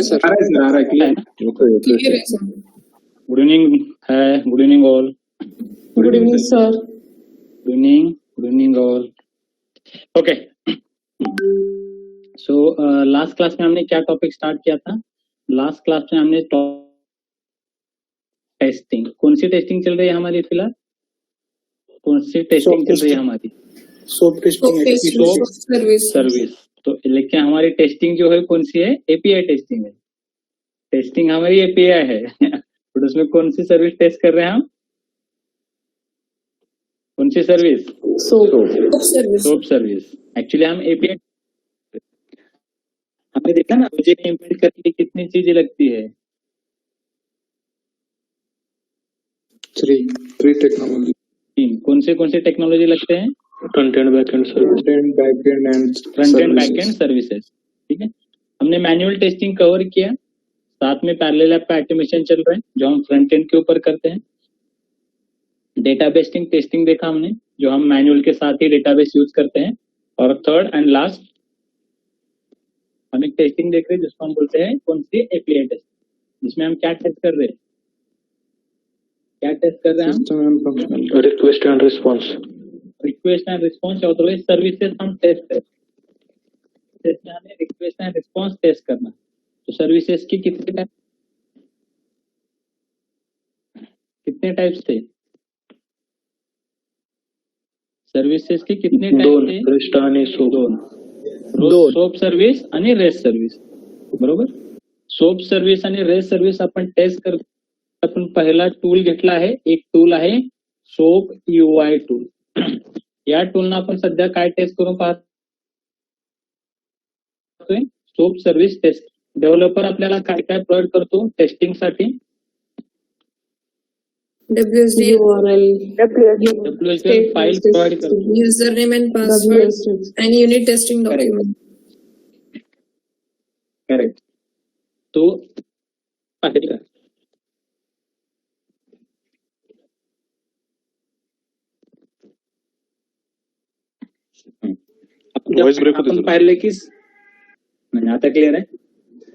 Sir. Clear आहे sir. Good evening all. Good evening sir. Good evening all. Okay, so last class में हमने क्या topic start KIA था? Last class में हमने टेस्टिंग. कौन C testing चल रही है हमारी फिलहाल? कौन सी टेस्टिंग चल रही है हमारी? Soap testing service. तो लेकिन हमारी टेस्टिंग जो है कौन सी है? एपीआई टेस्टिंग है. टेस्टिंग हमारी एपीआई है. तो उसमें कौन सी सर्विस टेस्ट कर रहे हैं हम? कौन सी सर्विस? Soap service. एक्चुअली हम एपीआई हमने देखा ना, मुझे इम्प्लीमेंट करने के कितनी चीजें लगती है? Three technology. तीन. कौन से टेक्नोलॉजी लगते हैं? Front end back end services. ठीक है, हमने मैनुअल टेस्टिंग कवर किया, साथ में पैरेलल लैब का ऑटोमेशन चल रहा है जो हम फ्रंट एंड के ऊपर करते हैं. डेटाबेस टेस्टिंग देखा हमने, जो हम मैनुअल के साथ ही डेटाबेस यूज करते हैं. और थर्ड एंड लास्ट हम एक टेस्टिंग देख रहे हैं जिसको हम बोलते हैं कौन सी? API taste. जिसमें हम क्या टेस्ट कर रहे हैं? हम request and response otherwise services हम टेस्ट है. हमें रिक्वेस्ट एंड रिस्पॉन्स टेस्ट करना. तो सर्विसेज की कितने टाइप्स थे? सर्विसेस के कितने टाइप थे? दोन. सोप सर्विस आणि रेस्ट सर्विस. बरोबर. सोप सर्विस आणि रेस्ट सर्विस आपण टेस्ट करतो. आपण पहिला टूल घेतला आहे, एक टूल आहे सोप UI टूल. या टूलनं आपण सध्या काय टेस्ट करून पाहतोय? Soap service taste. डेव्हलपर आपल्याला काय काय प्रोव्हाइड करतो टेस्टिंग साठी? WSD URL, WSDL file provide करतो. username and password and unit testing document. Correct. तो पहिला आपण पाहिलं की नाही. आता क्लिअर आहे?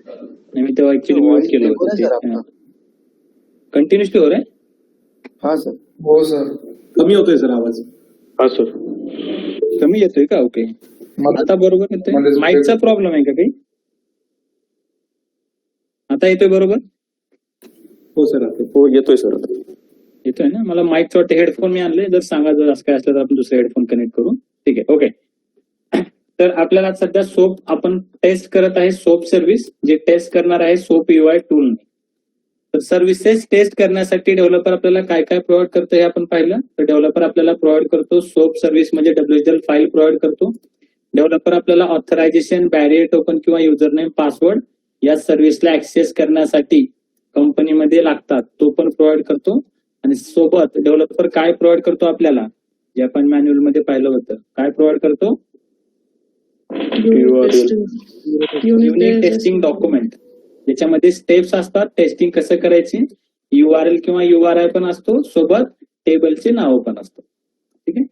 नाही, मी तेव्हा ऍक्च्युअली म्यूट केलं होतं. कंटिन्युअसली हो रहा है? हाँ सर. हो सर. कमी होतोय सर आवाज. हा सर, कमी येतोय का? ओके, आता बरोबर येतोय? माईकचा प्रॉब्लेम आहे का काही? आता येतोय बरोबर? हो सर. हो, येतोय सर. येतोय ना? मला माईकचं वाटतं हेडफोन मी आणले. जर सांगा, जर असं काय असलं तर आपण दुसरे हेडफोन कनेक्ट करू. ठीक आहे, ओके. तर आपल्याला सध्या सोप आपण टेस्ट करत आहे. सोप सर्व्हिस जे टेस्ट करणार आहे सोप UI टूल. तर सर्व्हिसेस टेस्ट करण्यासाठी डेव्हलपर आपल्याला काय काय प्रोव्हाइड करतो हे आपण पाहिलं. तर डेव्हलपर आपल्याला प्रोव्हाइड करतो सोप सर्व्हिस म्हणजे WSDL फाईल प्रोव्हाइड करतो. डेव्हलपर आपल्याला ऑथरायझेशन, बॅरियर टोकन किंवा युजरनेम, पासवर्ड या सर्व्हिसला ऍक्सेस करण्यासाठी कंपनीमध्ये लागतात तो पण प्रोव्हाइड करतो. आणि सोबत डेव्हलपर काय प्रोव्हाइड करतो आपल्याला, जे आपण मॅन्युअल मध्ये पाहिलं होतं, काय प्रोव्हाइड करतो? Unit testing document. ज्याच्यामध्ये स्टेप्स असतात टेस्टिंग कसं करायची. URL किंवा URI पण असतो, सोबत टेबलचे नाव पण असतात. ठीक आहे.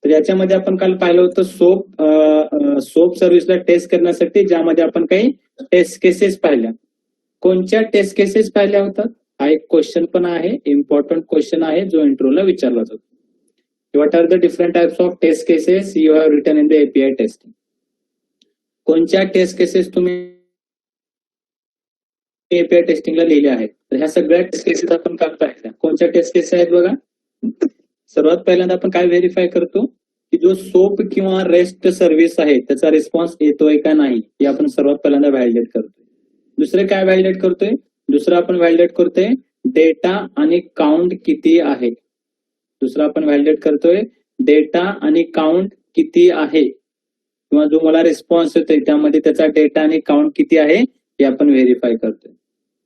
तर याच्यामध्ये आपण काल पाहिलं होतं सोप सर्व्हिसला टेस्ट करण्यासाठी, ज्यामध्ये आपण काही टेस्ट केसेस पाहिल्या. कोणत्या टेस्ट केसेस पाहिल्या होतात? हा एक क्वेश्चन पण आहे, इम्पॉर्टंट क्वेश्चन आहे जो इंट्रोला विचारला जातो. What are the different types of test cases you have written in the API testing? कोणत्या टेस्ट केसेस तुम्ही एपीआय टेस्टिंगला लिहिले आहेत? तर ह्या सगळ्या टेस्ट केसेस आपण काय पाहिल्या? कोणत्या टेस्ट केसेस आहेत बघा. सर्वात पहिल्यांदा आपण काय व्हेरीफाय करतो की जो सोप किंवा रेस्ट सर्व्हिस आहे त्याचा रिस्पॉन्स येतोय का नाही हे आपण सर्वात पहिल्यांदा व्हॅलिडेट करतोय. दुसरे काय व्हॅलिडेट करतोय? दुसरं आपण व्हॅलिडेट करतोय डेटा आणि काउंट किती आहे. दुसरं आपण व्हॅलिडेट करतोय डेटा आणि काउंट किती आहे, किंवा जो मला रिस्पॉन्स येतोय त्यामध्ये त्याचा डेटा आणि काउंट किती आहे हे आपण व्हेरीफाय करतोय.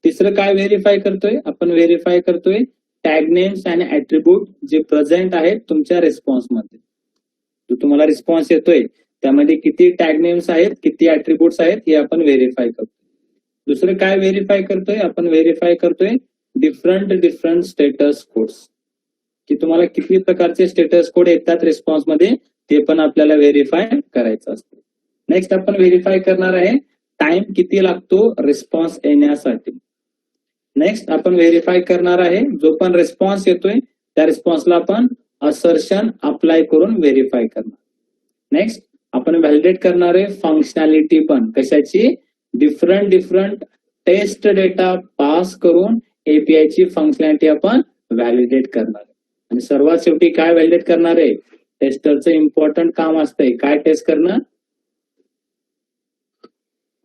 तिसरं काय व्हेरीफाय करतोय? आपण व्हेरीफाय करतोय टॅग नेम्स आणि ऍट्रिब्यूट जे प्रेझेंट आहेत तुमच्या रिस्पॉन्स मध्ये. जो तुम्हाला रिस्पॉन्स येतोय त्यामध्ये किती टॅग नेम्स आहेत, किती ऍट्रिब्यूट्स आहेत हे आपण व्हेरीफाय करतोय. दुसरं काय व्हेरीफाय करतोय? आपण व्हेरीफाय करतोय डिफरंट स्टेटस कोड्स, की तुम्हाला किती प्रकारचे स्टेटस कोड येतात रिस्पॉन्स मध्ये ते पण आपल्याला व्हेरीफाय करायचं असतं. नेक्स्ट आपण व्हेरीफाय करणार आहे टाइम किती लागतो रिस्पॉन्स येण्यासाठी. नेक्स्ट आपण व्हेरीफाय करणार आहे, जो पण रिस्पॉन्स येतोय त्या रिस्पॉन्सला आपण असर्शन अप्लाय करून व्हेरीफाय करणार. नेक्स्ट आपण व्हॅलिडेट करणार आहे फंक्शनॅलिटी पण कशाची, डिफरंट टेस्ट डेटा पास करून एपीआय ची फंक्शनॅलिटी आपण व्हॅलिडेट करणार आहे. आणि सर्वात शेवटी काय व्हॅलिडेट करणार आहे, टेस्टरचं इम्पॉर्टंट काम असतंय काय टेस्ट करणं,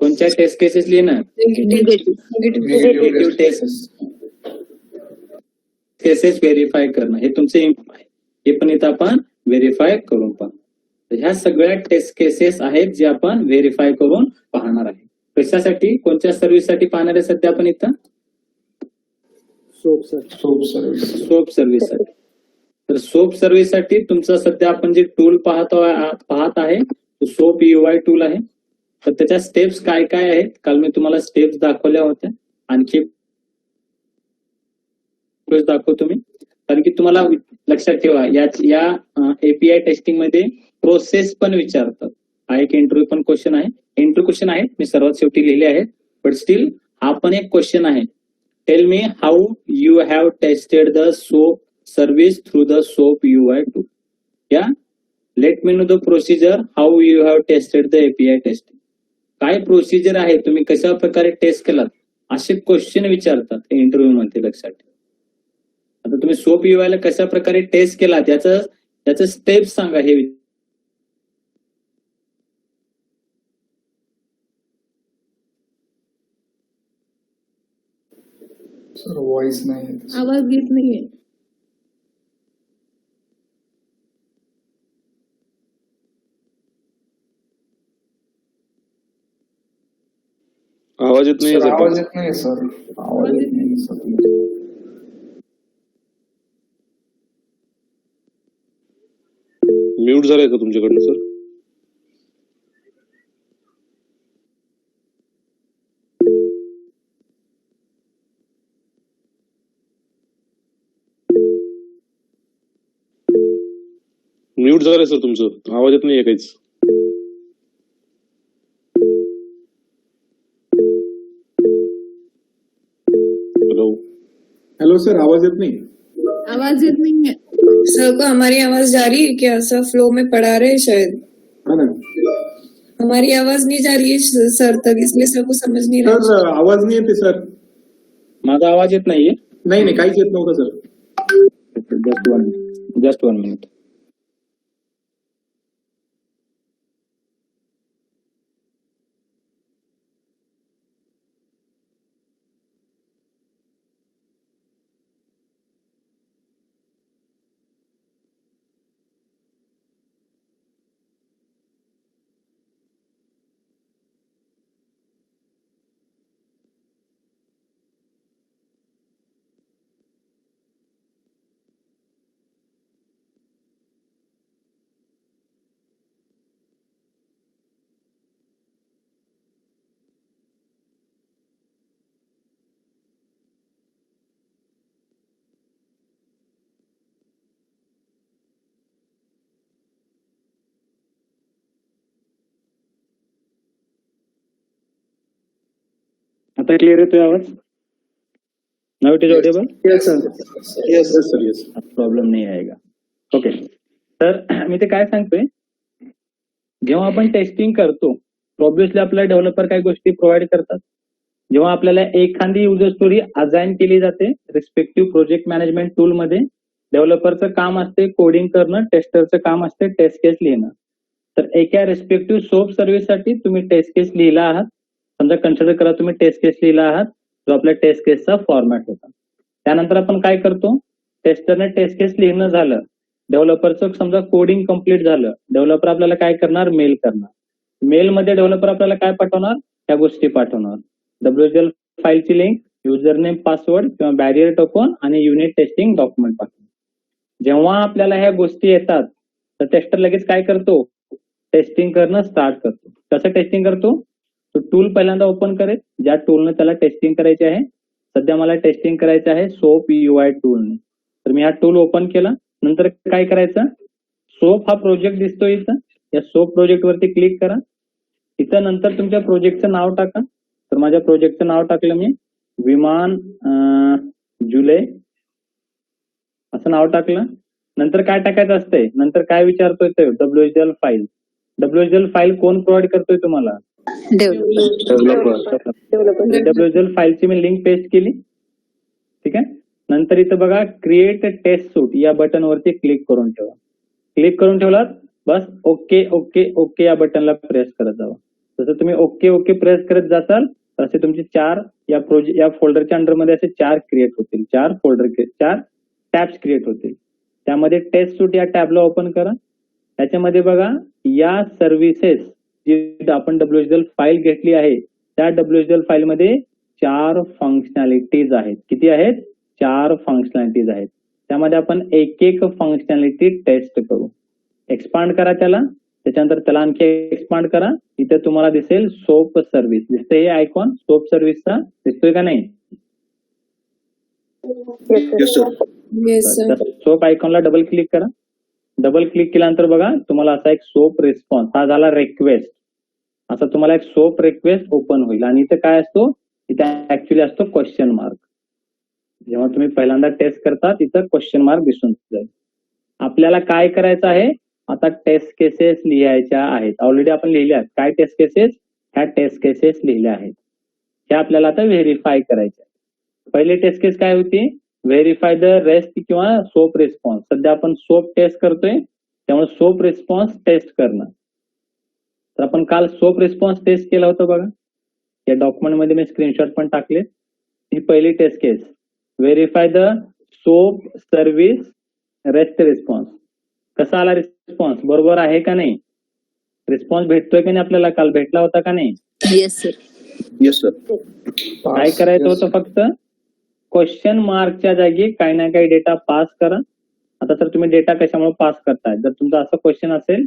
कोणत्या टेस्ट केसेस लिहिणं, निगेटिव्ह टेस्ट केसेस व्हेरीफाय करणं, हे तुमचे हे पण इथं आपण व्हेरीफाय करून पाहू. ह्या सगळ्या टेस्ट केसेस आहेत जे आपण व्हेरीफाय करून पाहणार आहे. कशासाठी, कोणत्या सर्व्हिससाठी पाहणार आहे सध्या आपण इथं, सोप सर्व्हिससाठी. तर सोप सर्व्हिससाठी तुमचं सध्या आपण जे टूल पाहत आहे सोप UI टूल आहे. तर त्याच्या स्टेप्स काय काय आहेत, काल मी तुम्हाला स्टेप्स दाखवल्या होत्या, आणखी दाखवतो मी, कारण की तुम्हाला लक्षात ठेवा या एपीआय टेस्टिंग मध्ये प्रोसेस पण विचारतात. हा एक इंटरव्ह्यू पण क्वेश्चन आहे, इंटरव्ह्यू क्वेश्चन आहेत, मी सर्वात शेवटी लिहिले आहेत, बट स्टील हा पण एक क्वेश्चन आहे. Tell me how you have tested the soap service through the soap UI tool. या let me know the procedure how you have tested the API testing. काय प्रोसिजर आहे, तुम्ही कशा प्रकारे टेस्ट केलात, असे क्वेश्चन विचारतात इंटरव्ह्यू मध्ये, लक्षात ठेवा. आता तुम्ही सोप UI ला कशा प्रकारे टेस्ट केला त्याचं स्टेप सांगा, हे सर वॉइस नाही, आवाज येत नाहीये. आवाज येत नाही. आवाज येत नाही सर, आवाज येत नाही सर. म्यूट झालाय का तुमच्याकडनं सर? म्यूट झालंय सर तुमचं, आवाज येत नाहीये काहीच. हेलो सर, आवाज येत नहीं, आवाज येत नहीं है सर को. हमारी आवाज जा रही है क्या, सर फ्लो में पढ़ा रहे हैं शायद. हमारी आवाज नहीं जा रही है सर तक, इसलिए सर को समझ नहीं रहा. सर आवाज नहीं येते सर. माझा आवाज येत नाहीये. नाही काहीच येत नव्हतं सर. Just one minute. आता क्लिअर येतोय आवाज? Now it is Audible? Yes sir, yes sir, yes. Problem नाही आएगा. ओके. तर मी ते काय सांगतोय, जेव्हा आपण टेस्टिंग करतो ऑब्व्हियसली आपल्याला डेव्हलपर काही गोष्टी प्रोव्हाइड करतात. जेव्हा आपल्याला एखादी युजर स्टोरी असाइन केली जाते रिस्पेक्टिव्ह प्रोजेक्ट मॅनेजमेंट टूल मध्ये, डेव्हलपरचं काम असते कोडिंग करणं, टेस्टरचं काम असते टेस्ट केस लिहिणं. तर एका रिस्पेक्टिव्ह सोप सर्व्हिससाठी तुम्ही टेस्ट केस लिहिला आहात. समजा कन्सिडर करा तुम्ही टेस्ट केस लिहिला आहात, जो आपल्या टेस्ट केसचा फॉर्मॅट होता. त्यानंतर आपण काय करतो, टेस्टरने टेस्ट केस लिहिणं झालं, डेव्हलपरचं समजा कोडिंग कम्प्लीट झालं, डेव्हलपर आपल्याला काय करणार, मेल करणार. मेलमध्ये डेव्हलपर आपल्याला काय पाठवणार, त्या गोष्टी पाठवणार. WSDL फाईलची लिंक, युजर नेम, पासवर्ड किंवा बॅरियर टोकन आणि युनिट टेस्टिंग डॉक्युमेंट पाठवणार. जेव्हा आपल्याला ह्या गोष्टी येतात तर टेस्टर लगेच काय करतो, टेस्टिंग करणं स्टार्ट करतो. कसं टेस्टिंग करतो, तो टूल पहिल्यांदा ओपन करेल ज्या टूलनं त्याला टेस्टिंग करायची आहे. सध्या मला टेस्टिंग करायचं आहे सोप UI टूलने. तर मी हा टूल ओपन केला. नंतर काय करायचं, सोप हा प्रोजेक्ट दिसतो इथं, या सोप प्रोजेक्ट वरती क्लिक करा. इथं नंतर तुमच्या प्रोजेक्टचं नाव टाका. तर माझ्या प्रोजेक्टचं नाव टाकलं मी, विमान जुलै असं नाव टाकलं. नंतर काय टाकायचं असतंय, नंतर काय विचारतोय ते WHDL फाईल. WHDL फाईल कोण प्रोव्हाइड करतोय तुम्हाला? WHDL फाईलची मी लिंक पेस्ट केली. ठीक आहे. नंतर इथं बघा क्रिएट टेस्ट सूट या बटन वरती क्लिक करून ठेवा. क्लिक करून ठेवलात बस ओके ओके ओके या बटनला प्रेस करत जावा. जसं तुम्ही ओके ओके प्रेस करत जाताल तसे तुमचे 4 या फोल्डरच्या अंडरमध्ये असे 4 क्रिएट होतील. 4 टॅब्स क्रिएट होतील. त्यामध्ये टेस्ट सूट या टॅबला ओपन करा. त्याच्यामध्ये बघा या सर्व्हिसेस जी आपण WHDL फाईल घेतली आहे त्या WHDL फाईल मध्ये 4 फंक्शनॅलिटीज आहेत. किती आहेत? 4 फंक्शनॅलिटीज आहेत. त्यामध्ये आपण एक एक फंक्शनॅलिटी टेस्ट करू. एक्सपांड करा त्याच्यानंतर त्याला आणखी एक्सपांड करा. इथे तुम्हाला दिसेल सोप सर्व्हिस दिसतंय. हे आयकॉन सोप सर्व्हिसचा दिसतोय का नाही? Yes sir. सोप आयकॉनला डबल क्लिक करा. डबल क्लिक केल्यानंतर बघा तुम्हाला असा एक सोप रिस्पॉन्स, हा झाला रिक्वेस्ट. असा तुम्हाला एक सोप रिक्वेस्ट ओपन होईल आणि इथे काय असतो, इथे ऍक्च्युली असतो क्वेश्चन मार्क. जेव्हा तुम्ही पहिल्यांदा टेस्ट करता तिथं क्वेश्चन मार्क दिसून जाईल. आपल्याला काय करायचं आहे, आता टेस्ट केसेस लिहायच्या आहेत. ऑलरेडी आपण लिहिल्या आहेत. काय टेस्ट केसेस? ह्या टेस्ट केसेस लिहिल्या आहेत. ह्या आपल्याला आता व्हेरीफाय करायच्या. पहिली टेस्ट केस काय होती? व्हेरीफाय द रेस्ट किंवा सोप रिस्पॉन्स. सध्या आपण सोप टेस्ट करतोय त्यामुळे सोप रिस्पॉन्स टेस्ट करणं. तर आपण काल सोप रिस्पॉन्स टेस्ट केला होता बघा. या डॉक्युमेंट मध्ये मी स्क्रीनशॉट पण टाकले. ही पहिली test case, verify the soap service REST response. कसा आला रिस्पॉन्स? बरोबर आहे का नाही? रिस्पॉन्स भेटतोय का नाही आपल्याला? काल भेटला होता का नाही? Yes sir. काय करायचं होतं? फक्त क्वेश्चन मार्कच्या जागी काही ना काही डेटा पास करा. आता सर तुम्ही डेटा कशामुळे पास करताय? जर तुमचा असं क्वेश्चन असेल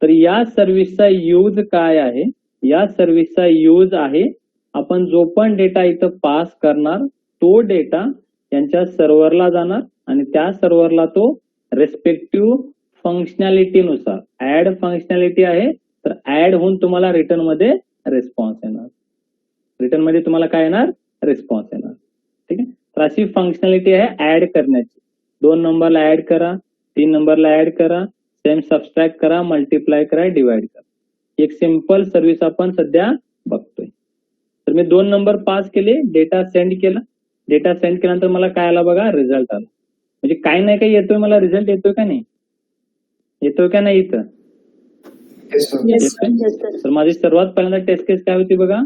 तर या सर्व्हिसचा यूज काय आहे? या सर्व्हिसचा यूज आहे आपण जो पण डेटा इथं पास करणार तो डेटा यांच्या सर्व्हरला जाणार आणि त्या सर्व्हरला तो रेस्पेक्टिव्ह फंक्शनॅलिटीनुसार ऍड फंक्शनॅलिटी आहे तर ऍड होऊन तुम्हाला रिटर्न मध्ये रिस्पॉन्स येणार. रिटर्न मध्ये तुम्हाला काय येणार? रिस्पॉन्स येणार. ठीक आहे. तर अशी फंक्शनॅलिटी आहे ऍड करण्याची. 2 नंबरला ऍड करा, 3 नंबरला ऍड करा, सेम सबस्ट्रॅक्ट करा, मल्टिप्लाय करा, डिवाइड करा. एक सिंपल सर्व्हिस आपण सध्या बघतोय. तर मी 2 नंबर पास केले, डेटा सेंड केला. डेटा सेंड केल्यानंतर मला काय आला बघा? रिझल्ट आला. म्हणजे काही नाही काही येतोय, मला रिझल्ट येतोय का नाही? येतोय का नाही इथं? तर माझी सर्वात पहिल्यांदा टेस्ट केस काय होती बघा?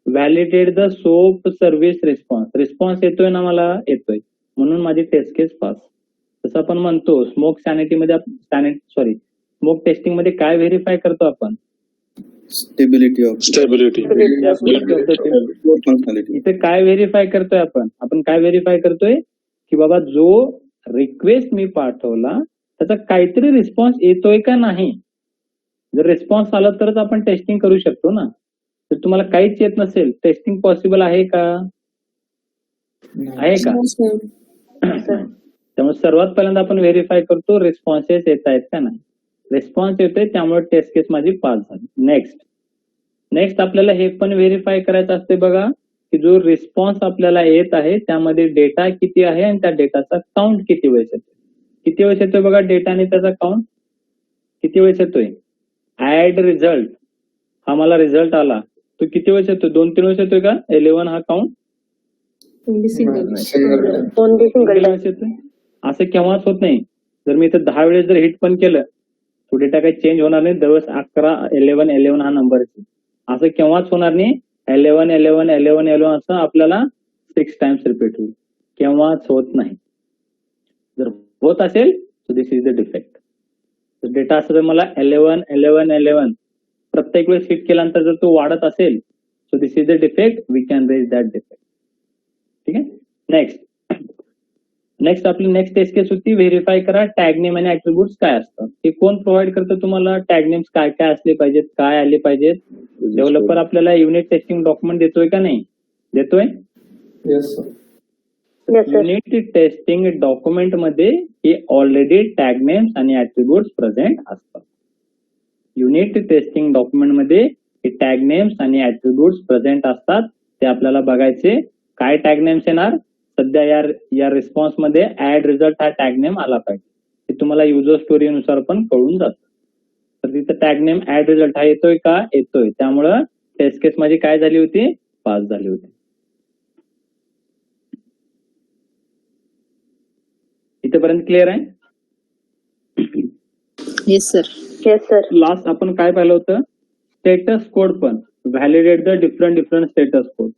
Validate the soap service response. Response येतोय ना? मला येतोय, म्हणून माझी टेस्ट केस पास. जसं आपण म्हणतो स्मोक स्मोक टेस्टिंग मध्ये काय व्हेरीफाय करतो आपण? स्टेबिलिटी ऑफ इथे काय व्हेरीफाय करतोय आपण? आपण काय व्हेरीफाय करतोय की बाबा जो रिक्वेस्ट मी पाठवला त्याचा काहीतरी रिस्पॉन्स येतोय का नाही. जर रिस्पॉन्स आला तरच आपण टेस्टिंग करू शकतो ना. जर तुम्हाला काहीच येत नसेल, टेस्टिंग पॉसिबल आहे का? आहे का? त्यामुळे सर्वात पहिल्यांदा आपण व्हेरीफाय करतो रिस्पॉन्सेस येत आहेत का नाही. रिस्पॉन्स येतोय त्यामुळे टेस्ट केस माझी पास झाली. नेक्स्ट आपल्याला हे पण व्हेरीफाय करायचं असते बघा की जो रिस्पॉन्स आपल्याला येत आहे त्यामध्ये डेटा किती आहे आणि त्या डेटाचा काउंट किती वेळेस येतोय. किती वेळेस येतोय बघा डेटा आणि त्याचा काउंट किती वेळेस येतोय? ऍड रिझल्ट हा मला रिझल्ट आला तो किती वेळेस येतोय? 2-3 वेळेस येतोय का? 11 हा काउंट वेळेस येतोय. असं केव्हाच होत नाही. जर मी इथं 10 वेळेस जर हिट पण केलं तो डेटा काही चेंज होणार नाही. दरवेळेस 11, 11 हा नंबर येतो. असं केव्हाच होणार नाही. 11 असं आपल्याला 6 टाइम्स रिपीट होईल. केव्हाच होत नाही. जर होत असेल तर दिस इज द डिफेक्ट. डेटा असं जर मला 11 प्रत्येक वेळेस हिट केल्यानंतर जर तो वाढत असेल so this is the defect. We can raise that defect. ठीक आहे. नेक्स्ट आपली नेक्स्ट टेस्ट केस होती व्हेरीफाय करा टॅग नेम आणि ऍट्रिब्यूट्स काय असतात. हे कोण प्रोव्हाइड करतं तुम्हाला? टॅग नेम्स काय काय असले पाहिजेत, काय आले पाहिजेत? डेव्हलपर आपल्याला युनिट टेस्टिंग डॉक्युमेंट देतोय का नाही? देतोय. युनिट टेस्टिंग डॉक्युमेंट मध्ये हे ऑलरेडी टॅग नेम्स आणि ऍट्रिब्यूट्स प्रेझेंट असतात. युनिट टेस्टिंग डॉक्युमेंट मध्ये की टॅग नेम्स आणि ऍट्रिब्यूट्स प्रेझेंट असतात ते आपल्याला बघायचे. काय टॅग नेम्स येणार? सध्या या रिस्पॉन्स मध्ये ऍड रिझल्ट हा टॅग नेम आला पाहिजे. ते तुम्हाला युजर स्टोरी नुसार पण कळून जातं. तर तिथं टॅग नेम ऍड रिझल्ट हा येतोय का? येतोय. त्यामुळं टेस्ट केस माझी काय झाली होती? पास झाली होती. इथेपर्यंत क्लिअर आहे? Yes sir. लास्ट आपण काय पाहिलं होतं? स्टेटस कोड पण validate the different status code.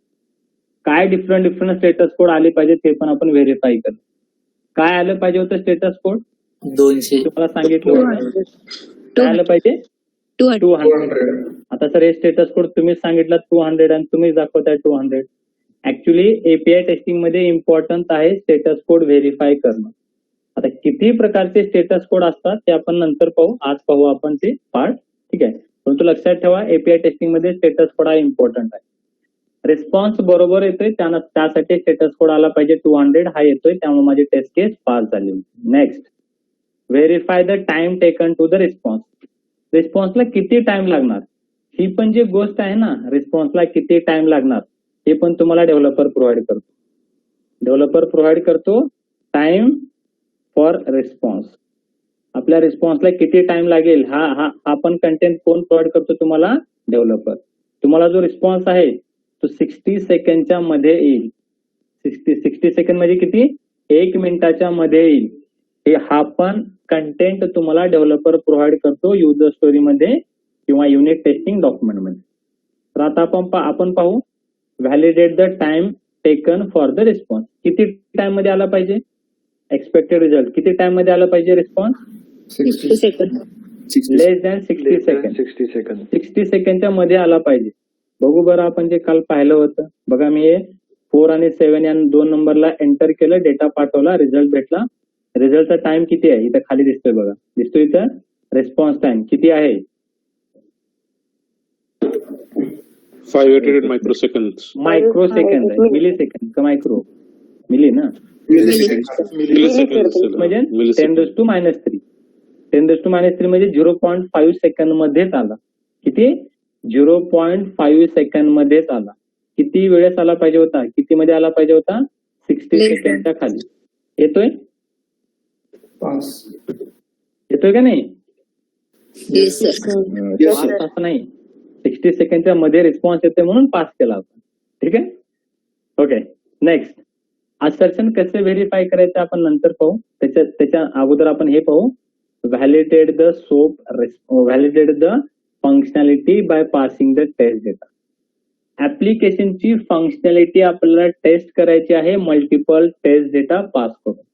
काय डिफरंट स्टेटस कोड आले पाहिजे ते पण आपण व्हेरीफाय केलं. काय आलं पाहिजे होतं स्टेटस कोड? 200. तुम्हाला सांगितलं होतं. काय आलं पाहिजे? 200. 200. आता सर हे स्टेटस कोड तुम्ही सांगितलं 200 आणि तुम्ही दाखवताय 200. ऍक्च्युली एपीआय टेस्टिंग मध्ये इम्पॉर्टंट आहे स्टेटस कोड व्हेरीफाय करणं. आता किती प्रकारचे स्टेटस कोड असतात ते आपण नंतर पाहू. आज पाहू आपण ते पार्ट. ठीक आहे. परंतु लक्षात ठेवा एपीआय टेस्टिंग मध्ये स्टेटस कोड हा इम्पॉर्टंट आहे. रिस्पॉन्स बरोबर येतोय त्यासाठी स्टेटस कोड आला पाहिजे 200 हा येतोय. त्यामुळे माझी टेस्ट केस पास झाली. Next, verify the time taken to the response. रिस्पॉन्सला किती टाइम लागणार ही पण जी गोष्ट आहे ना, रिस्पॉन्सला किती टाइम लागणार हे पण तुम्हाला डेव्हलपर प्रोव्हाइड करतो. Time for response. आपल्या रिस्पॉन्सला किती टाइम लागेल हा पण कंटेंट कोण प्रोव्हाइड करतो तुम्हाला? डेव्हलपर. तुम्हाला जो रिस्पॉन्स आहे तो 60 सेकंडच्या मध्ये येईल. 60 सेकंड म्हणजे किती? 1 मिनिटाच्या मध्ये येईल. हा पण कंटेंट तुम्हाला डेव्हलपर प्रोव्हाइड करतो युजर स्टोरी मध्ये किंवा युनिट टेस्टिंग डॉक्युमेंट मध्ये. तर आता आपण पाहू validate the time taken for the response. किती टाइम मध्ये आला पाहिजे? एक्सपेक्टेड रिझल्ट किती टाइम मध्ये आला पाहिजे? Response 60 second. लेस दॅन 60 सेकंडच्या मध्ये आला पाहिजे. बघू बरं आपण जे काल पाहिलं होतं. बघा मी 4 आणि 7 या 2 नंबरला एंटर केलं, डेटा पाठवला, रिझल्ट भेटला. रिझल्टचा टाइम किती आहे? इथं खाली दिसतोय बघा. दिसतोय इथं रिस्पॉन्स टाइम किती आहे? 588 मायक्रोसेकंड आहे. मिली सेकंड का मायक्रो? मिली ना. म्हणजे 10⁻³ 10⁻³ म्हणजे 0.5 सेकंड मध्येच आला. किती? 0.5 सेकंड मध्येच आला. किती वेळेस आला पाहिजे होता? किती मध्ये आला पाहिजे होता? 60 सेकंडच्या खाली. येतोय का नाही? असं नाही, 60 सेकंडच्या मध्ये रिस्पॉन्स येते म्हणून पास केला होता. ठीक आहे. ओके. नेक्स्ट, असर्शन कसे व्हेरीफाय करायचं आपण नंतर पाहू. त्याच्या अगोदर आपण हे पाहू. Validate the functionality by passing the test data. ऍप्लिकेशनची फंक्शनॅलिटी आपल्याला टेस्ट करायची आहे मल्टिपल टेस्ट डेटा पास करून.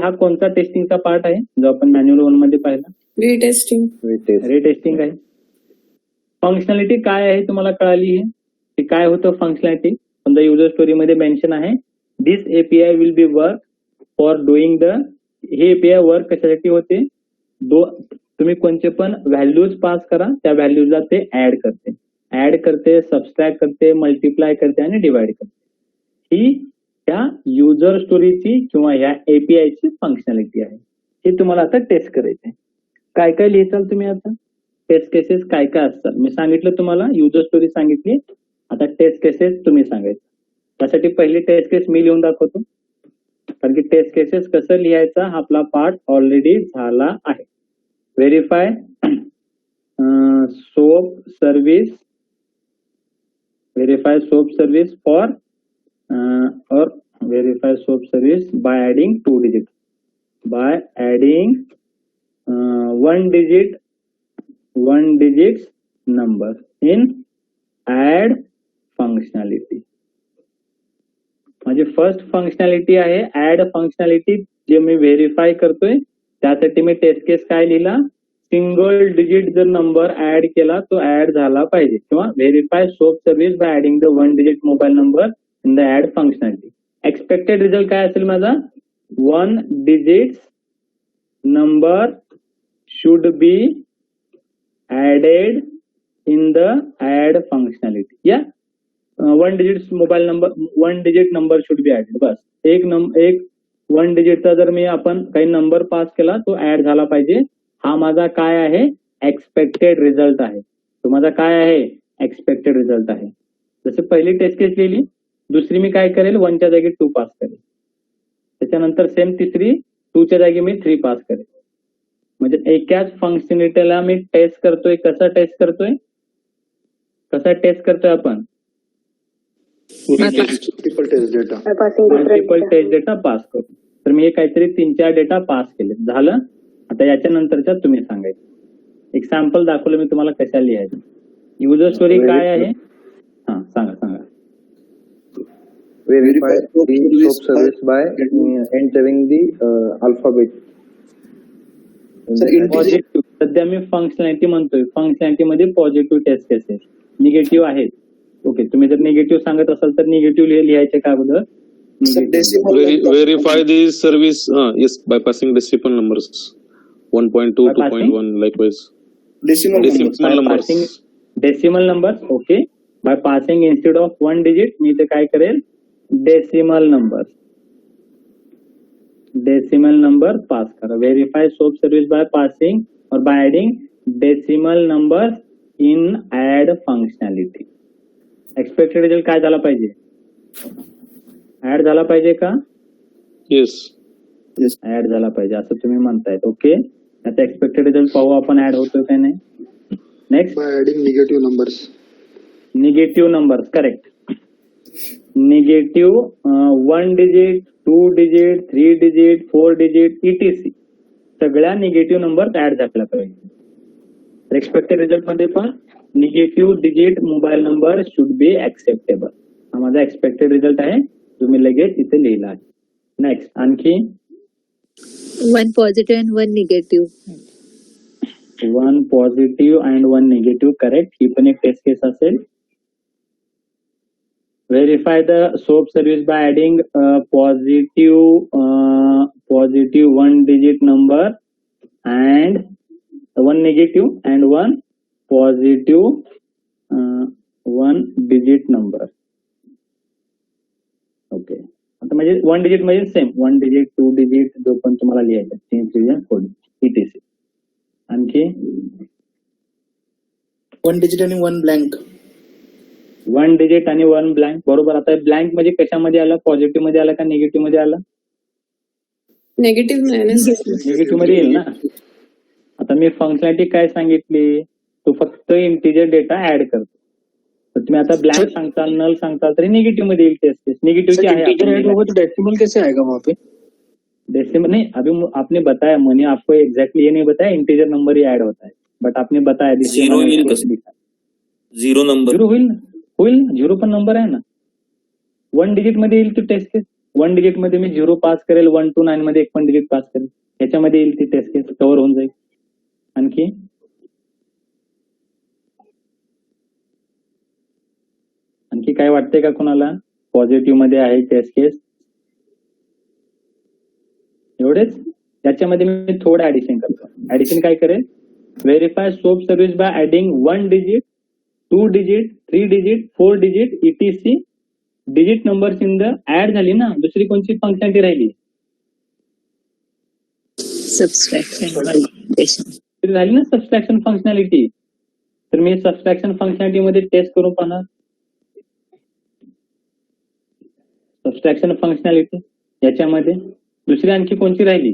हा कोणता टेस्टिंगचा पार्ट आहे जो आपण मॅन्युअल 1 मध्ये पाहिला? रिटेस्टिंग आहे. फंक्शनॅलिटी काय आहे तुम्हाला कळाली आहे की काय होतं फंक्शनॅलिटी? समजा युजर स्टोरी मध्ये मेन्शन आहे this API will be work for doing the. हे एपीआय वर्क कशासाठी होते? तुम्ही कोणते पण व्हॅल्यूज पास करा, त्या व्हॅल्यूजला ते ऍड करते, सबस्ट्रॅक्ट करते, मल्टिप्लाय करते आणि डिवाइड करते. ही त्या युजर स्टोरीची किंवा ह्या एपीआय ची फंक्शनॅलिटी आहे. हे तुम्हाला आता टेस्ट करायचे. काय काय लिहिताल तुम्ही आता? टेस्ट केसेस काय काय असतात मी सांगितलं तुम्हाला. युजर स्टोरी सांगितली. आता टेस्ट केसेस तुम्ही सांगायचं. त्यासाठी पहिली टेस्ट केस मी लिहून दाखवतो, कारण की टेस्ट केसेस कसं लिहायचा आपला पार्ट ऑलरेडी झाला आहे. Verify soap service for or verify SOAP service by adding 2 digits. By adding 1 digit number in add functionality. माझी फर्स्ट फंक्शनॅलिटी आहे ऍड फंक्शनॅलिटी, जे मी व्हेरीफाय करतोय. त्यासाठी मी टेस्ट केस काय लिहिला? सिंगल डिजिट जर नंबर ऍड केला तो ऍड झाला पाहिजे. किंवा verify soap service by adding the 1 digit mobile number in the add functionality. Expected result काय असेल माझा? 1 digit number should be added in the add functionality. या 1 digit mobile number 1 digit number should be added. बस एक 1 digitचा जर मी आपण काही number pass केला तो ऍड झाला पाहिजे. हा माझा काय आहे? एक्सपेक्टेड रिझल्ट आहे. तो माझा काय आहे? एक्सपेक्टेड रिझल्ट आहे. जसे पहिली टेस्ट केस लिहिली, दुसरी मी काय करेल 1च्या जागी 2 पास करेल, त्याच्यानंतर सेम तिसरी 2च्या जागी मी 3 पास करेल. म्हणजे एकाच फंक्शनॅलिटीला मी टेस्ट करतोय. कसा टेस्ट करतोय आपण? Multiple test data. Multiple test data pass करू. तर मी हे काहीतरी 3-4 डेटा पास केले. झालं. आता याच्या नंतरच्या तुम्ही सांगायचं. एक सॅम्पल दाखवलं मी तुम्हाला कशा लिहायचं. युजर स्टोरी काय आहे? हा सांगा. Verify the soap service by entering the alphabet. Positive. सध्या मी फंक्शनॅलिटी म्हणतोय. फंक्शनॅलिटी मध्ये पॉझिटिव्ह टेस्ट केसेस, निगेटिव्ह आहेत. ओके, तुम्ही जर निगेटिव्ह सांगत असाल तर निगेटिव्ह लिहायचे का अगोदर? Verify the service. Yes, by passing decimal numbers. 1.2, 2.1, likewise. Decimal numbers. Decimal number. Okay, by passing instead of 1 digit मी ते काय करेल? डेसिमल नंबर पास करा. Verify soap service by passing or by adding decimal number in add functionality. Expected result काय झाला पाहिजे? Add झाला पाहिजे का? Yes. ऍड झाला पाहिजे असं तुम्ही म्हणतायत. ओके, आता एक्सपेक्टेड रिझल्ट पाहू आपण ऍड होतोय काय नाही. Next, By adding negative numbers. Negative numbers. Correct. Negative 1 digit, 2 digit, 3 digit, 4 digit ETC सगळ्या निगेटिव्ह नंबर ऍड झाला पाहिजे. एक्सपेक्टेड रिझल्ट मध्ये पण negative digit mobile number should B acceptable. हा माझा एक्सपेक्टेड रिझल्ट आहे, तुम्ही लगेच इथे लिहिला आहे. नेक्स्ट, आणखी 1 positive and 1 negative. 1 positive and 1 negative. Correct. ही पण एक टेस्ट केस असेल. Verify the soap service by adding positive 1 digit number and 1 negative and 1 positive 1 digit number. Okay, आता म्हणजे 1 डिजिट म्हणजे सेम 1 डिजिट 2 डिजिट जो पण तुम्हाला लिहायचा 3 डिजिट 4 ETC. आणखी 1 digit आणि 1 blank. 1 डिजिट आणि 1 ब्लँक. बरोबर. आता ब्लँक म्हणजे कशामध्ये आलं? पॉझिटिव्ह मध्ये आलं का निगेटिव्ह मध्ये आलं? नेगेटिव्ह नाही ना सर. निगेटिव्ह मध्ये येईल ना. आता मी फंक्शनॅलिटी काय सांगितली? तू फक्त इंटिजर डेटा ऍड करतो. तर तुम्ही आता ब्लँक सांगताल, नल सांगताल तरी निगेटिव्ह मध्ये येईल टेस्ट केस. निगेटिव्ह आहे. डेसिमल कैसे आएगा वहाँ पे? डेसिमल नहीं, अभी आपने बताया, मैंने आपको एग्जैक्टली ये नहीं बताया इंटीजर नंबर ही ऐड होता है, बट आपने बताया झिरो होईल कसं? झिरो नंबर झिरो होईल ना, झिरो पण नंबर आहे ना. 1 डिजिट मध्ये येईल ती टेस्ट केस. 1 डिजिट मध्ये मी 0 पास करेल, 1 to 9 मध्ये एक पण डिजिट पास करेल, याच्यामध्ये येईल ती टेस्ट केस, कव्हर होऊन जाईल. आणखी काय वाटतंय का कोणाला? पॉझिटिव्ह मध्ये आहे टेस्ट केस. एवढेच. याच्यामध्ये मी थोडं ऍडिशन करतो. ऍडिशन काय करेल? Verify soap service by adding 1 digit, 2 digit, 3 digit, 4 digit ETC digit numbers in the add झाली ना. दुसरी कोणती फंक्शनॅलिटी राहिली? Subtraction, multiplication. झाली ना सबस्ट्रॅक्शन फंक्शनॅलिटी. तर मी सबस्ट्रॅक्शन फंक्शनॅलिटी मध्ये टेस्ट करून पाहणार. सबस्ट्रॅक्शन फंक्शनॅलिटी याच्यामध्ये दुसरी आणखी कोणती राहिली?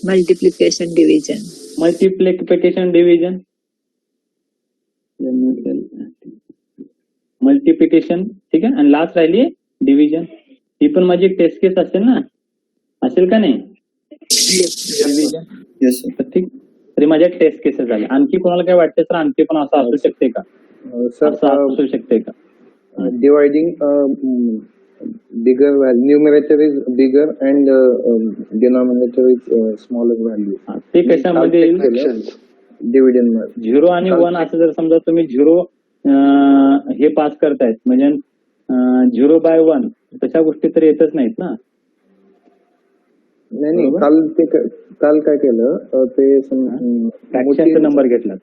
Multiplication, division. Multiplication division. Multiplication ठीक आहे. आणि लास्ट राहिली डिव्हिजन. ही पण माझी टेस्ट केस असेल ना, असेल का नाही? डिव्हिजन. ठीक. तरी माझ्या टेस्ट केसेस झाल्या. आणखी कोणाला काय वाटतं सर? आणखी पण असं असू शकते का? असं असू शकते का? Dividing bigger value, numerator is bigger and denominator is smaller value. ते कशामध्ये येईल? Dividend मध्ये 0 आणि 1 असं जर समजा तुम्ही 0 हे पास करतायत म्हणजे 0/1 तशा गोष्टी तर येतच नाहीत ना. नाही काल काय केलं ते नंबर घेतला.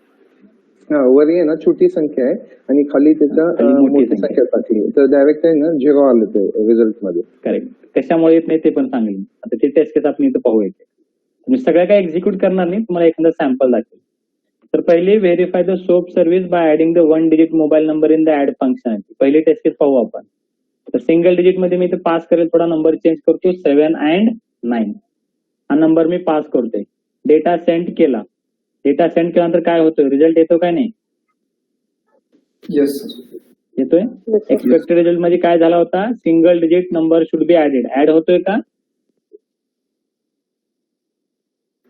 वर आहे ना छोटी संख्या आहे आणि खाली त्याच्या मोठी संख्या टाकली तर डायरेक्ट आहे ना 0 आलं ते रिझल्ट मध्ये. करेक्ट. कशामुळे येत नाही ते पण सांगेल. आता ते टेस्ट केस आपण इथं पाहू येते. तुम्ही सगळ्या काय एक्झिक्यूट करणार नाही, तुम्हाला एखादा सॅम्पल दाखवेल. तर पहिली verify the soap service by adding the 1 digit mobile number in the add functionality. पहिली टेस्ट केस पाहू आपण. तर सिंगल डिजिट मध्ये मी इथे पास करेल, थोडा नंबर चेंज करतो 7 and 9. हा नंबर मी पास करतोय. डेटा सेंड केला. डेटा सेंड केल्यानंतर काय होतोय, रिझल्ट येतो काय नाही? Yes sir. येतोय. एक्सपेक्टेड रिझल्ट मध्ये काय झाला होता, single digit number should be added. Add होतोय का?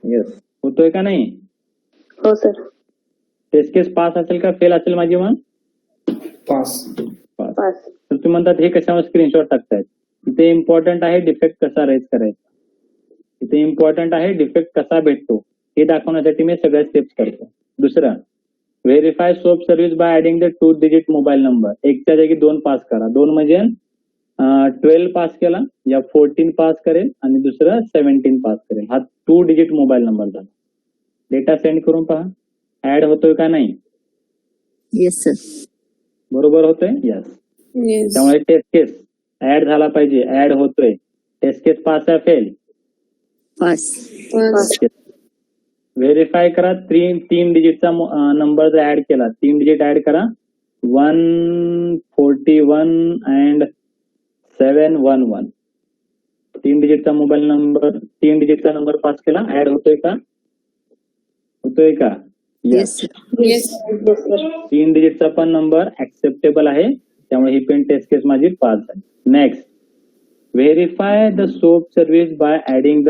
येस. होतोय का नाही? हो सर. टेस्ट केस पास असेल का फेल असेल माझी? मग पास. पास. तर तुम्ही म्हणतात हे कशावर स्क्रीनशॉट टाकतायत? इथे इम्पॉर्टंट आहे डिफेक्ट कसा रेज करायचा. इथे इम्पॉर्टंट आहे डिफेक्ट कसा भेटतो हे दाखवण्यासाठी मी सगळ्या स्टेप्स करतो. दुसरं, verify soap service by adding the 2 digit mobile number. एकच्या जागी 2 पास करा. 2 म्हणजे 12 पास केला, या 14 पास करेल आणि दुसरं 17 पास करेल. हा 2 डिजिट मोबाईल नंबर झाला. डेटा सेंड करून पहा ऍड होतोय का नाही. Yes sir. बरोबर होतोय. यस. येस. त्यामुळे टेस्ट केस ऍड झाला पाहिजे. ऍड होतोय. टेस्ट केस पास आहे फेल? पास. व्हेरीफाय करा 3 डिजिटचा नंबर जर ऍड केला, 3 डिजिट ऍड करा. 141 and 711. 3 डिजिटचा मोबाईल नंबर, 3 डिजिटचा नंबर पास केला. ऍड होतोय का? होतोय का? Yes sir. येस. 3 डिजिटचा पण नंबर ऍक्सेप्टेबल आहे, त्यामुळे ही पण टेस्ट केस माझी पास झाली. Next, verify the soap service by adding the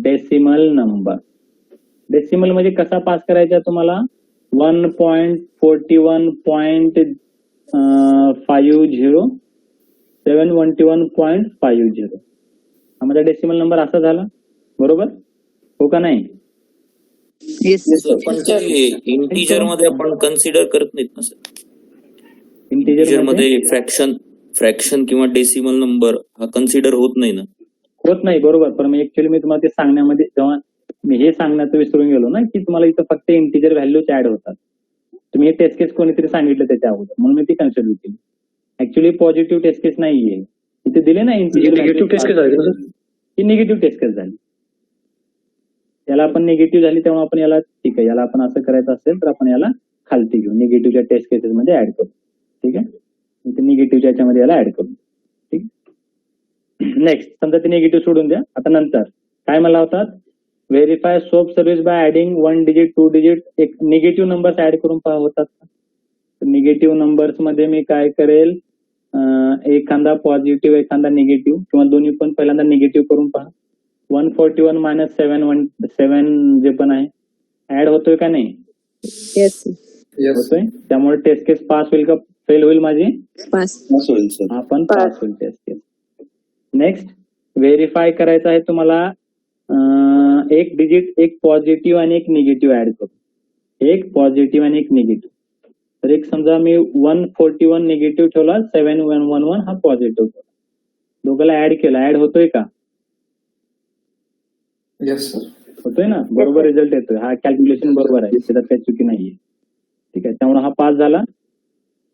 decimal number. Decimal म्हणजे कसा पास करायचा तुम्हाला? 1.41.50 721.50. हा माझा डेसिमल नंबर असा झाला. बरोबर हो का नाही? Yes sir. पण ते इंटिजर मध्ये आपण कन्सिडर करत नाहीत ना सर. इंटिजर मध्ये फ्रॅक्शन किंवा डेसिमल नंबर हा कन्सिडर होत नाही ना. होत नाही. बरोबर. पण ऍक्च्युअली मी तुम्हाला ते सांगण्यामध्ये, जेव्हा मी हे सांगण्याचं विसरून गेलो ना, की तुम्हाला इथं फक्त इंटिजर व्हॅल्यूच ऍड होतात. तुम्ही हे टेस्ट केस कोणीतरी सांगितलं त्याच्या अगोदर, म्हणून मी ती कन्सिडर केली. ऍक्च्युअली पॉझिटिव्ह टेस्ट केस नाहीये इथे दिले ना. निगेटिव्ह टेस्ट केस आहे का सर? ही निगेटिव्ह टेस्ट केस झाली. याला आपण निगेटिव्ह झाली, तेव्हा आपण याला ठीक आहे, याला आपण असं करायचं असेल तर आपण याला खालती घेऊ, निगेटिव्हच्या टेस्ट केसेस मध्ये ऍड करू. ठीक आहे. इथे निगेटिव्हच्या याच्यामध्ये याला ऍड करू. ठीक. नेक्स्ट, समजा ते निगेटिव्ह सोडून द्या. आता नंतर काय मला होतात, verify soap service by adding 1 digit 2 digit. एक निगेटिव्ह नंबर्स ऍड करून पहा होतात. निगेटिव्ह नंबर्स मध्ये मी काय करेल, एखादा पॉझिटिव्ह एखादा निगेटिव्ह किंवा दोन्ही पण पहिल्यांदा निगेटिव्ह करून पहा. 141 - 7 जे पण आहे ऍड होतोय का नाही? येस होतोय. त्यामुळे टेस्ट केस पास होईल का फेल होईल माझी? पास. होईल सर. आपण पास होईल टेस्ट केस. नेक्स्ट, व्हेरीफाय करायचं आहे तुम्हाला एक डिजिट, एक पॉझिटिव्ह आणि एक निगेटिव्ह ऍड करू. एक पॉझिटिव्ह आणि एक निगेटिव्ह. तर एक समजा मी 141 निगेटिव्ह ठेवला, 711 हा पॉझिटिव्ह ठेवला. दोघांना ऍड केला. ऍड होतोय का? Yes sir. होतोय ना. बरोबर रिझल्ट येतोय. हा कॅल्क्युलेशन बरोबर आहे, त्याच्यात काही चुकी नाहीये. ठीक आहे. त्यामुळे हा पास झाला.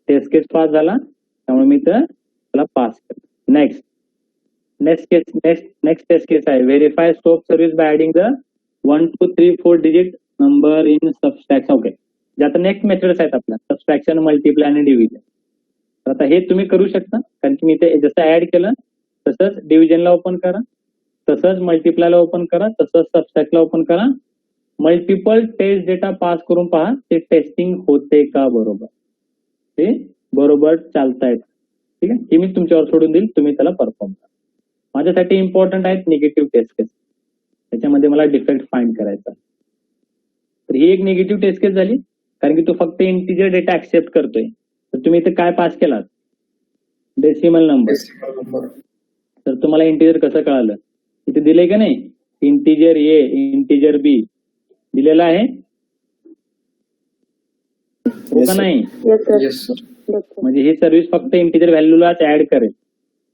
टेस्ट केस पास झाला, त्यामुळे मी त्याला पास केला. नेक्स्ट टेस्ट केस आहे verify soap service by adding the 1 2 3 4 digit number in subtraction. Okay. जे आता नेक्स्ट मेथड्स आहेत आपल्या, सबस्ट्रॅक्शन, मल्टिप्लाय आणि डिव्हिजन. तर आता हे तुम्ही करू शकता, कारण की मी ते जसं ऍड केलं तसंच डिव्हिजनला ओपन करा, तसंच मल्टिप्लायला ओपन करा, तसंच सबस्ट्रॅक्टला ओपन करा. मल्टिपल टेस्ट डेटा पास करून पहा ते टेस्टिंग होते का बरोबर, ते बरोबर चालतायत. ठीक आहे. हे मी तुमच्यावर सोडून देईल, तुम्ही त्याला परफॉर्म करा. माझ्यासाठी इम्पॉर्टंट आहेत निगेटिव्ह टेस्ट केस, त्याच्यामध्ये मला डिफेक्ट फाइंड करायचा. तर ही एक निगेटिव्ह टेस्ट केस झाली, कारण की तो फक्त इंटिजर डेटा ऍक्सेप्ट करतोय. तर तुम्ही इथे काय पास केलात? Decimal number. तर तुम्हाला इंटिजर कसं कळालं? इथे दिलंय का नाही? इंटिजर ए, इंटिजर बी दिलेला आहे हो का नाही? Yes sir. म्हणजे ही सर्व्हिस फक्त इंटिजर व्हॅल्यूलाच ऍड करेल.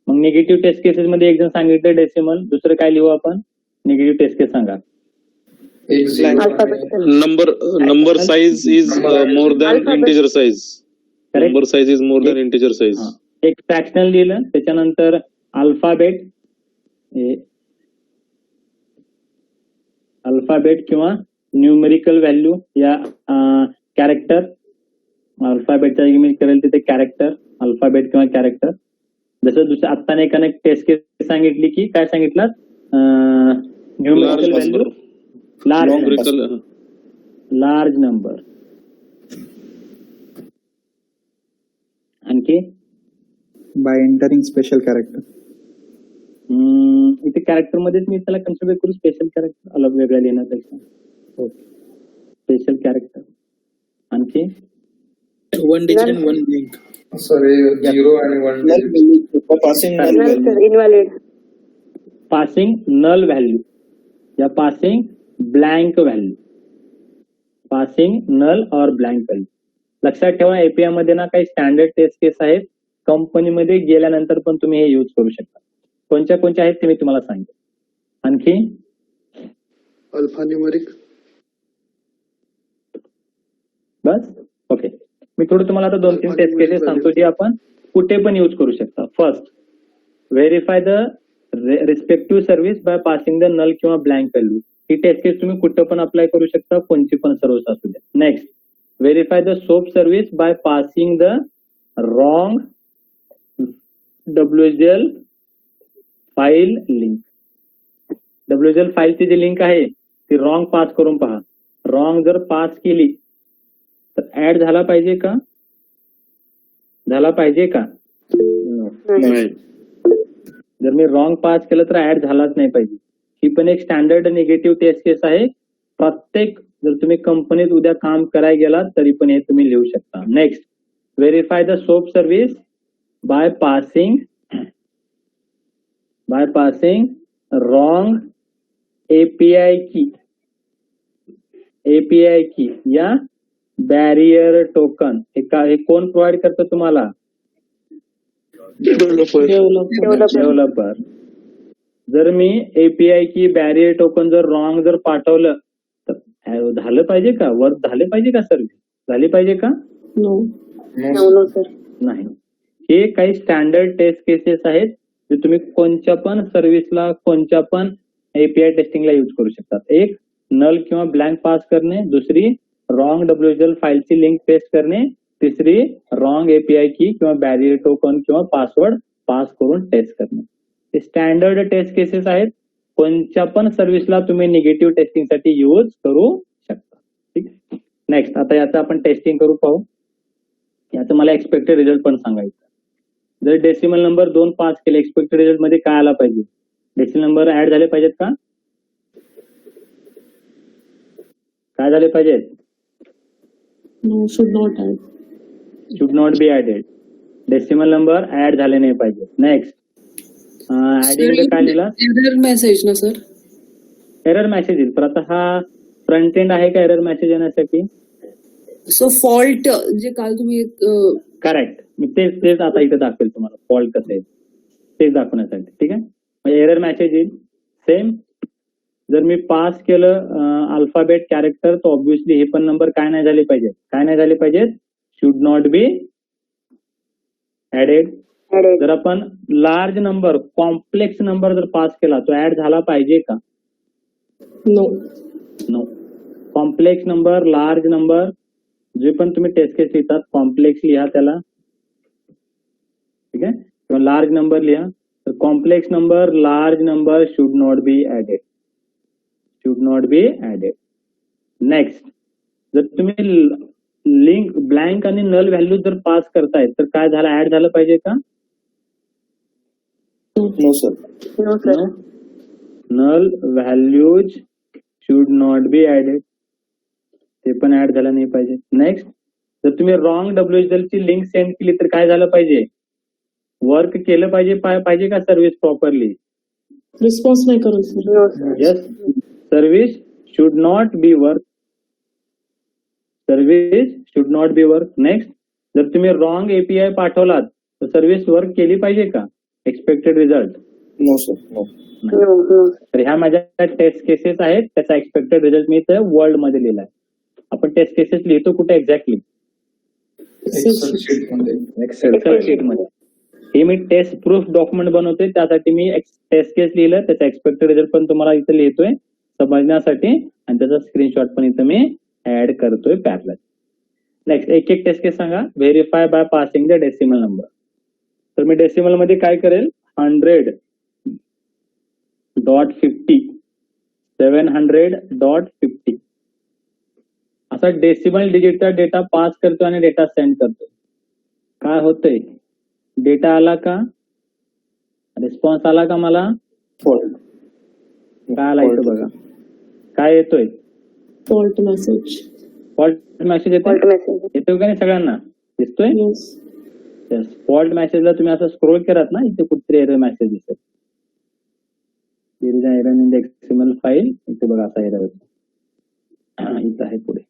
मग निगेटिव्ह टेस्ट केसेस मध्ये एक जण सांगितलं डेसिमल, दुसरं काय लिहू आपण? निगेटिव्ह टेस्ट केस सांगा. number size is more than integer size. Correct. Number size is more than integer size. एक फ्रॅक्शनल लिहिलं, त्याच्यानंतर अल्फाबेट किंवा न्यूमेरिकल व्हॅल्यू या कॅरेक्टर अल्फाबेटच्या जागी मी करेल तिथे कॅरेक्टर अल्फाबेट किंवा कॅरेक्टर. जसं दुसऱ्या आत्ताने एकाने टेस्ट केस सांगितली की काय सांगितलं न्यूमेरिकल व्हॅल्यू लार्ज नंबर. आणखी बाय एंटरिंग स्पेशल कॅरेक्टर. इथे कॅरेक्टर मध्येच मी त्याला कन्सिडर करू स्पेशल कॅरेक्टर अलग वेगळ्या लिहिण्यापेक्षा. Special character. आणखी 1 digit and 1 blank. सर 0 आणि 1 Invalid. पासिंग नल व्हॅल्यू या passing blank value. Passing null और ब्लँक व्हॅल्यू. लक्षात ठेवा एपीआय मध्ये ना काही स्टँडर्ड टेस्ट केस आहेत. कंपनीमध्ये गेल्यानंतर पण तुम्ही हे यूज करू शकता. कोणत्या आहेत ते मी तुम्हाला सांगतो. आणखी अल्फा न्यूमरिक. बस ओके. मी थोडं तुम्हाला आता 2-3 टेस्ट केसेस सांगतो जे आपण कुठे पण यूज करू शकता. First, verify the respective service by passing the null किंवा ब्लँक व्हॅल्यू. ही टेस्ट केस तुम्ही कुठं पण अप्लाय करू शकता, कोणती पण सर्व्हिस असू द्या. Next, verify the soap service by passing the wrong WSL file link. WSL फाईलची जी लिंक आहे ती रॉंग पास करून पहा. रॉंग जर पास केली तर ऍड झाला पाहिजे का? झाला पाहिजे का? जर मी रॉंग पास केलं तर ऍड झालाच नाही पाहिजे. ही पण एक स्टँडर्ड निगेटिव्ह टेस्ट केस आहे. प्रत्येक जर तुम्ही कंपनीत उद्या काम करायला गेलात तरी पण हे तुम्ही लिहू शकता. Next, verify the soap service by passing wrong API की या बॅरियर टोकन. हे कोण प्रोव्हाइड करतं तुम्हाला? डेव्हलपर. जर मी API की बॅरियर टोकन जर रॉंग जर पाठवलं तर झालं पाहिजे का? वर्क झाले पाहिजे का? सर्व्हिस झाली पाहिजे का? नाही. हे काही स्टँडर्ड टेस्ट केसेस आहेत जे तुम्ही कोणत्या पण सर्व्हिसला कोणत्या पण API टेस्टिंगला यूज करू शकतात. एक, नल किंवा ब्लँक पास करणे. दुसरी, रॉंग WSL फाईलची लिंक पेस्ट करणे. तिसरी, रॉंग API की किंवा बॅरियर टोकन किंवा पासवर्ड पास करून टेस्ट करणे. हे स्टँडर्ड टेस्ट केसेस आहेत. कोणत्या पण सर्व्हिसला तुम्ही निगेटिव्ह टेस्टिंग साठी यूज करू शकता. ठीक. नेक्स्ट, आता याचं आपण टेस्टिंग करू पाहू. याचं मला एक्सपेक्टेड रिझल्ट पण सांगायचं. जर डेसिमल नंबर 2 पास केले एक्सपेक्टेड रिझल्ट मध्ये काय आला पाहिजे? डेसिमल नंबर ऍड झाले पाहिजेत का? काय झाले पाहिजेत? Should not be added. Decimal number add झाले नाही पाहिजे. नेक्स्ट, ऍडिंग काय लिहिला? एरर मेसेज ना सर. एरर मेसेज येईल. तर आता हा फ्रंट एंड आहे का एरर मेसेज येण्यासाठी? सो फॉल्ट जे काल तुम्ही करेक्ट. मी तेच आता इथे दाखवेल तुम्हाला फॉल्ट कसं आहे तेच दाखवण्यासाठी. ठीक आहे. म्हणजे एरर मेसेज येईल. सेम जर मी पास केलं अल्फाबेट कॅरेक्टर तर ऑब्व्हियसली हे पण नंबर काय नाही झाले पाहिजे? काय नाही झाले पाहिजेत? Should not be added. जर आपण लार्ज नंबर कॉम्प्लेक्स नंबर जर पास केला तो ऍड झाला पाहिजे का? No. Complex number, large number जे पण तुम्ही टेस्ट केस लिहितात कॉम्प्लेक्स लिहा त्याला. ठीक आहे. किंवा लार्ज नंबर लिहा. तर complex number, large number should not be added. Should not be added. Next, जर तुम्ही लिंक ब्लँक आणि नल व्हॅल्यू जर पास करताय तर काय झालं? ऍड झालं पाहिजे का? No sir. Null values should not be added. ते पण ऍड झालं नाही पाहिजे. नेक्स्ट, जर तुम्ही रॉंग WSL ची लिंक सेंड केली तर काय झालं पाहिजे? वर्क केलं पाहिजे का सर्व्हिस प्रॉपरली? रिस्पॉन्स नाही करत. Yes, service should not B work. Service should not B work. Next, जर तुम्ही रॉंग API पाठवलात तर सर्व्हिस वर्क केली पाहिजे का? Expected result? No sir. No. तर ह्या माझ्या टेस्ट केसेस आहेत. त्याचा एक्सपेक्टेड रिझल्ट मी इथे वर्ल्ड मध्ये लिहिलाय. आपण टेस्ट केसेस लिहितो कुठे एक्झॅक्टली? एक्सेल शीट मध्ये. हे मी टेस्ट प्रूफ डॉक्युमेंट बनवतोय त्यासाठी मी टेस्ट केस लिहिलं. त्याचा एक्सपेक्टेड रिझल्ट पण तुम्हाला इथे लिहितोय. समजण्यासाठी, आणि त्याचा स्क्रीनशॉट पण इथं मी ऍड करतोय पॅरलल. नेक्स्ट एक एक टेस्ट केस सांगा. Verify by passing the decimal number. तर मी डेसिमल मध्ये काय करेल, 100.50 700.50 असा डेसिमल डिजिटचा डेटा पास करतो आणि डेटा सेंड करतो. काय होतंय, डेटा आला का, रिस्पॉन्स आला का मला, काय आला इथं बघा, काय येतोय, फॉल्ट मेसेज. फॉल्ट मेसेज येतोय का नाही सगळ्यांना दिसतोय. फॉल्ट मेसेजला तुम्ही असं स्क्रोल करत ना, इथे कुठतरी एरर मेसेज दिसत, error in the XML file, इथे बघा असा एरर येतो, इथं आहे पुढे,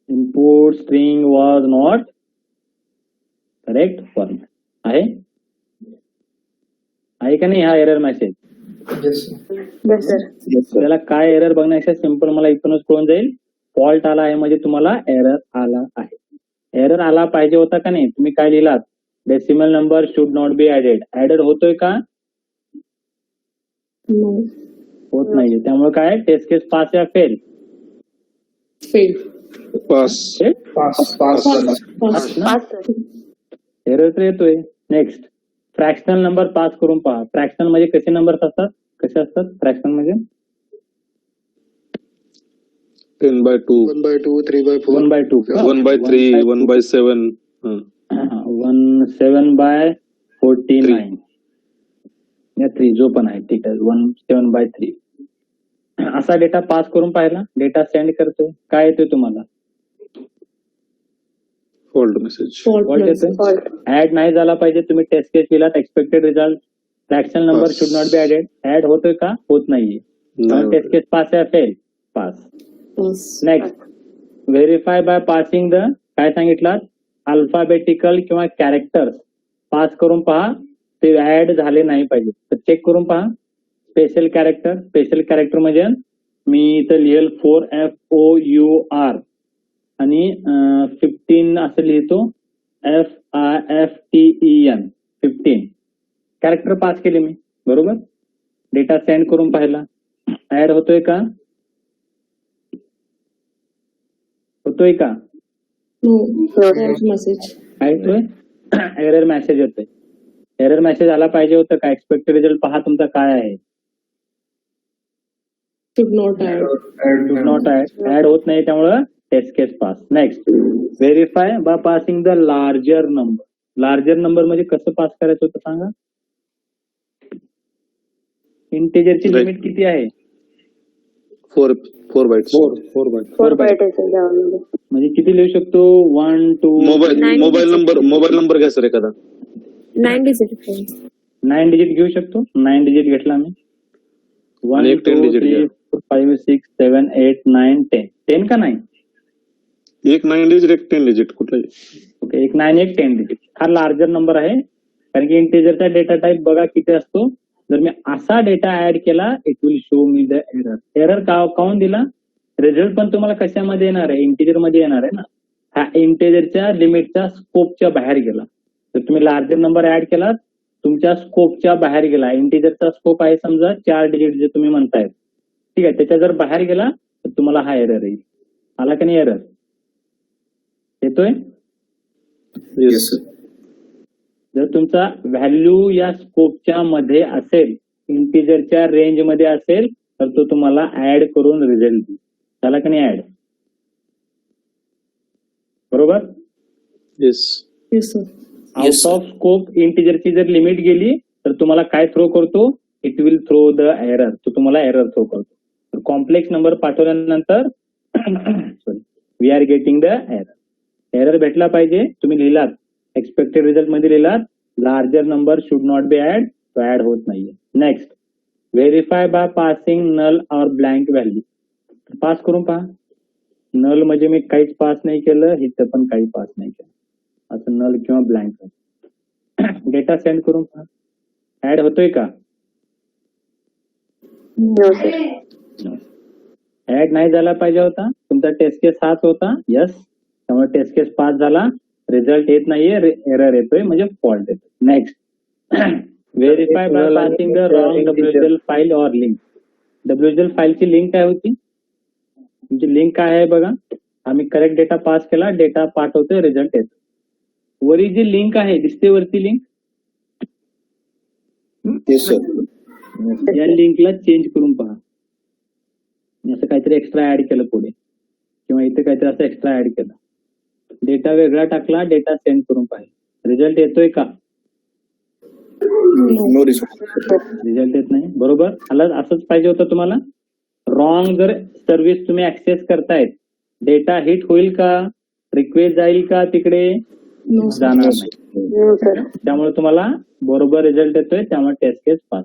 input string was not correct format आहे का नाही हा एरर मेसेज. त्याला काय एरर बघण्यापेक्षा सिंपल मला इथूनच कळून जाईल, फॉल्ट आला आहे म्हणजे तुम्हाला एरर आला आहे. एरर आला पाहिजे होता का नाही, तुम्ही काय लिहिलात, decimal number should not be added. Added होतोय का, होत नाहीये, त्यामुळे काय टेस्ट केस पास या फेल, पास. एरर तर येतोय. नेक्स्ट फ्रॅक्शनल नंबर पास करून पहा. फ्रॅक्शनल म्हणजे कसे नंबर असतात, कसे असतात फ्रॅक्शनल म्हणजे, 10/2 1/2 3/4 1/2 1/3 1/7 17/49 या 3 जो पण आहे, ठीक आहे, 17/3 असा डेटा पास करून पाहिला, डेटा सेंड करतो, काय येतोय तुम्हाला, फॉल्ट मेसेज. फॉल्ट येतोय. ऍड नाही झाला पाहिजे, तुम्ही टेस्ट केस केलात, expected result fractional number should not be added. Add होतोय का, होत नाहीये, टेस्ट केस पास या fail, pass. Next verify by passing the, काय सांगितलं, अल्फाबेटिकल किंवा कॅरेक्टर्स पास करून पहा, ते ऍड झाले नाही पाहिजे, तर चेक करून पहा. स्पेशल कॅरेक्टर म्हणजे मी इथं लिहिल 4FOUR आणि 15 असं लिहितो, FIFTEN 15 कॅरेक्टर पास केले मी, बरोबर. डेटा सेंड करून पाहिला, ऍड होतोय का, होतोय का, काय येतोय, एरर मेसेज येतोय. एरर मेसेज आला पाहिजे होतं का, एक्सपेक्टेड रिझल्ट पहा तुमचा काय आहे, शुड नॉट ऍड होत नाही, त्यामुळं test case pass. Next verify by passing the larger number. Larger number म्हणजे कसं पास करायचं होतं सांगा. इंटिजरची लिमिट किती आहे, 4 बाइट्स. म्हणजे किती लिहू शकतो, 1 2 मोबाईल नंबर घ्या सर एखादा, 9 digit. 9 डिजिट घेऊ शकतो. 9 डिजिट घेतला मी, 1 एक 10 digit 2 3 4 5 6 7 8 9 10 10 का नाही, एक 9 डिजिट एक 10 डिजिट कुठलाही. ओके, एक 9 एक 10 डिजिट हा लार्जर नंबर आहे, कारण की इंटिजरचा डेटा टाईप बघा किती असतो. जर मी असा डेटा ऍड केला, it will show me the error. Error काऊन दिला, रिझल्ट पण तुम्हाला कशामध्ये येणार आहे, इंटिजर मध्ये येणार आहे ना. हा इंटिजरच्या लिमिटच्या स्कोपच्या बाहेर गेला, तर तुम्ही लार्जर नंबर ऍड केला, तुमच्या स्कोपच्या बाहेर गेला. इंटिजरचा स्कोप आहे समजा 4 डिजिट जे तुम्ही म्हणताय, ठीक आहे, त्याच्या जर बाहेर गेला तर तुम्हाला हा एरर येईल. आला का नाही एरर, येतोय. जर तुमचा व्हॅल्यू या स्कोपच्या मध्ये असेल, इंटिजरच्या रेंज मध्ये असेल, तर तो तुम्हाला ऍड करून रिझल्ट देईल. झाला का नाही ऍड, बरोबर. आउट ऑफ स्कोप इंटिजरची जर लिमिट गेली तर तुम्हाला काय थ्रो करतो, it will throw the error, तो तुम्हाला एरर थ्रो करतो. तर कॉम्प्लेक्स नंबर पाठवल्यानंतर sorry we are getting the error. Error भेटला पाहिजे, तुम्ही लिहिलात एक्सपेक्टेड रिझल्ट मध्ये लिहिलात larger number should not be add, तो ऍड होत नाहीये. Next verify by passing null or blank value. Pass करून पहा. नल म्हणजे मी काहीच पास नाही केलं, इथं पण काही पास नाही केलं, असं नल किंवा ब्लँक. डेटा सेंड करून पहा, ऍड होतोय का, ऍड नाही झाला पाहिजे होता. तुमचा टेस्ट केस हाच होता, यस, त्यामुळे टेस्ट केस पास झाला. रिझल्ट येत नाहीये, एरर येतोय म्हणजे फॉल्ट येतोय. Next verify by passing the wrong WSL file or link. WSL फाईलची लिंक काय होती, तुमची लिंक काय आहे बघा. आम्ही करेक्ट डेटा पास केला, डेटा पाठवतोय, रिझल्ट येतो. वरी जी लिंक आहे दिसते वरती लिंक, या लिंकला चेंज करून पहा. असं काहीतरी एक्स्ट्रा ऍड केलं पुढे, किंवा इथे काहीतरी असं एक्स्ट्रा ऍड केलं, डेटा वेगळा टाकला, डेटा सेंड करून पाहिजे, रिझल्ट येतोय का? रिझल्ट येत नाही. बरोबर, असंच पाहिजे होतं तुम्हाला. रॉंग जर सर्व्हिस तुम्ही ऍक्सेस करतायत, डेटा हिट होईल का, रिक्वेस्ट जाईल का तिकडे? जाणार नाही. त्यामुळे तुम्हाला बरोबर रिझल्ट येतोय, त्यामुळे टेस्ट केस पास.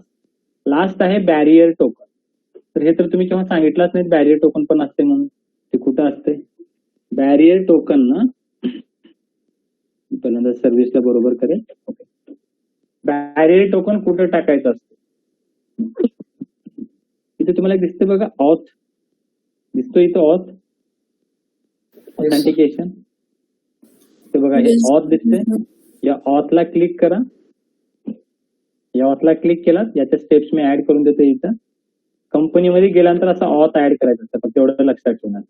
लास्ट आहे बॅरियर टोकन. तर हे तर तुम्ही केव्हा सांगितलंच नाही बॅरियर टोकन पण असते म्हणून. ते कुठं असते बॅरियर टोकन ना? पहिल्यांदा सर्व्हिसला बरोबर करेल. ओके, बॅरियर टोकन कुठं टाकायचं असतं? इथे तुम्हाला दिसते बघा, ऑथ दिसतो इथं, ऑथ ऑथेंटिकेशन. ते बघा हे ऑथ दिसते, या ऑथला क्लिक करा. या ऑथला क्लिक केला, याच्या स्टेप्स मी ऍड करून देतो. इथं कंपनीमध्ये गेल्यानंतर असा ऑथ ऍड करायचा असतं, फक्त एवढं लक्षात ठेवणार.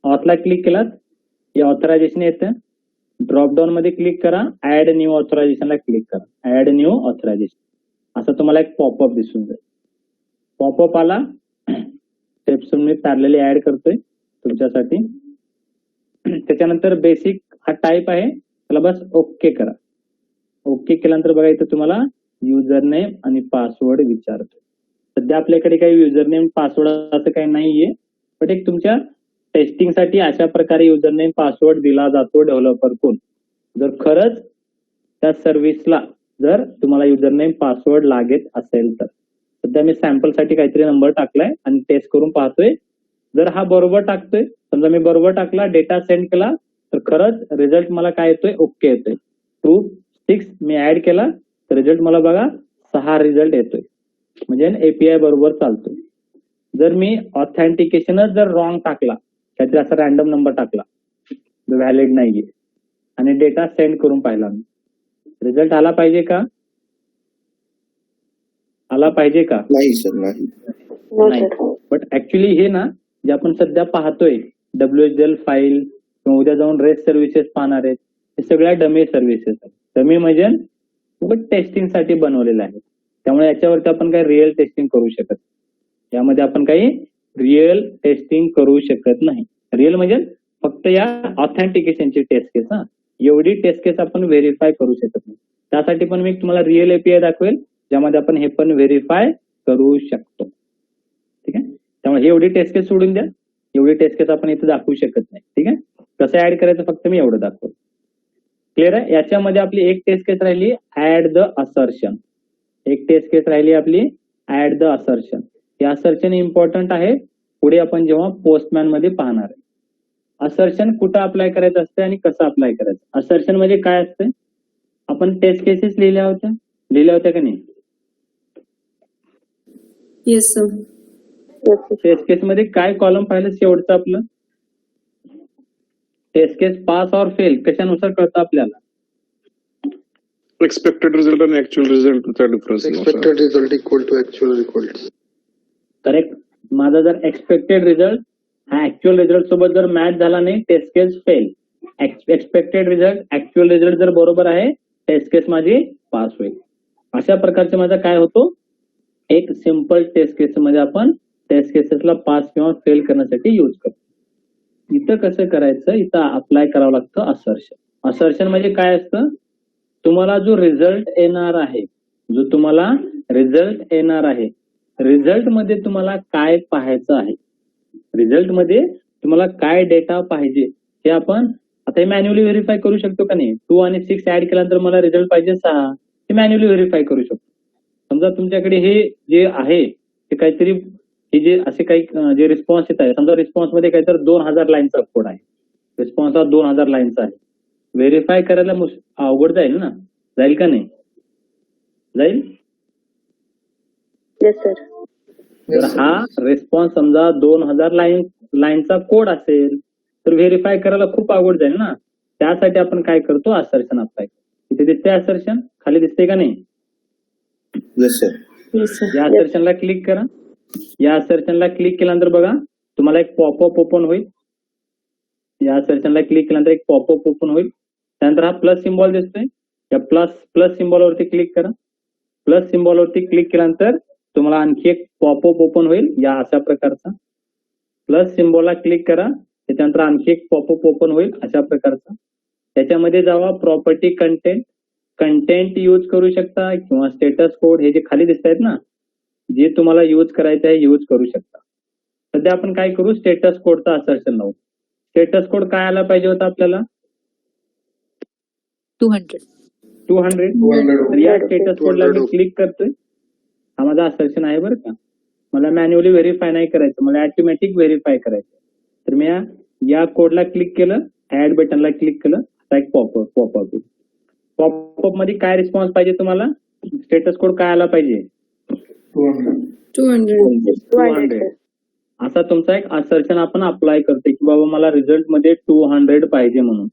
ऑथला क्लिक केलात, या ऑथरायझेशन येतं, ड्रॉपडाऊन मध्ये क्लिक करा, ऍड न्यू ऑथरायझेशनला क्लिक करा, ऍड न्यू ऑथरायझेशन. असं तुम्हाला एक पॉपअप दिसून जाईल. पॉपअप आला, स्टेप्स मी पॅरलली ऍड करतोय तुमच्यासाठी. त्याच्यानंतर बेसिक हा टाईप आहे, त्याला बस ओके करा. ओके केल्यानंतर बघा इथं तुम्हाला युजर नेम आणि पासवर्ड विचारतो. सध्या आपल्याकडे काही युजर नेम पासवर्ड असं काही नाहीये, पण एक तुमच्या टेस्टिंगसाठी अशा प्रकारे युजर नेम पासवर्ड दिला जातो डेव्हलपरकडून. जर खरंच त्या सर्व्हिसला जर तुम्हाला युजर नेम पासवर्ड लागत असेल तर. सध्या मी सॅम्पलसाठी काहीतरी नंबर टाकलाय आणि टेस्ट करून पाहतोय. जर हा बरोबर टाकतोय, समजा मी बरोबर टाकला, डेटा सेंड केला, तर खरंच रिझल्ट मला काय येतोय, ओके येतोय. 2 6 मी ऍड केला, तर रिझल्ट मला बघा 6 रिझल्ट येतोय, म्हणजे एपीआय बरोबर चालतोय. जर मी ऑथेंटिकेशनच जर रॉंग टाकला, काहीतरी असा रॅन्डम नंबर टाकला जो व्हॅलिड नाहीये, आणि डेटा सेंड करून पाहिला, रिझल्ट आला पाहिजे का? आला पाहिजे का? नाही सर, नाही. बट ऍक्च्युली हे ना, जे आपण सध्या पाहतोय WSL फाईल किंवा उद्या जाऊन रेस्ट सर्व्हिसेस पाहणार आहेत, हे सगळ्या डमी सर्व्हिसेस आहेत. डमी म्हणजे टेस्टिंग साठी बनवलेलं आहे. त्यामुळे याच्यावरती आपण काही रिअल टेस्टिंग करू शकत, यामध्ये आपण काही रिअल टेस्टिंग करू शकत नाही. रिअल म्हणजे फक्त या ऑथेंटिकेशनची टेस्ट केस. एवढी टेस्ट केस आपण व्हेरीफाय करू शकत नाही. त्यासाठी पण मी तुम्हाला रिअल एपीआय दाखवेल, ज्यामध्ये आपण हे पण व्हेरीफाय करू शकतो. ठीक आहे, त्यामुळे ही एवढी टेस्ट केस सोडून द्या, एवढी टेस्ट केस आपण इथे दाखवू शकत नाही. ठीक आहे, कसं ऍड करायचं फक्त मी एवढं दाखवतो. क्लिअर आहे? याच्यामध्ये आपली एक टेस्ट केस राहिली, ऍड द असर्शन. एक टेस्ट केस राहिली आपली, ऍड द असर्शन. हे असर्शन इम्पॉर्टंट आहे, पुढे आपण जेव्हा पोस्टमॅन मध्ये पाहणार आहे. असर्शन कुठं अप्लाय करायचं असते आणि कसं अप्लाय करायचं? असर्शन म्हणजे काय असते? आपण टेस्ट केसेस लिहिल्या होत्या का नाही? Yes sir. टेस्ट केस मध्ये काय कॉलम पाहिलं शेवटचं आपलं? Test case pass or fail कशानुसार कळतं आपल्याला? एक्सपेक्टेड रिझल्ट आणि ऍक्च्युअल रिझल्टचा difference. Expected result equal to actual result. Correct. माझा जर एक्सपेक्टेड रिझल्ट हा ऍक्च्युअल रिझल्ट सोबत जर मॅच झाला नाही, test case fail. Expected result actual result जर बरोबर आहे, टेस्ट केस माझी पास होईल. अशा प्रकारचे माझा काय होतो, एक सिंपल टेस्ट केस मध्ये आपण टेस्ट केसेसला पास किंवा फेल करण्यासाठी यूज करतो. इथं कसं करायचं, इथं अप्लाय करावं लागतं असर्शन. असर्शन म्हणजे काय असतं, तुम्हाला जो रिझल्ट येणार आहे, रिझल्ट मध्ये तुम्हाला काय पाहायचं आहे, रिझल्ट मध्ये तुम्हाला काय डेटा पाहिजे, हे आपण आता हे मॅन्युअली व्हेरीफाय करू शकतो का नाही? 2 आणि 6 ऍड केल्यानंतर मला रिझल्ट पाहिजे 6, हे मॅन्युअली व्हेरीफाय करू शकतो. समजा तुमच्याकडे हे जे आहे ते काहीतरी, हे जे असे काही जे रिस्पॉन्स येत आहे, समजा रिस्पॉन्स मध्ये काहीतरी 2000 लाईनचा कोड आहे, रिस्पॉन्स हा 2000 लाईनचा आहे. व्हेरीफाय करायला अवघड जाईल ना? जाईल का नाही? जाईल. जर हा रिस्पॉन्स समजा 2000 लाईनचा कोड असेल तर व्हेरीफाय करायला खूप अवघड जाईल ना. त्यासाठी आपण काय करतो, असर्शन अप्लाय. इथे दिसते असर्शन, खाली दिसते का नाही? Yes sir. या असर्शनला क्लिक करा. या असर्शनला क्लिक केल्यानंतर बघा तुम्हाला एक पॉपअप ओपन होईल. या असर्शनला क्लिक केल्यानंतर एक पॉपअप ओपन होईल. त्यानंतर हा प्लस सिम्बॉल दिसतोय, या प्लस सिम्बॉलवरती क्लिक करा. प्लस सिम्बॉलवरती क्लिक केल्यानंतर तुम्हाला आणखी एक पॉपअप ओपन होईल या अशा प्रकारचा. प्लस सिम्बॉलला क्लिक करा, त्याच्यानंतर आणखी एक पॉपअप ओपन होईल अशा प्रकारचा. त्याच्यामध्ये जावा, प्रॉपर्टी कंटेंट यूज करू शकता किंवा स्टेटस कोड हे जे खाली दिसत आहेत ना, जे तुम्हाला यूज करायचं आहे यूज करू शकता. सध्या आपण काय करू, स्टेटस कोडचा असर्शन लावू. स्टेटस कोड काय आला पाहिजे होता आपल्याला, 200. 200. तर या स्टेटस कोडला मी क्लिक करतोय. हा माझा असर्शन आहे बरं का. मला मॅन्युअली व्हेरीफाय नाही करायचं, मला ऑटोमॅटिक व्हेरीफाय करायचं. तर मी या कोडला क्लिक केलं, ऍड बटनला क्लिक केलं, आता एक पॉपअप मध्ये काय रिस्पॉन्स पाहिजे तुम्हाला, स्टेटस कोड काय आला पाहिजे, 200. असा तुमचा एक असर्शन आपण अप्लाय करते की बाबा मला रिझल्ट मध्ये 200 पाहिजे म्हणून.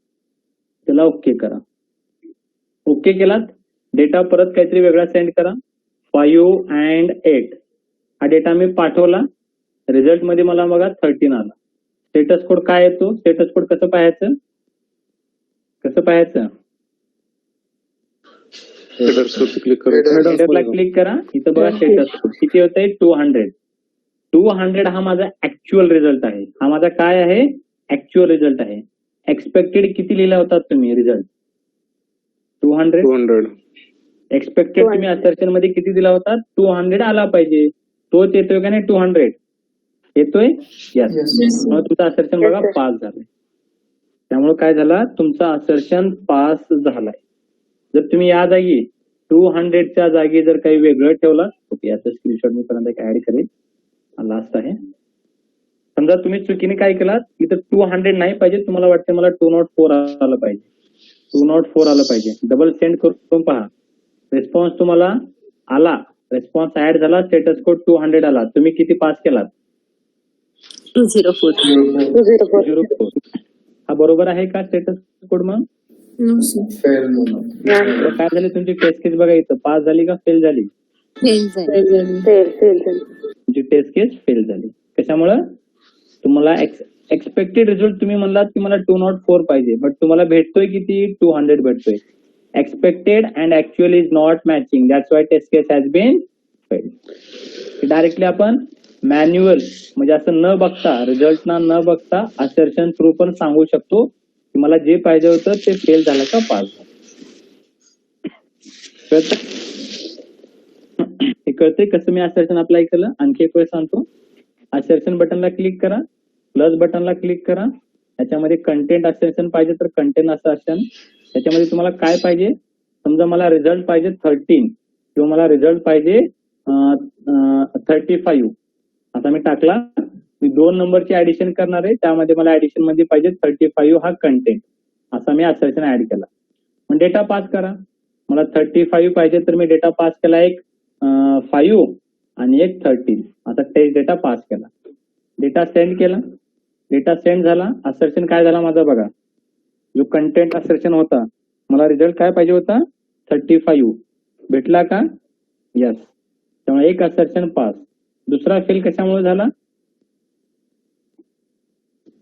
त्याला ओके करा. ओके केलात, डेटा परत काहीतरी वेगळा सेंड करा. 5 and 8 हा डेटा मी पाठवला. रिझल्ट मध्ये मला बघा 13 आला. स्टेटस कोड काय येतो, स्टेटस कोड कसं पाहायचं, क्लिक करा. हेडरला क्लिक करा. इथं बघा स्टेटस कोड किती होतंय, 200. 200 हा माझा ऍक्च्युअल रिझल्ट आहे. हा माझा काय आहे, ऍक्च्युअल रिझल्ट आहे. एक्सपेक्टेड किती लिहिला होता तुम्ही रिझल्ट, 200. एक्सपेक्टेड तुम्ही असर्शन मध्ये किती दिला होता, 200 आला पाहिजे. तोच येतोय का नाही, 200 येतोय. यस. मग तुमचं असर्शन बघा पास झालंय. त्यामुळे काय झाला, तुमचा असर्शन पास झालाय. जर तुम्ही या जागी 200च्या जागी जर काही वेगळं ठेवलं, ओके याचं स्क्रीनशॉट मी पर्यंत ऍड करेल, लास्ट आहे. समजा तुम्ही चुकीने काय केलात, इथं 200 नाही पाहिजे, तुम्हाला वाटतं मला 204 आलं पाहिजे, 204 आलं पाहिजे. डबल सेंड करून पहा, रिस्पॉन्स तुम्हाला आला, रिस्पॉन्स ऍड झाला, स्टेटस कोड 200 आला. तुम्ही किती पास केलात, 204. 204. हा बरोबर आहे का स्टेटस कोड. मग No, sir. काय झाले, तुमची टेस्ट केस बघा इथं पास झाली का फेल झाली, Fail झाली. तुमची टेस्ट केस फेल झाली. कशामुळं, तुम्हाला एक्सपेक्टेड रिझल्ट तुम्ही म्हणलात की मला 204 पाहिजे, बट तुम्हाला भेटतोय किती, 200 भेटतोय. Expected and actual is not matching, that's why test case has been failed. Directly आपण मॅन्युअल म्हणजे असं न बघता, रिझल्ट न बघता असर्शन थ्रू पण सांगू शकतो की मला जे पाहिजे होतं ते फेल झालं का पास झालं. हे कळतंय कसं मी असर्शन अप्लाय केलं. आणखी एक वेळ सांगतो. असर्शन बटनला क्लिक करा, प्लस बटनला क्लिक करा. त्याच्यामध्ये कंटेंट असर्शन पाहिजे तर कंटेंट असर्शन. त्याच्यामध्ये तुम्हाला काय पाहिजे, समजा मला रिझल्ट पाहिजे 13 किंवा मला रिझल्ट पाहिजे 35. आता मी टाकला, मी 2 नंबरची ऍडिशन करणार आहे, त्यामध्ये मला ऍडिशन मध्ये पाहिजे 35 हा कंटेंट. असा मी असर्शन ऍड केला. मग डेटा पास करा. मला 35 पाहिजे तर मी डेटा पास केला, एक 5 आणि एक 13. आता टेस्ट डेटा पास केला, डेटा सेंड केला, डेटा सेंड झाला. असर्शन काय झाला माझा बघा, जो कंटेंट असर्शन होता, मला रिझल्ट काय पाहिजे होता, 35 भेटला का, यस. त्यामुळे एक असर्शन पास. दुसरा फेल कशामुळे झाला,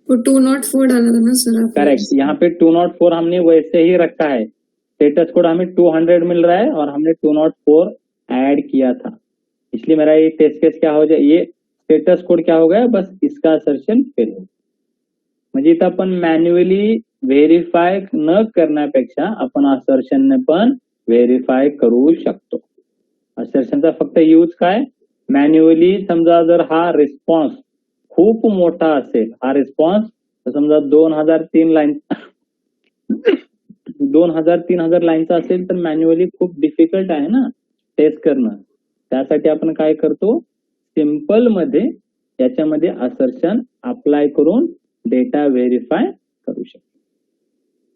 204 डाला था ना सर. करेक्ट. यहाँ पे 204 हमने वैसे ही रखा है, स्टेटस कोड हमें 200 मिल रहा है और हमने 204 ऐड किया था, इसलिए मेरा ये टेस्ट केस क्या हो जाए, ये स्टेटस कोड क्या हो गया, बस इसका असर्शन फेल हो. म्हणजे इथं आपण मॅन्युअली व्हेरीफाय न करण्यापेक्षा आपण असर्शन पण व्हेरीफाय करू शकतो. असर्शनचा फक्त यूज काय, मॅन्युअली समजा जर हा रिस्पॉन्स खूप मोठा असेल, हा रिस्पॉन्स समजा 2003 लाईन 2000-3000 लाईनचा असेल तर मॅन्युअली खूप डिफिकल्ट आहे ना टेस्ट करणं. त्यासाठी आपण काय करतो, सिंपल मध्ये याच्यामध्ये असर्शन अप्लाय करून डेटा व्हेरीफाय करू शकतो.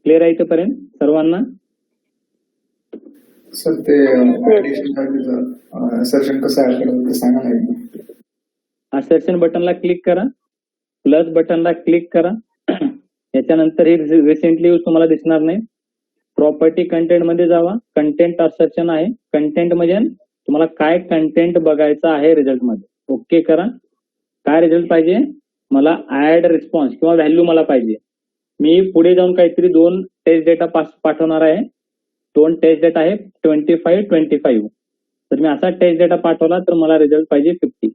क्लिअर आहे इथपर्यंत सर्वांना. सर ते असर्शन कसं ऍड करायचं ते सांगा ना. असर्शन बटनला क्लिक करा, प्लस बटनला क्लिक करा. याच्यानंतर हे रिसेंटली यूज तुम्हाला दिसणार नाही. प्रॉपर्टी कंटेंट मध्ये जावा, कंटेंट असर्शन आहे. कंटेंट म्हणजे तुम्हाला काय कंटेंट बघायचं आहे रिझल्ट मध्ये, ओके करा. काय रिझल्ट पाहिजे मला? ऍड रिस्पॉन्स किंवा व्हॅल्यू मला पाहिजे. मी पुढे जाऊन काहीतरी 2 टेस्ट डेटा पाठवणार आहे. 2 टेस्ट डेटा आहे 25. तर मी असा टेस्ट डेटा पाठवला तर मला रिझल्ट पाहिजे 50.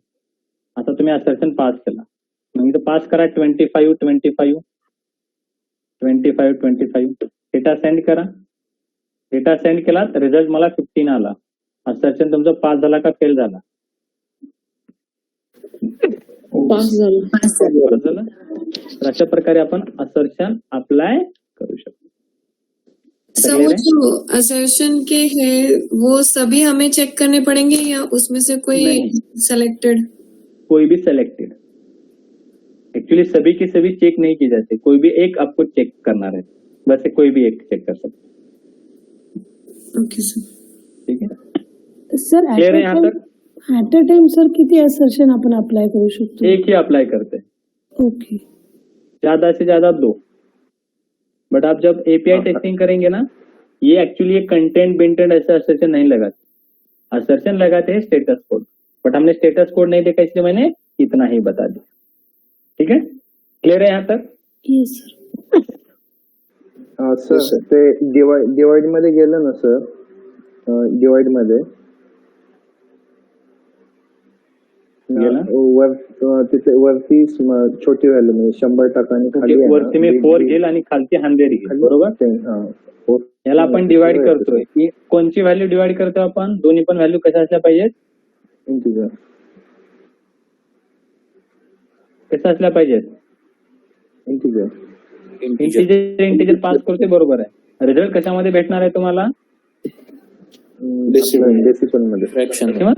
आता तुम्ही असर्शन पास केला. मग इथं पास करा 25. डेटा सेंड करा. डेटा सेंड केला तर रिझल्ट मला 15 आला. असर्शन तुमचं पास झाला का फेल झाला? पास झालं. बरं झालं. तर अशा प्रकारे आपण असर्शन अप्लाय करू शकतो. सर वो जो असर्शन के है वो सभी हमें चेक करने पड़ेंगे या उसमें से कोई नहीं। सेलेक्टेड? कोई भी सिलेक्टेड. एक्चुअली सभी की सभी चेक नहीं की जाती. कोई भी एक आपको चेक करना है. वैसे कोई भी एक चेक कर सकते. Okay sir. ठीक है. सर क्लियर है यहाँ तक? ऍट अ टाइम सर किती असर्शन आपण अप्लाय करू शकतो? एक ही अप्लाई करते हैं. ओके. ज्यादा से ज्यादा 2. बट आप जब एपीआई टेस्टिंग करेंगे ना, ये एक्चुअली एक कंटेंट बिंटेंट ऐसा असर्शन नहीं लगाते. असर्शन लगाते हैं स्टेटस कोड. बट हमने स्टेटस कोड नहीं देखा इसलिए मैंने इतना ही बता दिया. ठीक है. क्लियर है यहाँ तक? Yes sir. सर ते डिवाइड मध्ये गेलं ना सर, डिवाइड मध्ये गेला? तिथे वरती छोटी व्हॅल्यू म्हणजे 100% आणि खाली आहे ना, वरती मी 4 घेईल आणि खालती 100 घेईल. बरोबर. याला आपण डिवाइड करतोय. की कोणची व्हॅल्यू डिवाइड करतो आपण? दोन्ही पण व्हॅल्यू कशा असल्या पाहिजेत? इंटिजर. कशा असल्या पाहिजेत? इंटिजर. इंटिजर पास करते. बरोबर आहे. रिझल्ट कशामध्ये भेटणार आहे तुम्हाला? डेसिमल मध्ये. फ्रॅक्शन किंवा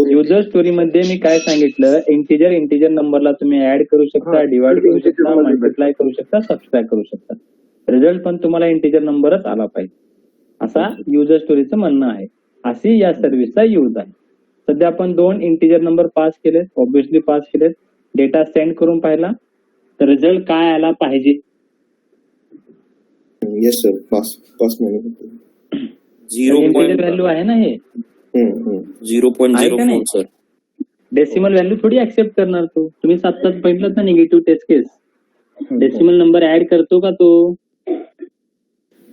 युजर स्टोरी मध्ये मी काय सांगितलं? इंटिजर नंबरला तुम्ही ऍड करू शकता, डिवाइड करू शकता, मल्टिप्लाय करू शकता, सबस्ट्रॅक्ट करू शकता. रिझल्ट पण तुम्हाला इंटिजर नंबरच आला पाहिजे असा युजर स्टोरीचं म्हणणं आहे. अशी या सर्व्हिसचा यूज आहे. सध्या आपण 2 इंटिजर नंबर पास केलेत. ऑब्व्हियसली पास केलेत. डेटा सेंड करून पाहिला तर रिझल्ट काय आला पाहिजे? Yes sir. Pass integer value आहे ना हे? 0.04 सर. डेसिमल व्हॅल्यू थोडी ऍक्सेप्ट करणार तो. तुम्ही आत्ताच बघितलं ना निगेटिव्ह टेस्ट केस. डेसिमल नंबर ऍड करतो का तो?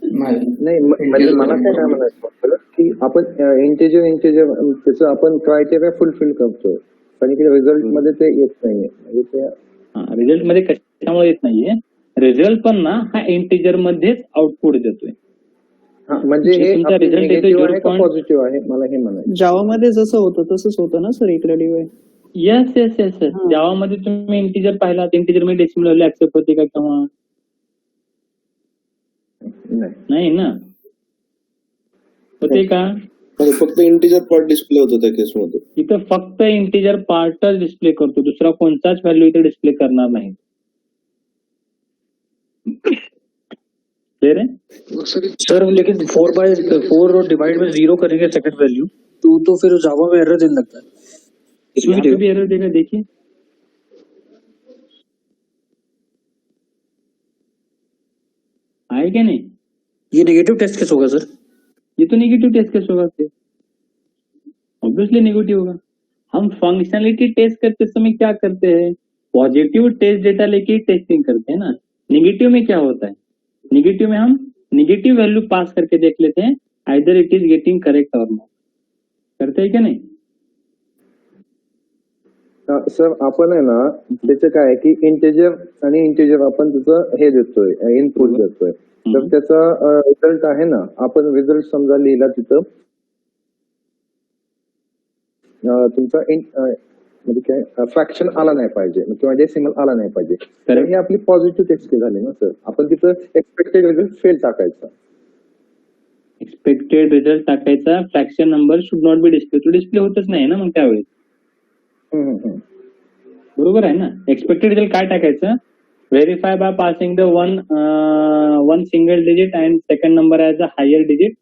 नाही म्हणजे मला काय म्हणायचं होतं की आपण इंटिजर त्याचं आपण क्रायटेरिया फुलफिल करतोय पण इकडे रिझल्ट मध्ये ते येत नाहीये. म्हणजे ते रिझल्ट मध्ये कशामुळे येत नाहीये? रिझल्ट पण ना हा इंटिजर मध्येच आउटपुट देतोय. म्हणजे हे तुमचा result येतो निगेटिव्ह आहे का 0. पॉझिटिव्ह आहे मला हे म्हणायचं. जावा मध्ये जसं होतं तसंच होतं ना सर इकडे डिवाइड? येस. जावा मध्ये तुम्ही इंटिजर पाहिला, इंटिजर मध्ये डेसिमल व्हॅल्यू ऍक्सेप्ट होते का केव्हा? नाही ना. होते का? फक्त इंटिजर पार्ट डिस्प्ले होतो त्या केस मध्ये. इथं फक्त इंटिजर पार्टच डिस्प्ले करतो. दुसरा कोणताच व्हॅल्यू इथे डिस्प्ले करणार नाही. क्लियर है सर? लेकिन 4 डिवाइड में 0 करेंगे सेकंड वैल्यू तो फिर जावा में एरर देने लगता है. इसमें भी एरर देगा. देखिए आए क्या नहीं? ये नेगेटिव टेस्ट केस होगा सर? ये तो नेगेटिव टेस्ट केस होगा. फिर ऑब्वियसली नेगेटिव होगा. हम फंक्शनलिटी टेस्ट करते समय क्या करते हैं? पॉजिटिव टेस्ट डेटा लेके टेस्टिंग करते हैं ना. नेगेटिव में क्या होता है? नेगेटिव में हम नेगेटिव वैल्यू पास करके देख लेते हैं either it is getting correct और नॉट. करते हैं क्या नाही? सर आपण आहे ना त्याचं काय आहे की इंटिजर आपण त्याचं हे देतोय इनपुट देतोय तर त्याचा रिझल्ट आहे ना. आपण रिझल्ट समजा लिहिला तिथं तुमचा म्हणजे काय फ्रॅक्शन आला नाही पाहिजे किंवा डेसिमल आला नाही पाहिजे. तर हे आपली पॉझिटिव्ह टेस्ट झाली ना सर. आपण तिथं एक्सपेक्टेड रिझल्ट फेल टाकायचा. एक्सपेक्टेड रिझल्ट टाकायचा. Fraction number should not B display. तो डिस्प्ले होतच नाही ना मग त्यावेळेस. बरोबर आहे ना. एक्सपेक्टेड रिझल्ट काय टाकायचं? Verify by passing the one single digit and second number as a higher digit.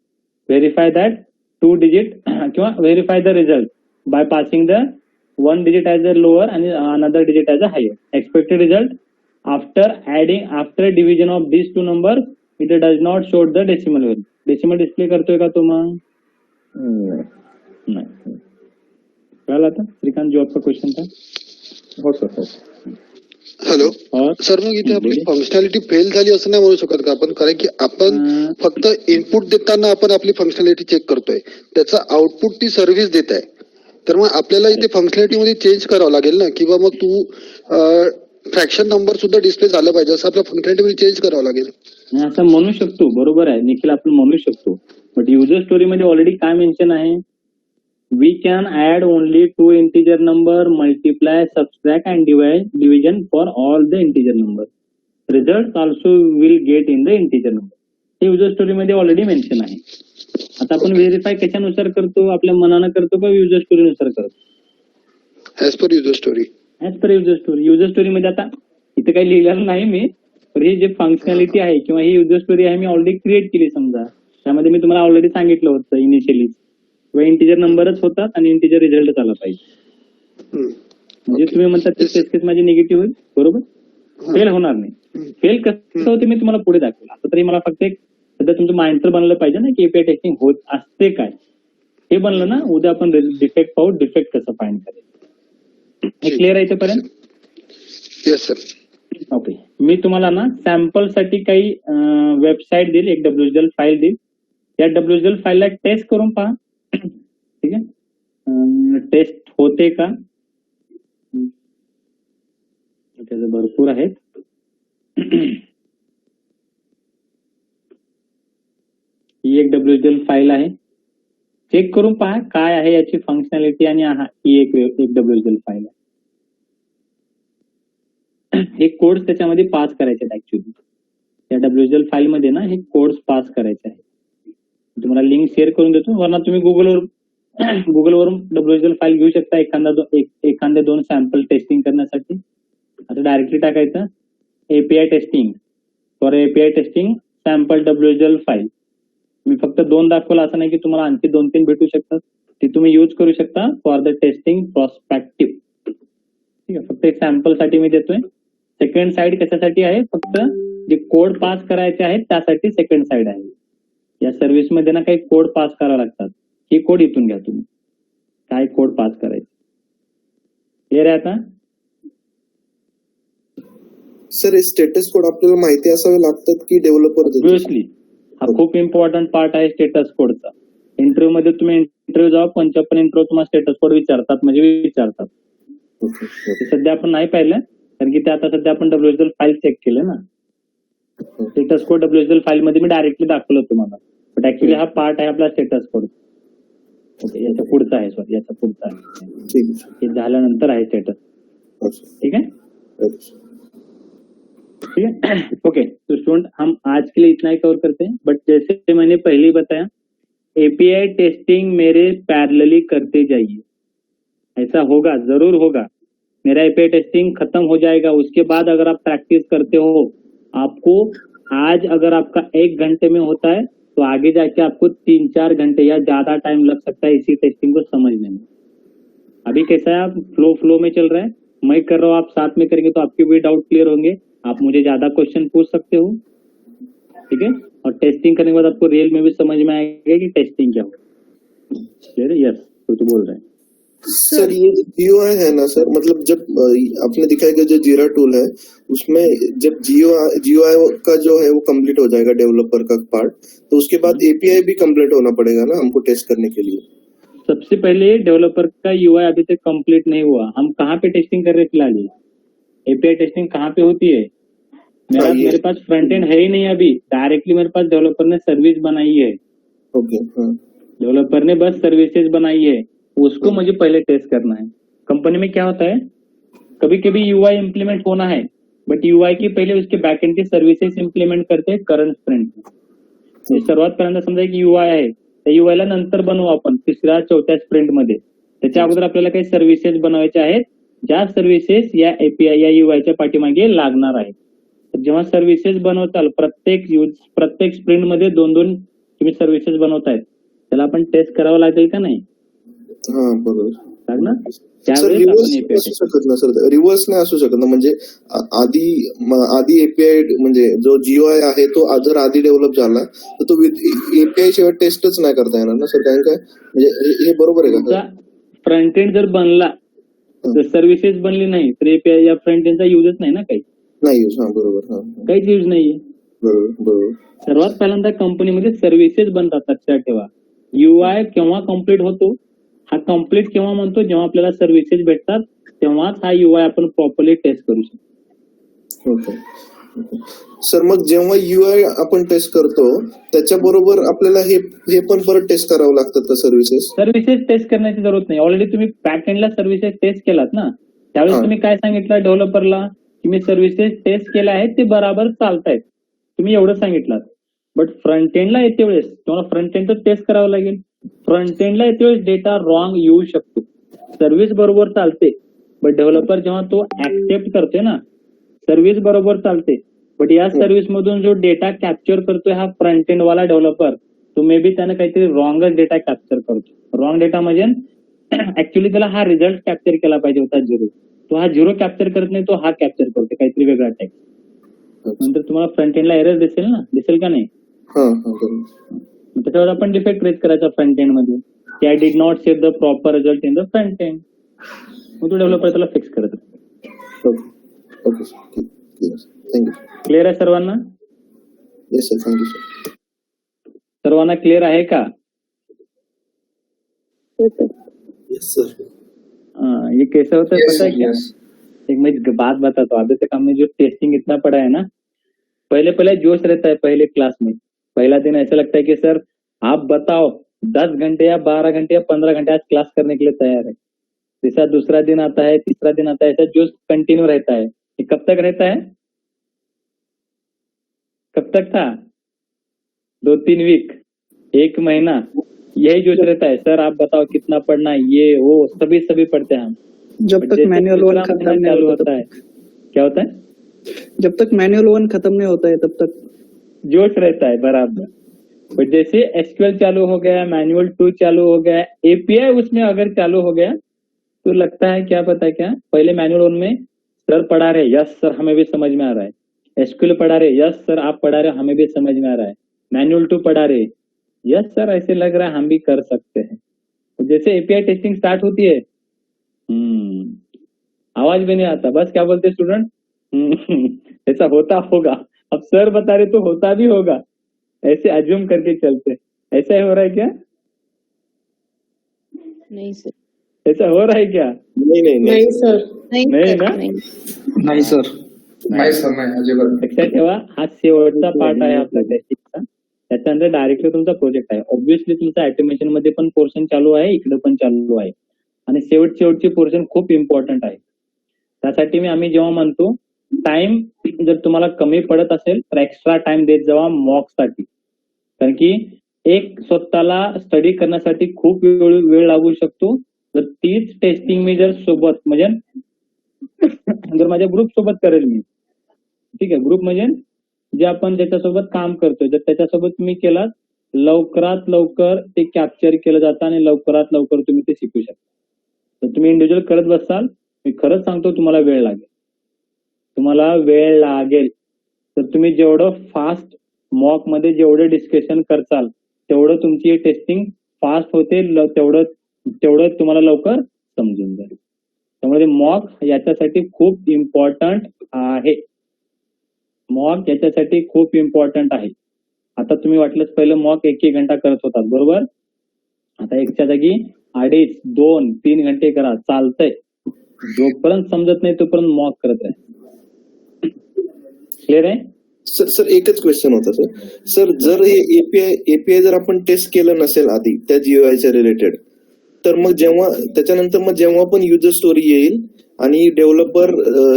Verify that 2 digit किंवा verify the result by passing the 1 digit as a lower and another digit as a higher. Expected result after division of these two numbers it does not show the decimal value. Decimal display करतोय का तो मग? नाही. कळालं आता श्रीकांत जो आपका question था? हो सर हो. हॅलो और सर, मग इथे आपली बोलिए. फंक्शनॅलिटी फेल झाली असं नाही म्हणू शकत का आपण? कारण की आपण फक्त इनपुट देताना आपण आपली फंक्शनॅलिटी चेक करतोय, त्याचा आउटपुट ती सर्व्हिस देत आहे. तर मग आपल्याला इथे फंक्शनॅलिटी मध्ये चेंज करावं लागेल ना, किंवा मग तू फ्रॅक्शन नंबर सुद्धा डिस्प्ले झाला पाहिजे असं आपल्या फंक्शनॅलिटी मध्ये चेंज करावं लागेल. नाही, असं म्हणू शकतो, बरोबर आहे निखिल, आपण म्हणू शकतो. बट युजर स्टोरी मध्ये ऑलरेडी काय मेन्शन आहे? We can add only 2 integer number, multiply, subtract and division for all the integer number. Result also will get in the integer number. हे युजर स्टोरी मध्ये ऑलरेडी मेन्शन आहे. आता आपण verify कशानुसार करतो? आपल्या मनानं करतो का युजर स्टोरीनुसार करतो? As per user story. As per user story. User story मध्ये आता इथे काही लिहिलेलं नाही मी, तर ही जे फंक्शनॅलिटी आहे किंवा ही युजर स्टोरी आहे मी ऑलरेडी क्रिएट केली. समजा त्यामध्ये मी तुम्हाला ऑलरेडी सांगितलं होतं इनिशियली किंवा इंटिजर नंबरच होतात आणि इंटिजर रिझल्ट आला पाहिजे. म्हणजे तुम्ही म्हणतात ते टेस्ट केस माझी निगेटिव्ह होईल, बरोबर, फेल होणार नाही. फेल कसं होते मी तुम्हाला पुढे दाखवलं. आता तरी मला फक्त एक सध्या तुमचं माइंडचं बनलं पाहिजे ना की एपीआय टेस्टिंग होत असते काय, हे बनलं ना. उद्या आपण डिफेक्ट पाहू, डिफेक्ट कसं फाइंड करायचं. हे क्लिअर आहे इथपर्यंत? Yes sir. ओके. मी तुम्हाला ना सॅम्पल साठी काही वेबसाईट देईल, एक WSDL फाईल देईल. त्या WSDL फाईलला टेस्ट करून पहा. ठीक आहे, टेस्ट होते का? त्याचं भरपूर आहेत. ही एक WSDL फाईल आहे, चेक करून पहा काय आहे याची फंक्शनॅलिटी. आणि ही एक WSDL फाईल आहे. हे कोड्स त्याच्यामध्ये पास करायचे आहेत ऍक्च्युली. या WSDL फाईल मध्ये ना हे कोड्स पास करायचे आहेत. तुम्हाला लिंक शेअर करून देतो, वरना तुम्ही गुगलवरून WSDL फाईल घेऊ शकता एखाद्या 2 सॅम्पल टेस्टिंग करण्यासाठी. आता डायरेक्टली टाकायचं API testing for API testing sample WSDL file. मी फक्त 2 दाखवलं असं नाही की तुम्हाला आणखी 2-3 भेटू शकतात. ती तुम्ही यूज करू शकता फॉर द टेस्टिंग प्रॉस्पेक्टिव्ह. ठीक आहे, फक्त एक सॅम्पल साठी मी देतोय. सेकंड साइड कशासाठी आहे? फक्त जे कोड पास करायचे आहेत त्यासाठी सेकंड साइड आहे. या सर्व्हिस मध्ये ना काही कोड पास करावे लागतात. ही कोड इथून घ्या तुम्ही, काय कोड पास करायचे. क्लिअर आहे आता? सर हे स्टेटस कोड आपल्याला माहिती असावे लागतात की डेव्हलपर? ऑब्व्हियसली हा खूप इम्पॉर्टंट पार्ट आहे स्टेटस कोडचा. इंटरव्ह्यू मध्ये तुम्ही इंटरव्ह्यू जावा, 55 इंटरव्ह्यू तुम्हाला स्टेटस कोड विचारतात, म्हणजे विचारतात. सध्या आपण नाही पाहिलं कारण की ते आता सध्या आपण WSDL फाईल चेक केलं ना. स्टेटस कोड WSDL फाईल मध्ये मी डायरेक्टली दाखवलं तुम्हाला, बट ऍक्च्युली हा पार्ट आहे आपला स्टेटस कोड. ओके, याच्या पुढचा आहे, सॉरी याच्या पुढचा आहे. हे झाल्यानंतर आहे स्टेटस. ठीक है, ठीक है. ओके, तो स्टूडेंट हम आज के लिए इतना ही कवर करते हैं. बट जैसे मैंने पहले ही बताया, एपीआई टेस्टिंग मेरे पैरेलली करते जाइए. ऐसा होगा, जरूर होगा. मेरा एपीआई टेस्टिंग खत्म हो जाएगा, उसके बाद अगर आप प्रैक्टिस करते हो, आपको आज अगर आपका 1 घंटे में होता है तो आगे जाके आपको 3-4 घंटे या ज्यादा टाइम लग सकता है इसी टेस्टिंग को समझने में. अभी कैसा है, आप फ्लो में चल रहा है, मैं कर रहा हूँ, आप साथ में करेंगे तो आपके भी डाउट क्लियर होंगे. आप मुझे ज्यादा क्वेश्चन पूछ सकते हो. ठीक है, और टेस्टिंग करने के बाद आपको रियल में भी समझ में आएगा कि टेस्टिंग क्या हो. क्लियर है? यस, तो बोल रहे हैं सर. ये GUI है ना सर, मतलब जब आपने दिखाया कि जो जीरा टूल है उसमें जब GUI का जो है वो कंप्लीट हो जाएगा डेवलपर का पार्ट, तो उसके बाद API भी कंप्लीट होना पड़ेगा ना हमको टेस्ट करने के लिए. सबसे पहले डेवलपर का UI अभी तक कंप्लीट नहीं हुआ. हम कहाँ पे टेस्टिंग कर रहे हैं फिलहाल? एपीआई टेस्टिंग कहाँ पे होती है? मेरे पास फ्रंट एंड है ही नहीं अभी. डायरेक्टली मेरे पास डेवलपर ने सर्विस बनाई है. ओके, डेवलपर ने बस सर्विसेज बनाई है, उसको मुझे पहले टेस्ट करना है. कंपनी में क्या होता है, कभी कभी UI इम्प्लीमेंट होना है, बट UI की पहिले उसके बॅकएंड की सर्व्हिसेस इम्प्लिमेंट करते करंट स्प्रिंट. सर्वात पहिल्यांदा समजा एक UI आहे, त्या UI ला नंतर बनवू आपण 3-4 स्प्रिंट मध्ये. त्याच्या अगोदर आपल्याला काही सर्व्हिसेस बनवायच्या आहेत, ज्या सर्व्हिसेस या API या UI च्या पाठीमागे लागणार आहेत. जेव्हा सर्व्हिसेस बनवताल प्रत्येक स्प्रिंट मध्ये 2-2 तुम्ही सर्व्हिसेस बनवतायत, त्याला आपण टेस्ट करावं लागेल का नाही? बरोबर. लागणार. रिव्हर्स नाही असू शकत ना, म्हणजे आधी एपीआय म्हणजे जो GUI आहे तो जर आधी डेव्हलप झाला तर तो एपीआय शिवाय टेस्टच नाही करता येणार ना सर, कारण काय म्हणजे हे बरोबर आहे का? फ्रंट एंड जर बनला तर सर्व्हिसेस बनली नाही तर API या फ्रंट एंडचा युजच नाही ना काही, नाही बरोबर काहीच युज नाहीये. बरोबर सर्वात पहिल्यांदा कंपनीमध्ये सर्व्हिसेस बनतात, लक्षात ठेवा. UI केव्हा कम्प्लीट होतो, हा कम्प्लीट केव्हा म्हणतो, जेव्हा आपल्याला सर्व्हिसेस भेटतात तेव्हाच हा UI आपण प्रॉपरली टेस्ट करू शकतो. ओके सर, मग जेव्हा UI आपण टेस्ट करतो त्याच्याबरोबर आपल्याला हे पण परत टेस्ट करावं लागतात का सर्व्हिसेस? सर्व्हिसेस टेस्ट करण्याची जरूरत नाही, ऑलरेडी तुम्ही बॅक एंडला सर्व्हिसेस टेस्ट केलात ना, त्यावेळेस हा. तुम्ही काय सांगितलं डेव्हलपरला की मी सर्व्हिसेस टेस्ट केल्या आहेत, ते बराबर चालतायत, तुम्ही एवढं सांगितलं. बट फ्रंट एंडला येते वेळेस तुम्हाला फ्रंट एंड टेस्ट करावं लागेल. फ्रंट एंडला येते वेळेस डेटा रॉंग येऊ शकतो, सर्व्हिस बरोबर चालते बट डेव्हलपर जेव्हा तो ऍक्सेप्ट करते ना, सर्व्हिस बरोबर चालते बट या सर्व्हिस मधून जो डेटा कॅप्चर करतोय हा फ्रंट एंड वाला डेव्हलपर, तो मे बी त्यानं काहीतरी रॉंगच डेटा कॅप्चर करतो. रॉंग डेटा म्हणजे ऍक्च्युअली त्याला हा रिझल्ट कॅप्चर केला पाहिजे होता 0, तो हा 0 कॅप्चर करत नाही, तो हा कॅप्चर करतो काहीतरी वेगळा टाईप. नंतर तुम्हाला फ्रंट एंडला एरर दिसेल का नाही, त्याच्यावर आपण डिफेक्ट रेज करायचा फ्रंट एंड मध्ये की I did not set the proper result in the front end, मग तो डेव्हलपर त्याला फिक्स करत असतो. Okay sir, thank you. क्लिअर आहे सर्वांना? Yes sir, thank you sir. सर्वांना क्लिअर आहे का? Yes sir. ये कैसा होता है Yes, पता है क्या? yes. एक मैं बात बताता हूँ, अभी तक हमने जो टेस्टिंग इतना पढ़ा है ना, पहले जोश रहता है पहले क्लास में, पहला दिन ऐसा लगता है कि सर आप बताओ 10 घंटे या 12 घंटे या 15 घंटे आज क्लास करने के लिए तैयार है. जैसा दूसरा दिन आता है, तीसरा दिन आता है, ऐसा जोश कंटिन्यू रहता है. ये कब तक रहता है? कब तक था? 2-3 वीक, 1 महीना, यही जोश रहता है. सर आप बताओ कितना पढ़ना है, ये वो सभी पढ़ते हैं हम. जब तक मैनुअल 1 खत्म नहीं चालू होता होता है, क्या होता है? जब तक मैनुअल 1 खत्म नहीं होता है तब तक जोश रहता है बराबर. बट जैसे SQL चालू हो गया, मैनुअल 2 चालू हो गया, API उसमें अगर चालू हो गया तो लगता है क्या पता है क्या, पहले मैनुअल 1 में सर पढ़ा रहे, यस सर हमें भी समझ में आ रहा है. SQL पढ़ा रहे, यस सर आप पढ़ा रहे हमें भी समझ में आ रहा है. मैनुअल 2 पढ़ा रहे, यस सर ऐसे लग रहा है हम भी कर सकते हैं. तो जैसे API टेस्टिंग स्टार्ट होती है, आवाज भी नहीं आता, बस क्या बोलते स्टूडेंट, ऐसा होता होगा. अब सर बता रहे तो होता भी होगा, ऐसे अज्यूम करके चलते. ऐसा ही हो रहा है क्या? नहीं सर. ऐसा हो रहा है क्या? नाही सर. नाही ना? नाही सर. लक्षात ठेवा, हा शेवटचा पार्ट आहे आपला टेस्टिंगचा, त्याच्यानंतर डायरेक्टली तुमचा प्रोजेक्ट आहे. ऑब्व्हियसली तुमचा ऑटोमेशन मध्ये पण पोर्शन चालू आहे, इकडे पण चालू आहे, आणि शेवटची पोर्शन खूप इम्पॉर्टंट आहे. त्यासाठी आम्ही जेव्हा म्हणतो टाइम जर तुम्हाला कमी पडत असेल तर एक्स्ट्रा टाइम देत जावा मॉक साठी, कारण की एक स्वतःला स्टडी करण्यासाठी खूप वेळ लागू शकतो. जर तीच टेस्टिंग मी जर सोबत म्हणजे जर माझ्या ग्रुप सोबत करेल मी, ठीक आहे, ग्रुप म्हणजे जे आपण ज्याच्यासोबत काम करतोय, जर त्याच्यासोबत मी केला लवकरात लवकर ते कॅप्चर केलं जातं आणि लवकरात लवकर तुम्ही ते शिकू शकता. तर तुम्ही इंडिव्हिज्युअल करत बसाल, मी खरंच सांगतो तुम्हाला वेळ लागेल. तर तुम्ही जेवढं फास्ट मॉक मध्ये जेवढं डिस्कशन करचाल तेवढं तुमची टेस्टिंग फास्ट होते, तेवढं तुम्हाला लवकर समजून जाईल. त्यामुळे मॉक याच्यासाठी खूप इम्पॉर्टंट आहे. आता तुम्ही वाटलंच पहिलं मॉक 1-1 घंटा करत होतात, बरोबर? आता एकच्या जागी 2.5, 2, 3 घंटे करा, चालतंय. जोपर्यंत समजत नाही तोपर्यंत मॉक करत राहा. क्लिअर आहे? सर एकच क्वेश्चन होता सर. जर हे एपीआय जर आपण टेस्ट केलं नसेल आधी त्या जीयूआयच्या रिलेटेड, तर मग जेव्हा पण युजर स्टोरी येईल आणि डेव्हलपर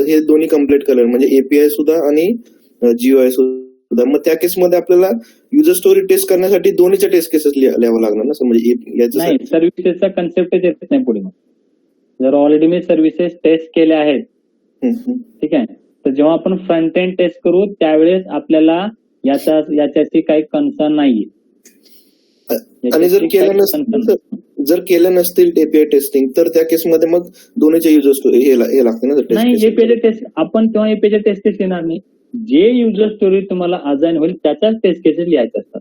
हे दोन्ही कम्प्लीट करेल, म्हणजे एपीआय सुद्धा आणि जीयूआय सुद्धा, मग त्या केसमध्ये आपल्याला युजर स्टोरी टेस्ट करण्यासाठी दोन्हीच्या टेस्ट केसेस लिहावं लागणार ना, म्हणजे नाही, सर्व्हिसेसचा कन्सेप्टच येत नाही पुढे. जर ऑलरेडी मी सर्व्हिसेस टेस्ट केल्या आहेत, ठीक आहे, तर जेव्हा आपण फ्रंट एंड टेस्ट करू त्यावेळेस आपल्याला याच्याशी काही कन्सर्न नाहीये. आणि जर केलं नसतील एपीआय टेस्टिंग तर त्या केसमध्ये मग दोन्हीच्या युजर स्टोरी हे लागते ना. नाही, एपीआय टेस्ट आपण तेव्हा एपीआय टेस्ट केस लिहिणार नाही. जे युजर स्टोरी तुम्हाला असाइन होईल त्याच्याच टेस्ट केसेस लिहायचे असतात.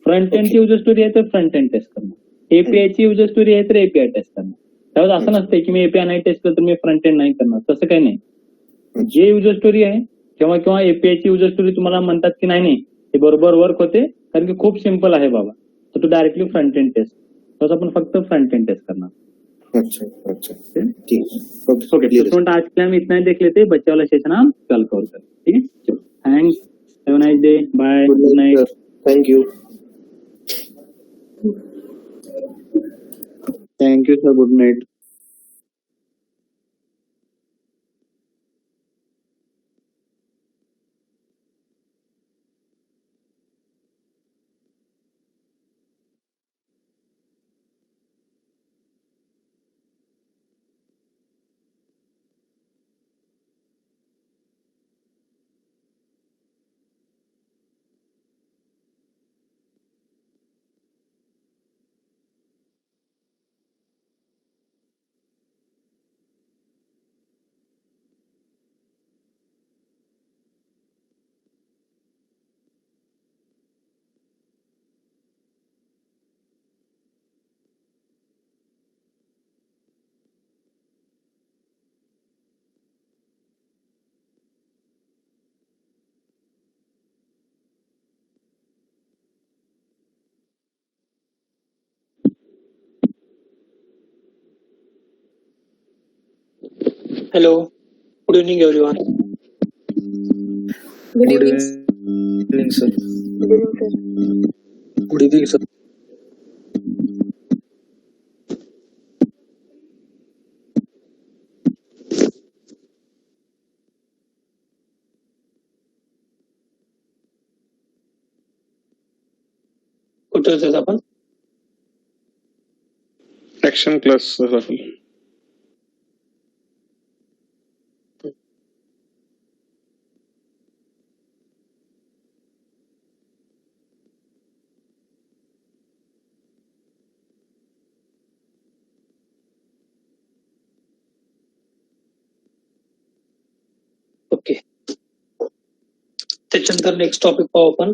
फ्रंट एंडची युजर स्टोरी आहे तर फ्रंट एंड टेस्ट करणार, एपीआय ची युजर स्टोरी आहे तर एपीआय टेस्ट करणार. त्यावेळेस असं नसते की मी एपीआय नाही टेस्ट केलं तर मी फ्रंट एंड नाही करणार, तसं काही नाही. जे युजर स्टोरी आहे किंवा किंवा एपीआय ची युजर स्टोरी तुम्हाला म्हणतात की नाही हे बरोबर वर्क होते कारण की खूप सिंपल आहे बाबा, तर तू डायरेक्टली फ्रंट एंड टेस्ट, तसं आपण फक्त फ्रंट एंड टेस्ट करणार. अच्छा अच्छा ठीक है ओके, तो आज के लिए हम इतना ही देख लेते हैं, बच्चे वाला सेशन हम कल कवर करें. ठीक है, चलो, thanks, have a nice day, bye, good night. Thank you. Thank you sir, good night. Hello, good evening everyone. Good evening. evening sir. Good evening, sir. Good evening sir. कुठे होतात आपण? Action class Rahul. Okay, त्याच्यानंतर next topic पाहू आपण,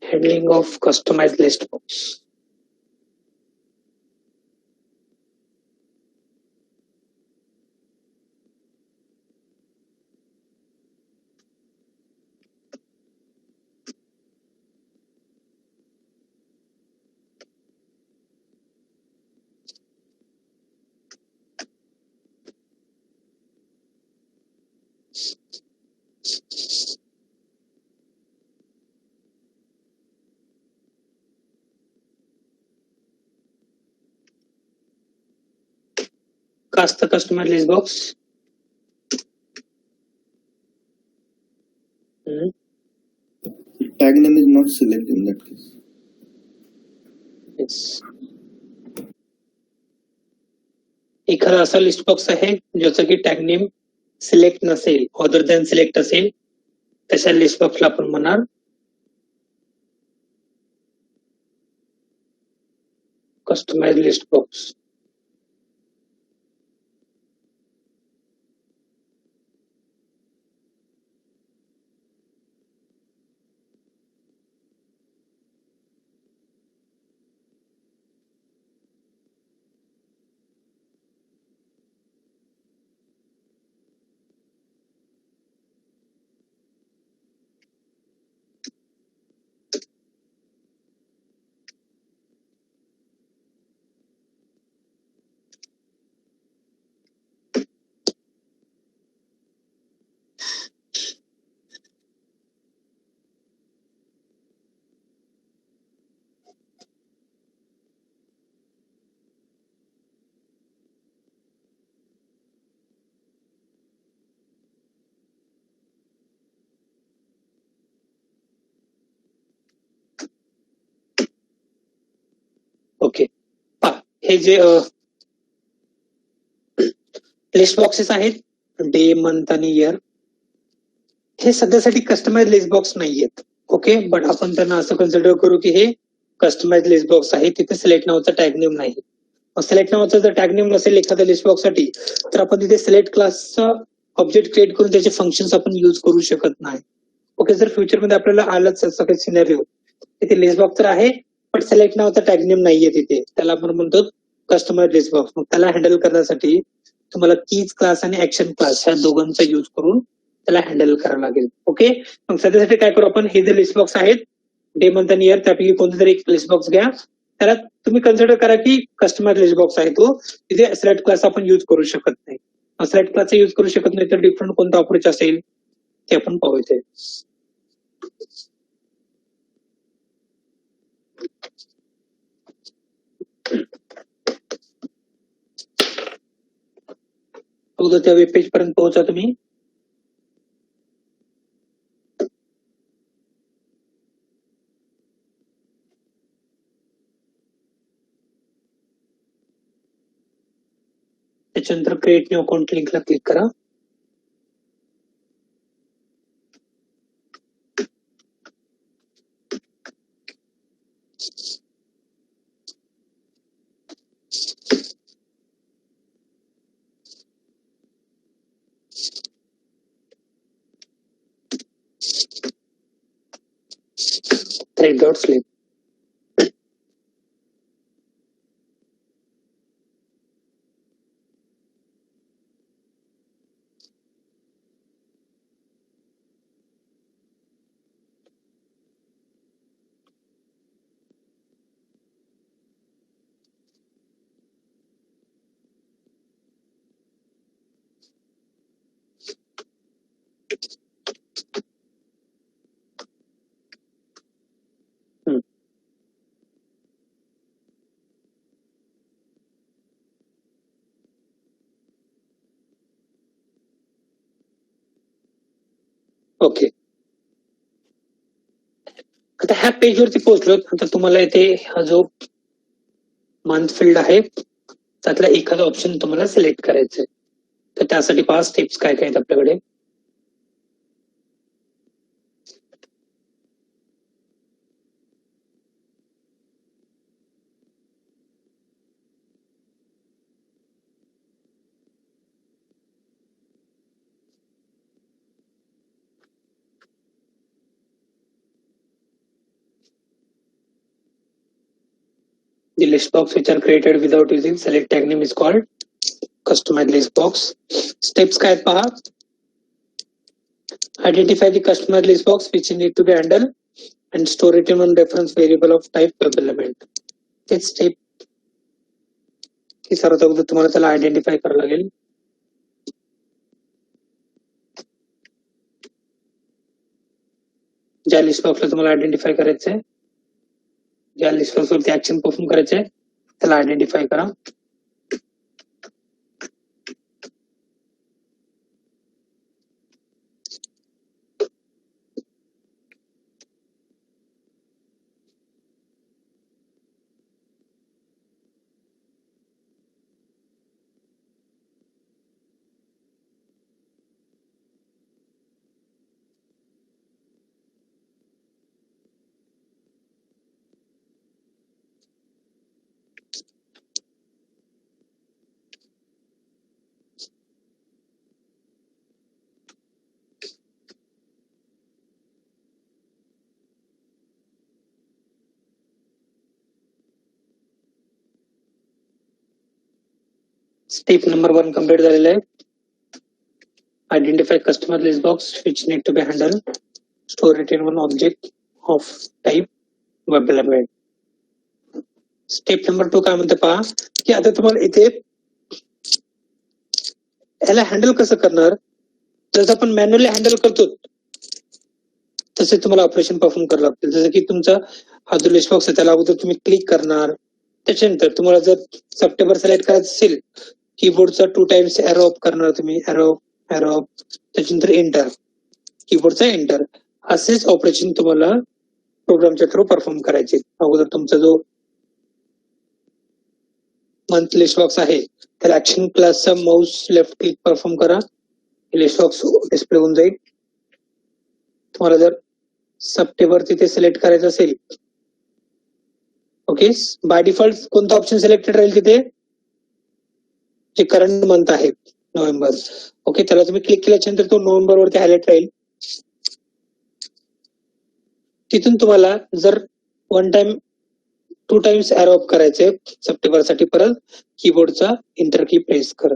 handling of customized list box. Cast the customized list box. Tag name is not selected in that case. Yes. एखादा असा list box आहे ज्याचं की टॅग नेम सिलेक्ट नसेल, अदर दॅन सिलेक्ट असेल, तशा लिस्ट बॉक्सला आपण म्हणणार कस्टमाइज्ड लिस्ट बॉक्स. ओके, हे जे लिस्ट बॉक्सेस आहेत डे, मंथ आणि इयर, हे सध्यासाठी कस्टमाइज लिस्ट बॉक्स नाहीयेत. ओके, बट आपण त्यांना असं कन्सिडर करू की हे कस्टमाइज लिस्ट बॉक्स आहे, तिथे सिलेक्ट नावाचा टॅग नेम नाही. सिलेक्ट नावाचा जर टॅग नेम नसेल एखाद्या लिस्ट बॉक्स साठी, तर आपण तिथे सिलेक्ट क्लासचा ऑब्जेक्ट क्रिएट करून त्याचे फंक्शन्स आपण युज करू शकत नाही. ओके, जर फ्युचरमध्ये आपल्याला आलंच असं काही सिनेरिओ, तिथे लिस्ट बॉक्स तर आहे पण सिलेक्ट नावाचा टॅग नेम नाहीये तिथे, त्याला आपण म्हणतो कस्टमर लिस्ट बॉक्स. मग त्याला हँडल करण्यासाठी तुम्हाला कीज क्लास आणि ऍक्शन क्लास ह्या दोघांचा युज करून त्याला हँडल करावं लागेल. ओके, मग सध्यासाठी काय करू आपण, हे जे लिस्ट बॉक्स आहेत डे मंथ आणि इयर त्यापैकी कोणतं तरी एक लिस्ट बॉक्स घ्या, त्याला तुम्ही कन्सिडर करा की कस्टमर लिस्ट बॉक्स आहे तो, तिथे सिलेक्ट क्लास आपण युज करू शकत नाही. सिलेक्ट क्लास युज करू शकत नाही तर डिफरंट कोणतं अप्रोच असेल ते आपण पाहूया. अगोदर त्या वेब पेज पर्यंत पोहोचा तुम्ही. त्याच्यानंतर क्रिएट न्यू अकाउंट लिंकला क्लिक करा. Thread dot slip. ओके, आता ह्या पेजवरती पोहोचलो. आता तुम्हाला इथे हा जो मंथ फील्ड आहे त्यातला एखादा ऑप्शन तुम्हाला सिलेक्ट करायचा आहे. तर त्यासाठी 5 स्टेप्स काय काय आहेत आपल्याकडे. The list box which are created without using select tag name is called customized list box. Steps काय आहेत पहा. Identify the customized list box which need to be handled and store it in one reference variable of type web element. This step ही सर्वात अगोदर तुम्हाला त्याला identify करावं लागेल. ज्या लिस्ट बॉक्सला तुम्हाला आयडेंटिफाय करायचं आहे, ज्या लिस्ट बॉक्स वरती ऍक्शन परफॉर्म करायचे आहे त्याला आयडेंटिफाय करा. स्टेप नंबर 1 कंप्लीट झालेला आहे. Identify customer list box which need to be handle, store it in one object of type web element. Step number 2 काय म्हणते पहा की आता तुम्हाला इथे याला हँडल कसं करणार. जसं आपण मॅन्युअली हँडल करतो तसे तुम्हाला ऑपरेशन परफॉर्म करावं लागतील. जसं की तुमचा हा जो लिस्ट बॉक्स आहे त्याला अगोदर तुम्ही क्लिक करणार, त्याच्यानंतर तुम्हाला जर सप्टेंबर सिलेक्ट करायचं असेल कीबोर्डचा 2 टाइम्स एरो अप करणार तुम्ही, एरो एरो त्याच्यानंतर एंटर, कीबोर्डचा एंटर. असेच ऑपरेशन तुम्हाला प्रोग्रामच्या थ्रू परफॉर्म करायचे. अगोदर तुमचा जो मंथ लिस्ट बॉक्स आहे त्याला ऍक्शन क्लासचा माऊस लेफ्ट क्लिक परफॉर्म करा, लिस्ट बॉक्स डिस्प्ले होऊन जाईल. तुम्हाला जर सप्टेंबर तिथे सिलेक्ट करायचं असेल, ओके, बाय डिफॉल्ट कोणता ऑप्शन सिलेक्टेड राहील तिथे, जे करंट मंथ आहे नोव्हेंबर. ओके, त्याला तुम्ही क्लिक केल्यानंतर तो नोव्हेंबर वरती हायलाइट राहील. तिथून तुम्हाला जर one time 2 times arrow up करायचे सप्टेंबर साठी, परत कीबोर्डचा इंटर की प्रेस करा.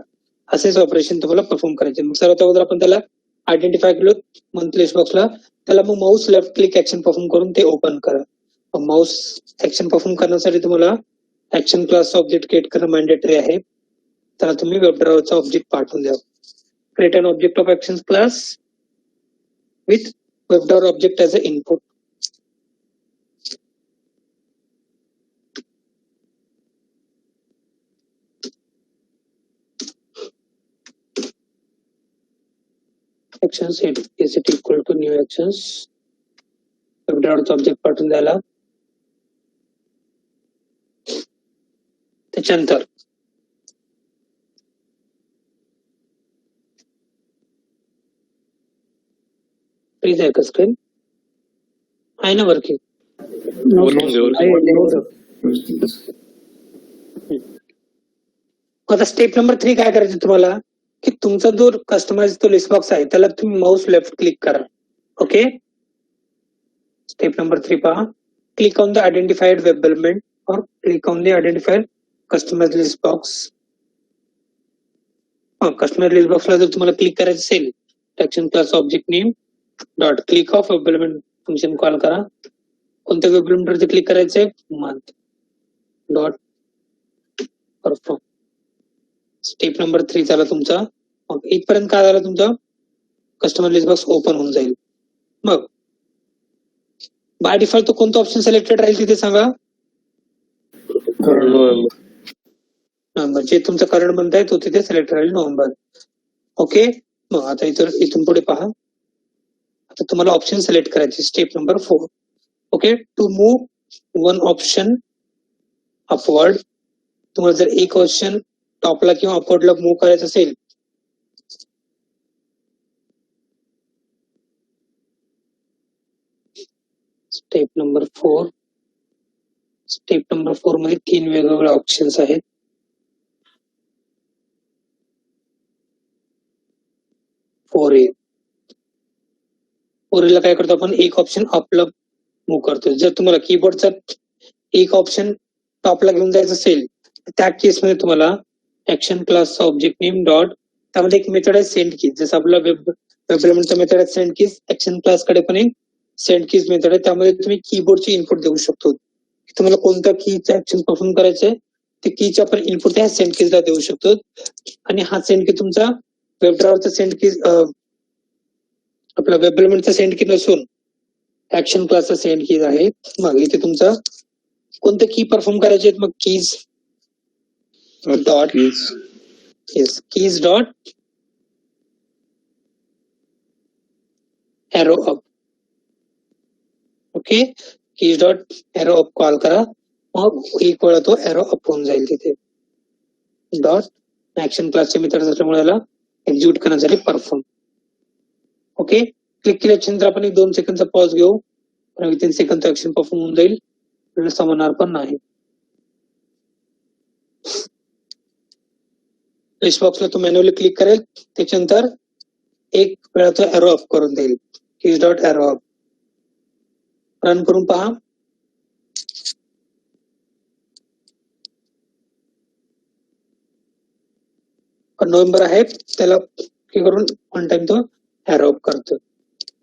असेच ऑपरेशन तुम्हाला परफॉर्म करायचे. मग सर्वात अगोदर आपण त्याला आयडेंटिफाय केलं मंथली लिस्ट बॉक्सला, त्याला मग mouse left click action perform करून ते ओपन करा. माऊस ऍक्शन परफॉर्म करण्यासाठी तुम्हाला ऍक्शन क्लास ऑब्जेक्ट क्रिएट करणं मॅन्डेटरी आहे. त्याला तुम्ही वेब ड्रायव्हरचा ऑब्जेक्ट पाठवून द्या. Create an object of action class with web driver object as a input. actions is it equal to new actions. Web ड्रायव्हरचा ऑब्जेक्ट पाठवून द्यायला. त्याच्यानंतर प्लीज आहे का स्क्रीन आहे ना वर्किंग? आता स्टेप नंबर 3 काय करायचं तुम्हाला, की तुमचा जो कस्टमाइज तो लिस्ट बॉक्स आहे त्याला तुम्ही माऊस लेफ्ट क्लिक करा. ओके, स्टेप नंबर 3 पहा. Click on the identified web element or click on the identified customize list box. Customize list बॉक्सला जर तुम्हाला क्लिक करायचं असेल, action class object name dot click of web element function call करा. कोणत्या web एलिमेंटवरती click करायचंय, month dot perform. Step number 3 झाला तुमचा. मग इथपर्यंत काय झालं तुमचं, कस्टमर लिस्ट बॉक्स ओपन होऊन जाईल. मग बाय डिफॉल्ट तो कोणता ऑप्शन सिलेक्टेड राहील तिथे सांगा. नोव्हेंबर, जे तुमचा करंट मंथ आहे तो तिथे सिलेक्ट राहील नोव्हेंबर. ओके, मग आता इथून पुढे पहा. आता तुम्हाला ऑप्शन सिलेक्ट करायचे. Step number 4. Okay, to move one option upward. तुम्हाला जर एक ऑप्शन टॉपला किंवा अपवर्डला मूव्ह करायचं असेल, स्टेप नंबर 4. स्टेप नंबर 4 मध्ये 3 वेगवेगळे ऑप्शन्स आहेत. 4A. 4A ला काय करतो आपण, एक ऑप्शन अपला मूव्ह करतो. जर तुम्हाला कीबोर्डचा एक ऑप्शन टॉपला घेऊन जायचं असेल, त्या केसमध्ये तुम्हाला action class object name dot, त्यामध्ये एक मेथड आहे सेंड कीज. जसं आपला वेब एलिमेंटचा मेथड आहे सेंड कीज, ऍक्शन क्लास कडे पण एक सेंड कीज मेथड आहे. त्यामध्ये तुम्ही कीबोर्डची इनपुट देऊ शकतो. तुम्हाला कोणत्या कीचा ऍक्शन परफॉर्म करायचंय ते कीचे आपण इनपुट ह्या सेंड कीजला देऊ शकतो. आणि हा सेंड की तुमचा वेब ड्रायव्हरचा सेंड कीज, आपला वेब एलिमेंटचा सेंड की नसून ऍक्शन क्लासचा सेंड कीज आहे. मग इथे तुमचा कोणते की परफॉर्म करायचे आहेत, मग keys dot keys dot arrow up. Okay, keys dot arrow up call करा. मग एक वेळा तो एरो अप होऊन जाईल तिथे. डॉट ऍक्शन क्लासचे मेथड असल्यामुळे याला एक्झिक्यूट करण्यासाठी परफॉर्म. ओके, क्लिक केल्यानंतर आपण 2 सेकंदचा पॉज घेऊ. विथिन सेकंद तो ऍक्शन परफॉर्म होऊन जाईल, समजणार पण नाही. लिस्ट बॉक्सला तो मॅन्युअली क्लिक करेल, त्याच्यानंतर एक वेळा तो एरो अप करून देईल. Keys dot arrow up. Run करून पहा. नोव्हेंबर आहे त्याला करून वन टाइम तो एरो अप करतो.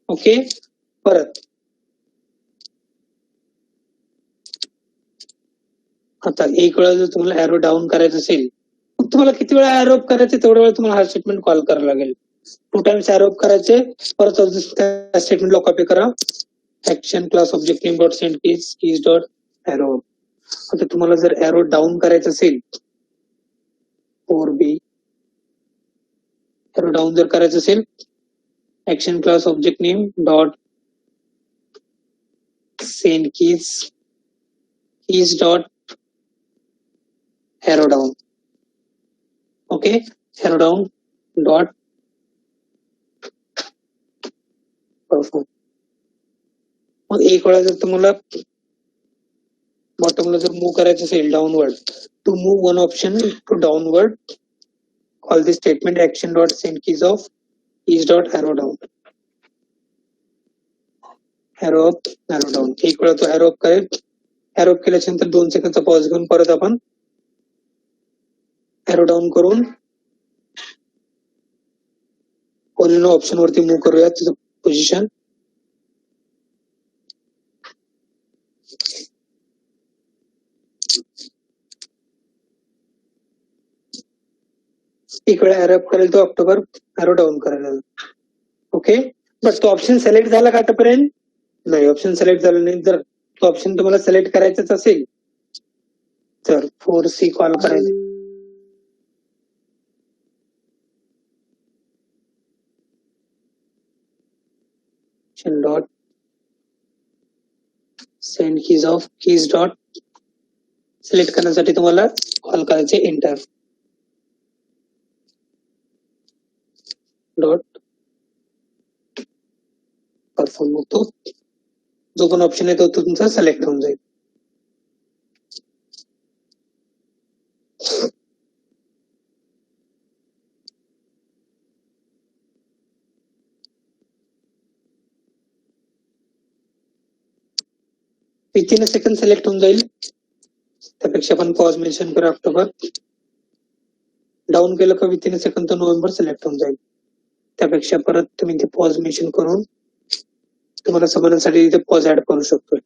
ओके, परत आता एक वेळा जर तुम्हाला एरो डाऊन करायचं असेल, मग तुम्हाला किती वेळा एरो अप करायचे तेवढ्या वेळा तुम्हाला हा स्टेटमेंट कॉल करावं लागेल. 2 टाइम्स एरो अप करायचे, परत त्या स्टेटमेंटला कॉपी करा. Action class object name dot send keys dot arrow up. आता तुम्हाला जर एरो डाऊन करायचं असेल, 4B एरो डाऊन जर करायचं असेल, action class object name dot send keys dot arrow down. Okay, arrow down dot perform. मग एक वेळा जर तुम्हाला बॉटमला जर मूव्ह करायचं असेल downward, to move one option to downward, call this statement action dot send keys dot arrow down. Arrow up arrow down. एक वेळा तो एरो अप करेल, एरो केल्याच्या नंतर 2 सेकंदचा पॉज घेऊन परत आपण एरो डाऊन करून ओरिजिनल ऑप्शन वरती मूव्ह करूया तिचं पोझिशन. एक वेळा एरो अप करेल तो ऑक्टोबर एरो डाऊन करेल. ओके, बट तो ऑप्शन सिलेक्ट झाला का आतापर्यंत? नाही, ऑप्शन सिलेक्ट झालं नाही. जर तो ऑप्शन तुम्हाला सिलेक्ट करायचाच असेल तर 4C कॉल करायचं. Dot send keys of keys dot select करण्यासाठी तुम्हाला कॉल करायचे एंटर डॉट परफॉर्म होतो. जो पण ऑप्शन आहे तो तुमचा सिलेक्ट होऊन जाईल. विथिन अ सेकंड सिलेक्ट होऊन जाईल. त्यापेक्षा आपण पॉज मेन्शन करू ऑक्टोबर. डाऊन केलं का विथिन अ सेकंड तो नोव्हेंबर सिलेक्ट होऊन जाईल. त्यापेक्षा परत तुम्ही ते पॉज मेन्शन करून तुम्हाला समजण्यासाठी इथे पॉज ऍड करू शकतोय.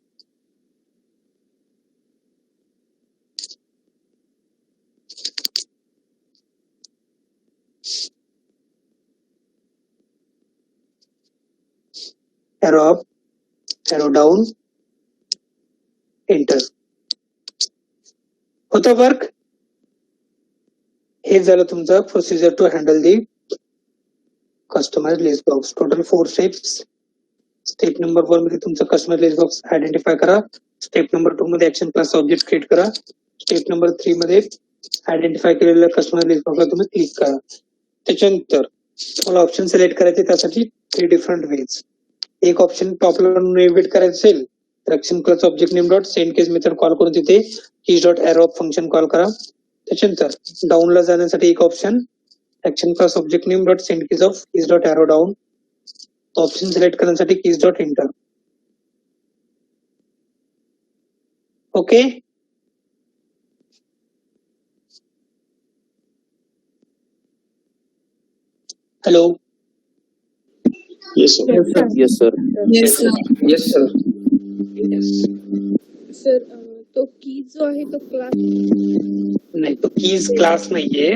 Arrow up, arrow down, enter. होतं वर्क. हे झालं तुमचं procedure to handle the customize list box. Total 4 steps. Step number 1 मध्ये तुमचं कस्टमाइज लिस्ट बॉक्स आयडेंटिफाय करा. स्टेप नंबर 2 मध्ये ऍक्शन क्लास ऑब्जेक्ट क्रिएट करा. स्टेप नंबर 3 मध्ये आयडेंटिफाय केलेल्या कस्टमाइज लिस्ट बॉक्सला तुम्ही क्लिक करा. त्याच्यानंतर तुम्हाला ऑप्शन सिलेक्ट करायचे, त्यासाठी 3 डिफरंट वेज. एक ऑप्शन टॉपला नेव्हिगेट करायचं असेल तर action class object name dot send keys method call करून तिथे keys dot arrow up function call करा. त्याच्यानंतर डाऊनला जाण्यासाठी एक option action class object name dot send keys of keys dot arrow down. Option select करण्यासाठी keys dot enter. Okay, hello. Yes sir. Yes sir. Yes sir. Yes sir. Sir तो की जो आहे तो क्लास नाही, तो कीज क्लास नाहीये.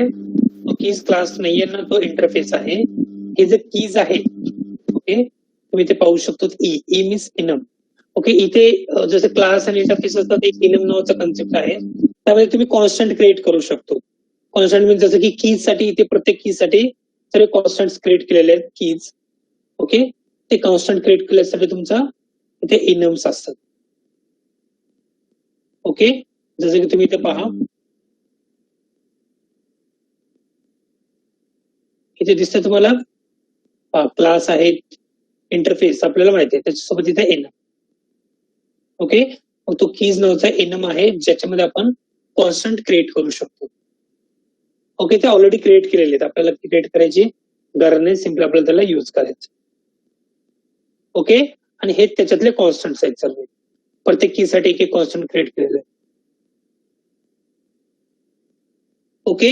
तो कीज क्लास नाहीये ना, तो इंटरफेस आहे. हे जे कीज आहे, ओके, तुम्ही ते पाहू शकतो. E means enum. ओके, इथे जसं क्लास आणि इंटरफेस असतात, एक इनम नावाचा कन्सेप्ट आहे. त्यामध्ये तुम्ही कॉन्स्टंट क्रिएट करू शकतो. कॉन्स्टंट मीन्स जसं की कीज साठी इथे प्रत्येक कीज साठी सर्व कॉन्स्टंट क्रिएट केलेले आहेत कीज. ओके, ते कॉन्स्टंट क्रिएट केल्यासाठी तुमचा इथे इनम्स असतात. ओके, जसं की तुम्ही इथे पहा, इथे दिसतं तुम्हाला क्लास आहे, इंटरफेस आपल्याला माहिती आहे, त्याच्यासोबत इथे एनम. ओके, मग तो कीज नावाचा एनम आहे ज्याच्यामध्ये आपण कॉन्स्टंट क्रिएट करू शकतो. ओके, ते ऑलरेडी क्रिएट केलेले आहेत, आपल्याला क्रिएट करायची गरज नाही, सिम्पली आपल्याला त्याला युज करायचं. ओके, आणि हे त्याच्यातले कॉन्स्टंट्स आहेत सर्व. प्रत्येक की साठी एक कॉन्स्टंट क्रिएट केलेलं आहे. ओके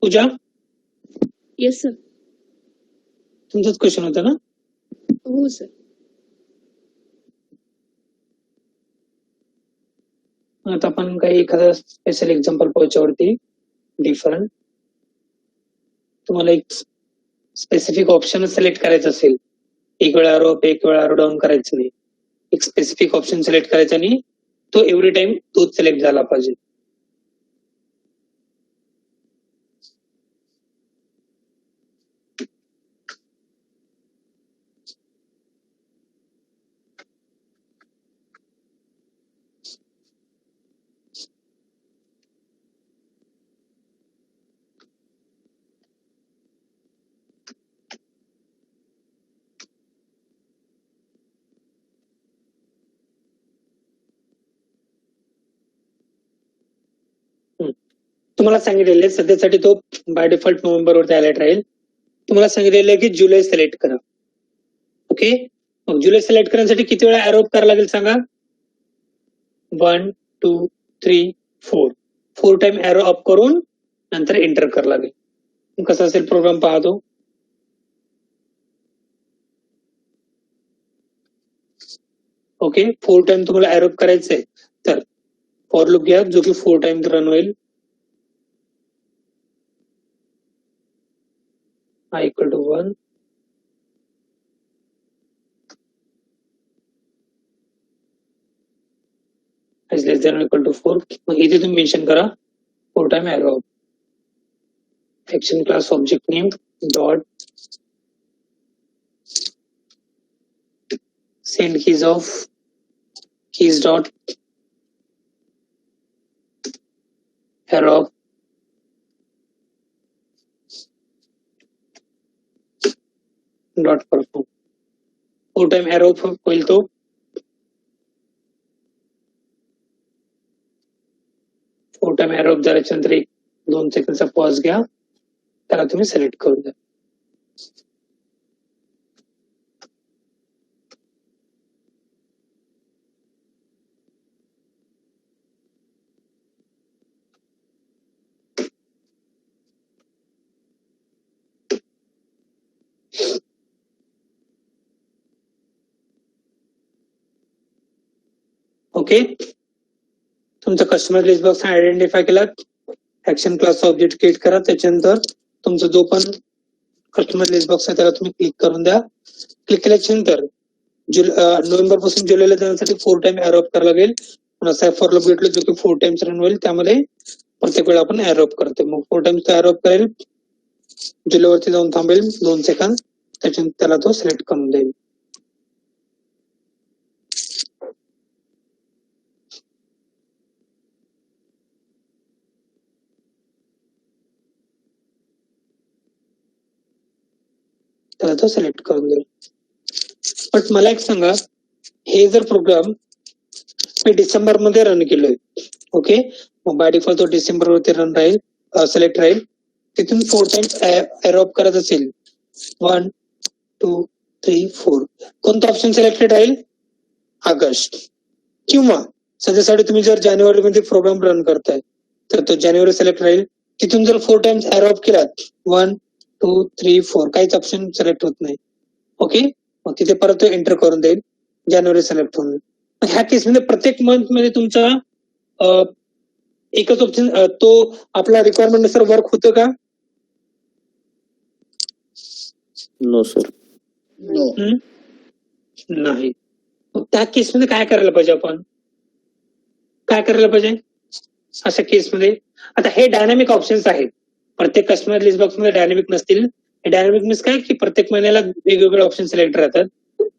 पूजा, येस सर. तुमचाच क्वेश्चन होता ना? हो सर. आता आपण काही एखादा स्पेशल एक्झाम्पल पाहच्यावरती डिफरंट तुम्हाला एक स्पेसिफिक ऑप्शन सिलेक्ट करायचं असेल, एक वेळा एरो अप एक वेळा एरो डाऊन करायचं नाही, एक स्पेसिफिक ऑप्शन सिलेक्ट करायचा आणि तो एव्हरी टाइम तोच सिलेक्ट झाला पाहिजे. तुम्हाला सांगितलेलं सध्यासाठी तो बाय डिफॉल्ट नोव्हेंबर वरती हायलाइट राहील. तुम्हाला सांगितलेलं आहे की जुलै सिलेक्ट करा. ओके, मग जुलै सिलेक्ट करण्यासाठी किती वेळा एरो अप करायला लागेल सांगा? 1 2 3 4 4 टाइम एरो अप करून नंतर एंटर करावं लागेल. मग कसा असेल प्रोग्राम पाहतो. ओके 4 टाइम तुम्हाला एरो अप करायचंय तर फॉर लूप घ्या जो की 4 टाइम रन होईल. I equal to 1 is less than or equal to 4. मग इथे तुम्ही मेन्शन करा 4 time arrow up. Action class object name dot send keys dot arrow dot perform. 4 time arrow होईल तो. फोर टाइम एरो अप झाल्याच्या नंतर 1-2 सेकंडचा pause घ्या. त्याला तुम्ही सिलेक्ट करून द्या. ओके तुमचा कस्टमर लिस्ट बॉक्स आयडेंटिफाय केला. ऍक्शन क्लास ऑब्जेक्ट क्रिएट करा. त्याच्यानंतर तुमचा जो पण कस्टमर लिस्ट बॉक्स आहे त्याला तुम्ही क्लिक करून द्या. क्लिक केल्याच्या नंतर नोव्हेंबर पासून जुलैला जाण्यासाठी 4 टाइम एरो अप करावं लागेल. असा फॉर लूप घेतलं जो की 4 टाइम्स रन होईल. त्यामध्ये प्रत्येक वेळा आपण एरो अप करतो. मग 4 टाइम्स एरो अप करेल. जुलैवरती जाऊन थांबेल 2 सेकंद. त्याच्यानंतर त्याला तो सिलेक्ट करून देईल. त्याला तो सिलेक्ट करून देईल. पण मला एक सांगा हे जर प्रोग्राम मी डिसेंबर मध्ये रन केलोय. ओके मग बाय डिफॉल्ट तो डिसेंबर वरती रन राहील सिलेक्ट राहील. तिथून 4 टाइम्स एरो अप करत असेल 1 2 3 4 कोणता ऑप्शन सिलेक्टेड राहील ऑगस्ट. किंवा सध्यासाठी तुम्ही जर जानेवारी मध्ये प्रोग्राम रन करताय तर तो जानेवारी सिलेक्ट राहील. तिथून जर 4 टाइम्स एरो अप केलात 1 2 3 4 काहीच ऑप्शन सिलेक्ट होत नाही. ओके मग तिथे परत तो एंटर करून देईल. जानेवारी सिलेक्ट होऊन ह्या केसमध्ये प्रत्येक मंथ मध्ये तुमचा एकच ऑप्शन तो आपला रिक्वायरमेंट नुसार वर्क होतं का? No sir. नाही. मग त्या केसमध्ये काय करायला पाहिजे आपण? काय करायला पाहिजे अशा केसमध्ये? आता हे डायनामिक ऑप्शन्स आहेत. प्रत्येक कस्टमर लिस्ट बॉक्स मध्ये डायनामिक नसतील. डायनामिक मीन्स काय की प्रत्येक महिन्याला वेगवेगळे ऑप्शन सिलेक्ट राहतात.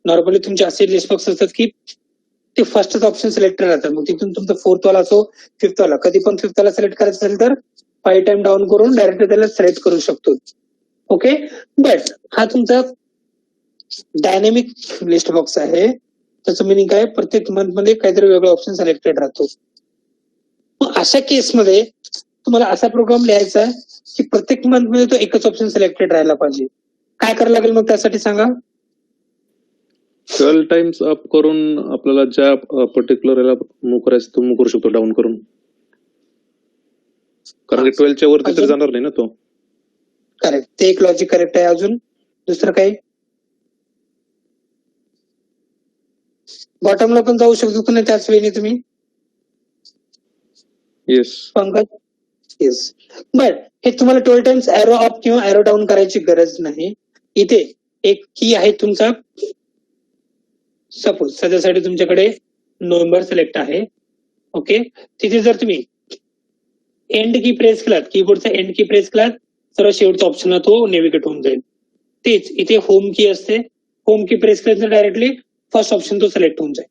नॉर्मली तुमचे असे लिस्ट बॉक्स असतात की ते फर्स्टच ऑप्शन सिलेक्ट राहतात. मग तिथून तुमचं 4th वाला असो 5th वाला कधी पण 5th वाला सिलेक्ट करायचं असेल तर 5 टाइम डाऊन करून डायरेक्ट त्याला सिलेक्ट करू शकतो. ओके बट हा तुमचा डायनामिक लिस्ट बॉक्स आहे. त्याचं मिनिंग काय प्रत्येक मंथ मध्ये काहीतरी वेगळा ऑप्शन सिलेक्टेड राहतो. मग अशा केसमध्ये तुम्हाला असा प्रोग्राम लिहायचा आहे की प्रत्येक मंथ मध्ये तो एकच ऑप्शन सिलेक्टेड राहायला पाहिजे. काय करायला लागेल मग त्यासाठी सांगा? 12 टाइम्स अप करून आपल्याला ज्या पर्टिक्युलर याला मूव्ह करायचं तो मूव्ह करू शकतो डाऊन करून. कारण की 12च्या वरती तर जाणार नाही ना तो. करेक्ट ते एक लॉजिक करेक्ट आहे. अजून दुसरं काही? बॉटमला पण जाऊ शकतो की नाही त्याच वेळी तुम्ही? Yes Pankaj yes. बट हे तुम्हाला 12 टाइम्स एरो अप किंवा एरो डाऊन करायची गरज नाही. इथे एक की आहे तुमचा. सपोज सध्यासाठी तुमच्याकडे नोव्हेंबर सिलेक्ट आहे. ओके तिथे जर तुम्ही एंड की प्रेस केलात कीबोर्डचा एंड की प्रेस केलात सर्व शेवटचा ऑप्शन तो नेव्हिगेट होऊन जाईल. तेच इथे होम की असते. होम की प्रेस केलं तर डायरेक्टली फर्स्ट ऑप्शन तो सिलेक्ट होऊन जाईल.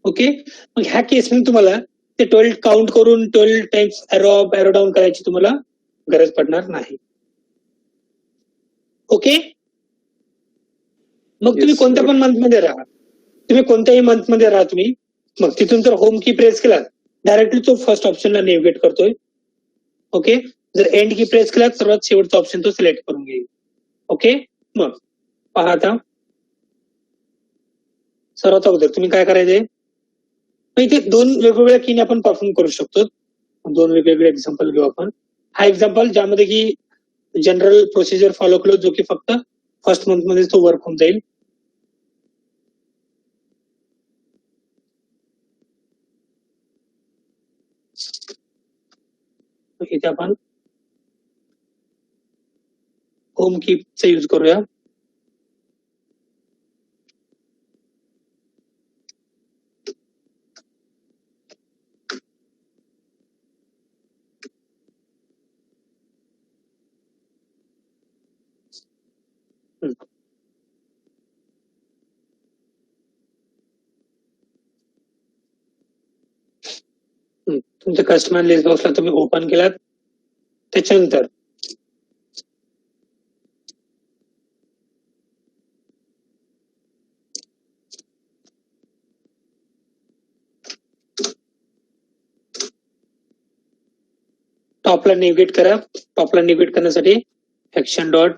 ओके मग ह्या केसमध्ये तुम्हाला ते 12 काउंट करून 12 times arrow up arrow down करायची तुम्हाला गरज पडणार नाही. ओके मग तुम्ही कोणत्या पण मंथ मध्ये राहा. तुम्ही कोणत्याही मंथ मध्ये राहा तुम्ही. मग तिथून जर होम की प्रेस केला डायरेक्टली तो फर्स्ट ऑप्शनला नेव्हिगेट करतोय. ओके जर एंड की प्रेस केला सर्वात शेवटचा ऑप्शन तो सिलेक्ट करून घेईल. ओके मग पहा आता सर्वात अगोदर तुम्ही काय करायचंय मग इथे दोन वेगवेगळ्या कीने आपण परफॉर्म करू शकतो. दोन वेगवेगळे एक्झाम्पल घेऊ आपण. हा एक्झाम्पल ज्यामध्ये की जनरल प्रोसिजर फॉलो केलो जो की फक्त फर्स्ट मंथ मध्ये तो वर्क होऊन जाईल. इथे आपण होम कीचा यूज करूया. तुमच्या कस्टमर लिस्ट बॉक्सला तुम्ही ओपन केलात त्याच्यानंतर टॉपला नेव्हिगेट करा. टॉपला नेव्हिगेट करण्यासाठी action dot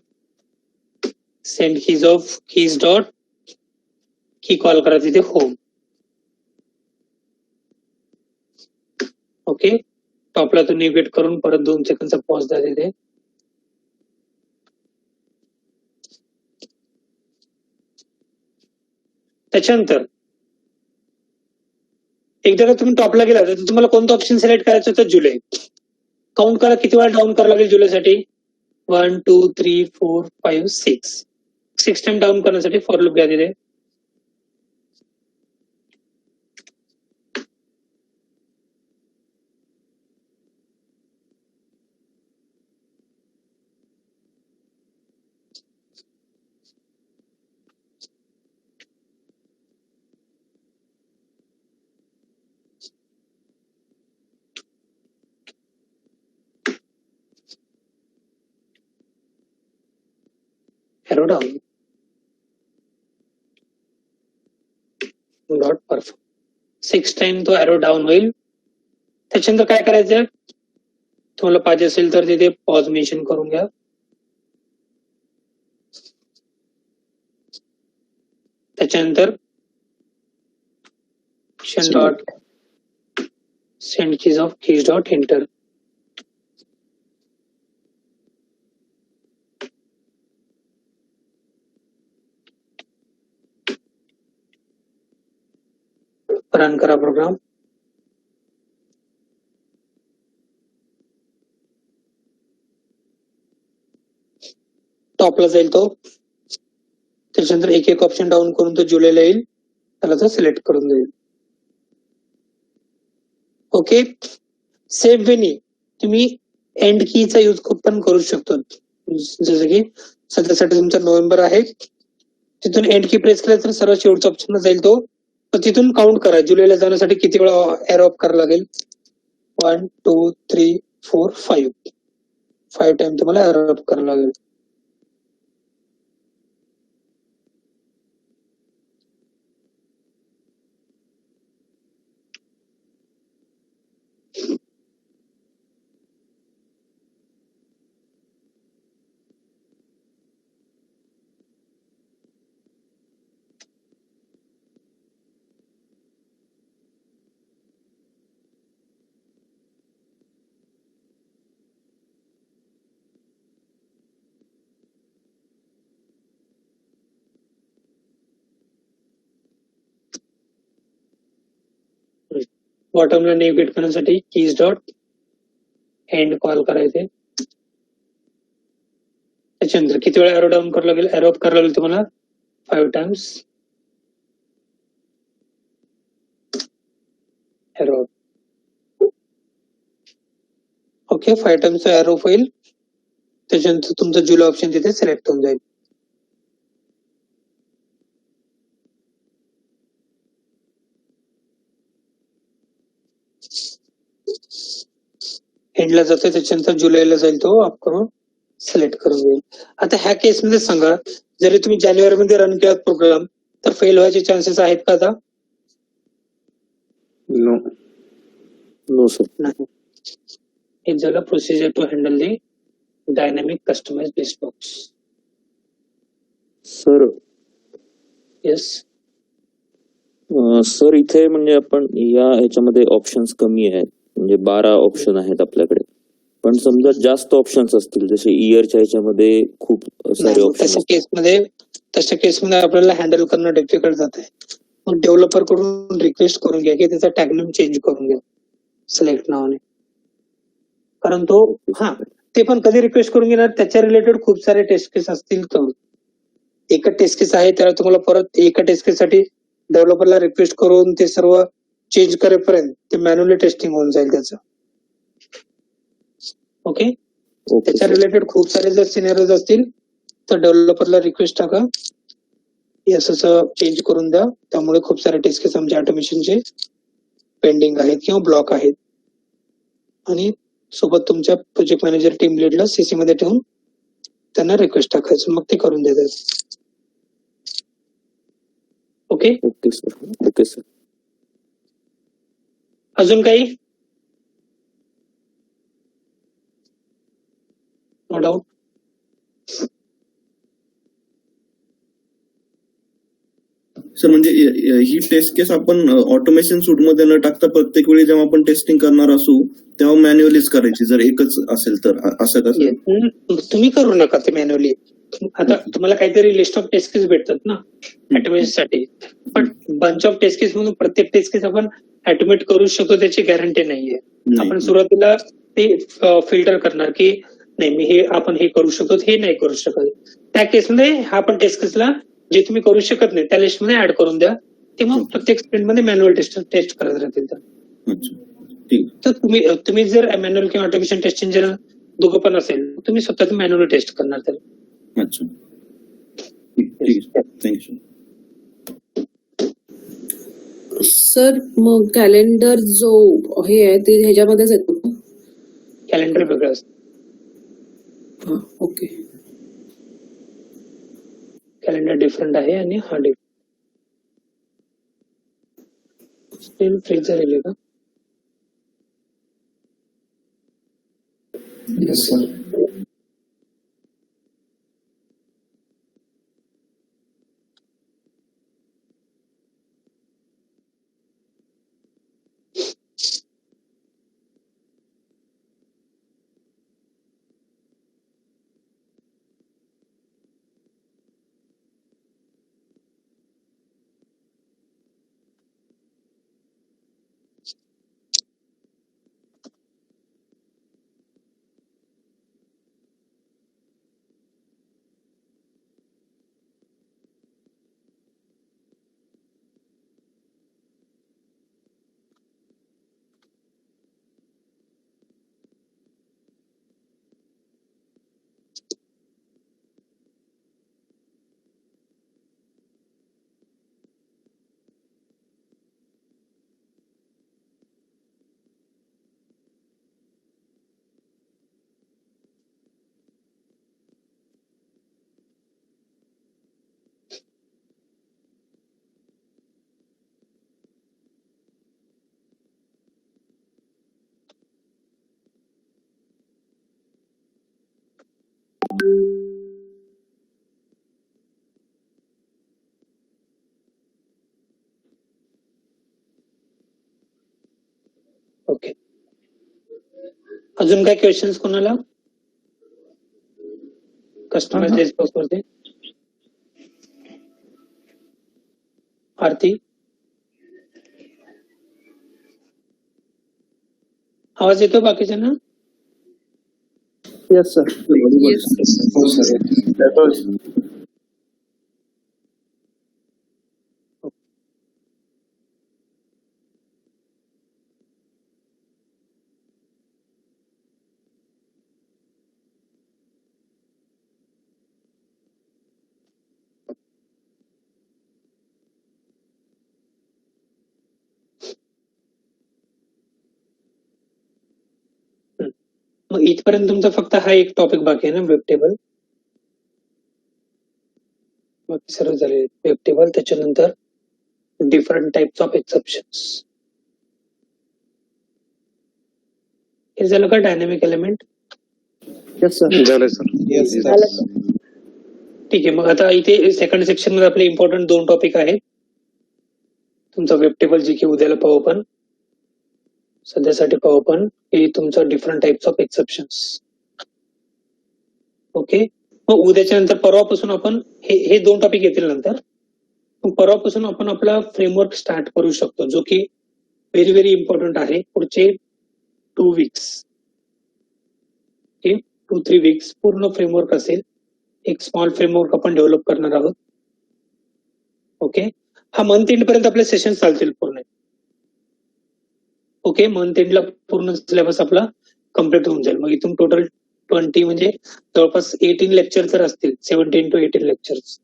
send keys dot की कॉल करा तिथे होम. ओके, टॉपला तो नेव्हिगेट करून परत 2 सेकंडचा पॉज द्या तिथे. त्याच्यानंतर एकदा का तुम्ही टॉपला गेला तर तुम्हाला कोणतं ऑप्शन सिलेक्ट करायचं होतं? जुलै. काउंट करा किती वेळा डाऊन करावं लागेल जुलैसाठी. 1 2 3 4 5 6 टाइम डाऊन करण्यासाठी फॉर लूप घ्या तिथे. Arrow down dot perform. 6 time तो एरो डाऊन होईल. त्याच्यानंतर काय करायचं? तुम्हाला पाहिजे असेल तर तिथे पॉज मेन्शन करून घ्या. त्याच्यानंतर dot send keys dot enter. Run करा प्रोग्राम. टॉपला जाईल तो. त्याच्यानंतर एक एक ऑप्शन डाऊन करून तो जुलैला येईल. त्याला तो सिलेक्ट करून देईल. ओके, सेम वेनी तुम्ही एंड कीचा यूज पण करू शकतो. जसं की सध्यासाठी तुमचा नोव्हेंबर आहे, तिथून एंड की प्रेस केलं तर सर्व शेवटचा ऑप्शन जाईल तो. तर तिथून काउंट करा जुलैला जाण्यासाठी किती वेळा एरो अप करावं लागेल. 1 2 3 4 5 टाइम तुम्हाला एरो अप करावं लागेल. बॉटमला नेव्हिगेट करण्यासाठी कीज डॉट एंड कॉल करायचे. त्याच्यानंतर किती वेळा एरो डाऊन करावं लागेल? एरो अप करावं लागेल तुम्हाला 5 times arrow. Okay, 5 times arrow होईल. त्याच्यानंतर तुमचं जुलै ऑप्शन तिथे सिलेक्ट होऊन जाईल. एंडला जातोय त्याच्यानंतर जुलैला जाईल तो ऑफ करून सिलेक्ट करून देईल. आता ह्या केस मध्ये सांगा, जरी तुम्ही जानेवारी मध्ये रन केला प्रोग्राम तर फेल व्हायचे चान्सेस आहेत का? आता नो सर. नाही. हे झालं procedure to handle the dynamic customize list box. Sir yes, sir इथे म्हणजे आपण या ह्याच्यामध्ये ऑप्शन्स कमी आहेत, म्हणजे 12 ऑप्शन आहेत आपल्याकडे. पण समजा जास्त ऑप्शन्स असतील, जसे इयरच्या ह्याच्यामध्ये खूप सारे ऑप्शन तशा केसमध्ये आपल्याला हँडल करणं डिफिकल्ट जात आहे. मग डेव्हलपर कडून रिक्वेस्ट करून घ्या की त्याचा टॅग नेम चेंज करून घ्या सिलेक्ट नावाने. कारण तो ते पण कधी रिक्वेस्ट करून घेणार, त्याच्या रिलेटेड खूप सारे टेस्ट केस असतील तर एका टेस्ट केस आहे त्याला तुम्हाला परत एका टेस्ट केस साठी डेव्हलपरला रिक्वेस्ट करून ते सर्व चेंज करेपर्यंत ते मॅन्युअली टेस्टिंग होऊन जाईल त्याचं. ओके, त्याच्या रिलेटेड खूप सारे जर सिनेरियोज असतील तर डेव्हलपरला रिक्वेस्ट टाका असं चेंज करून द्या. त्यामुळे खूप सारे टेस्ट केस आमच्या ऑटोमेशनचे पेंडिंग आहेत किंवा ब्लॉक आहेत. आणि सोबत तुमच्या प्रोजेक्ट मॅनेजर टीम लीडला सीसी मध्ये ठेवून त्यांना रिक्वेस्ट टाकायचं, मग ते करून देतात. Okay okay sir. अजून काही? No doubt. सर म्हणजे ही टेस्ट केस आपण ऑटोमेशन सूट मध्ये न टाकता प्रत्येक वेळी जेव्हा आपण टेस्टिंग करणार असू तेव्हा मॅन्युअलीच करायची, जर एकच असेल तर असं कसं? तुम्ही करू नका ते मॅन्युअली. आता तुम्हाला काहीतरी लिस्ट ऑफ टेस्ट केस भेटतात ना ऑटोमेशन साठी, पण बंच ऑफ टेस्ट केस म्हणून प्रत्येक टेस्ट केस आपण ऑटोमेट करू शकतो त्याची गॅरंटी नाहीये. आपण सुरुवातीला ते फिल्टर करणार की नाही मी आपण हे करू शकतो, हे नाही करू शकत. त्या केसमध्ये हा पण टेस्ट केसला जे तुम्ही करू शकत नाही त्या लिस्ट मध्ये ऍड करून द्या. ते मग प्रत्येक स्प्रिंट मध्ये मॅन्युअल टेस्ट करत राहतील. तर तुम्ही जर मॅन्युअल किंवा ऑटोमेशन टेस्ट इंजिन दोघं पण असेल तुम्ही स्वतः मॅन्युअल टेस्ट करणार त्याला. अच्छा, थँक्यू सर. मग कॅलेंडर जो हे आहे ते ह्याच्यामध्येच येतो का? कॅलेंडर वेगळं असतं. ओके. कॅलेंडर डिफरंट आहे आणि हा स्क्रीन फ्रीज झालेली का? Yes sir. ओके, अजून काय क्वेश्चन्स कोणाला कस्टमाइज लिस्ट वरती? आरती, आवाज येतो बाकीच्यांना? Yes sir. मग इथपर्यंत तुमचा फक्त हा एक टॉपिक बाकी आहे ना, वेब टेबल. बाकी सर्व झाले वेब टेबल. त्याच्यानंतर डिफरंट टाइप्स ऑफ एक्सेप्शन्स. हे झालं का डायनामिक एलिमेंट? Yes sir. झालंय सर. ठीक आहे, मग आता इथे सेकंड सेक्शन मध्ये आपले इम्पॉर्टंट 2 टॉपिक आहेत. तुमचा वेब टेबल जे की उद्याला पाहू आपण, सध्यासाठी पाहू आपण, हे तुमचं different types of exceptions. Okay, मग उद्याच्या नंतर परवापासून आपण हे 2 टॉपिक येतील नंतर. मग परवापासून आपण आपला फ्रेमवर्क स्टार्ट करू शकतो, जो की व्हेरी व्हेरी इम्पॉर्टंट आहे. पुढचे 2 वीक्स, 2-3 वीक्स पूर्ण फ्रेमवर्क असेल. एक स्मॉल फ्रेमवर्क आपण डेव्हलप करणार आहोत. ओके, हा मंथ एंड पर्यंत आपले सेशन चालतील पूर्ण. ओके, मंथ एंडला पूर्ण सिलेबस आपला कम्प्लीट होऊन जाईल. मग इथून टोटल 20 म्हणजे जवळपास 18 लेक्चर तर असतील, 17 to 18 lectures.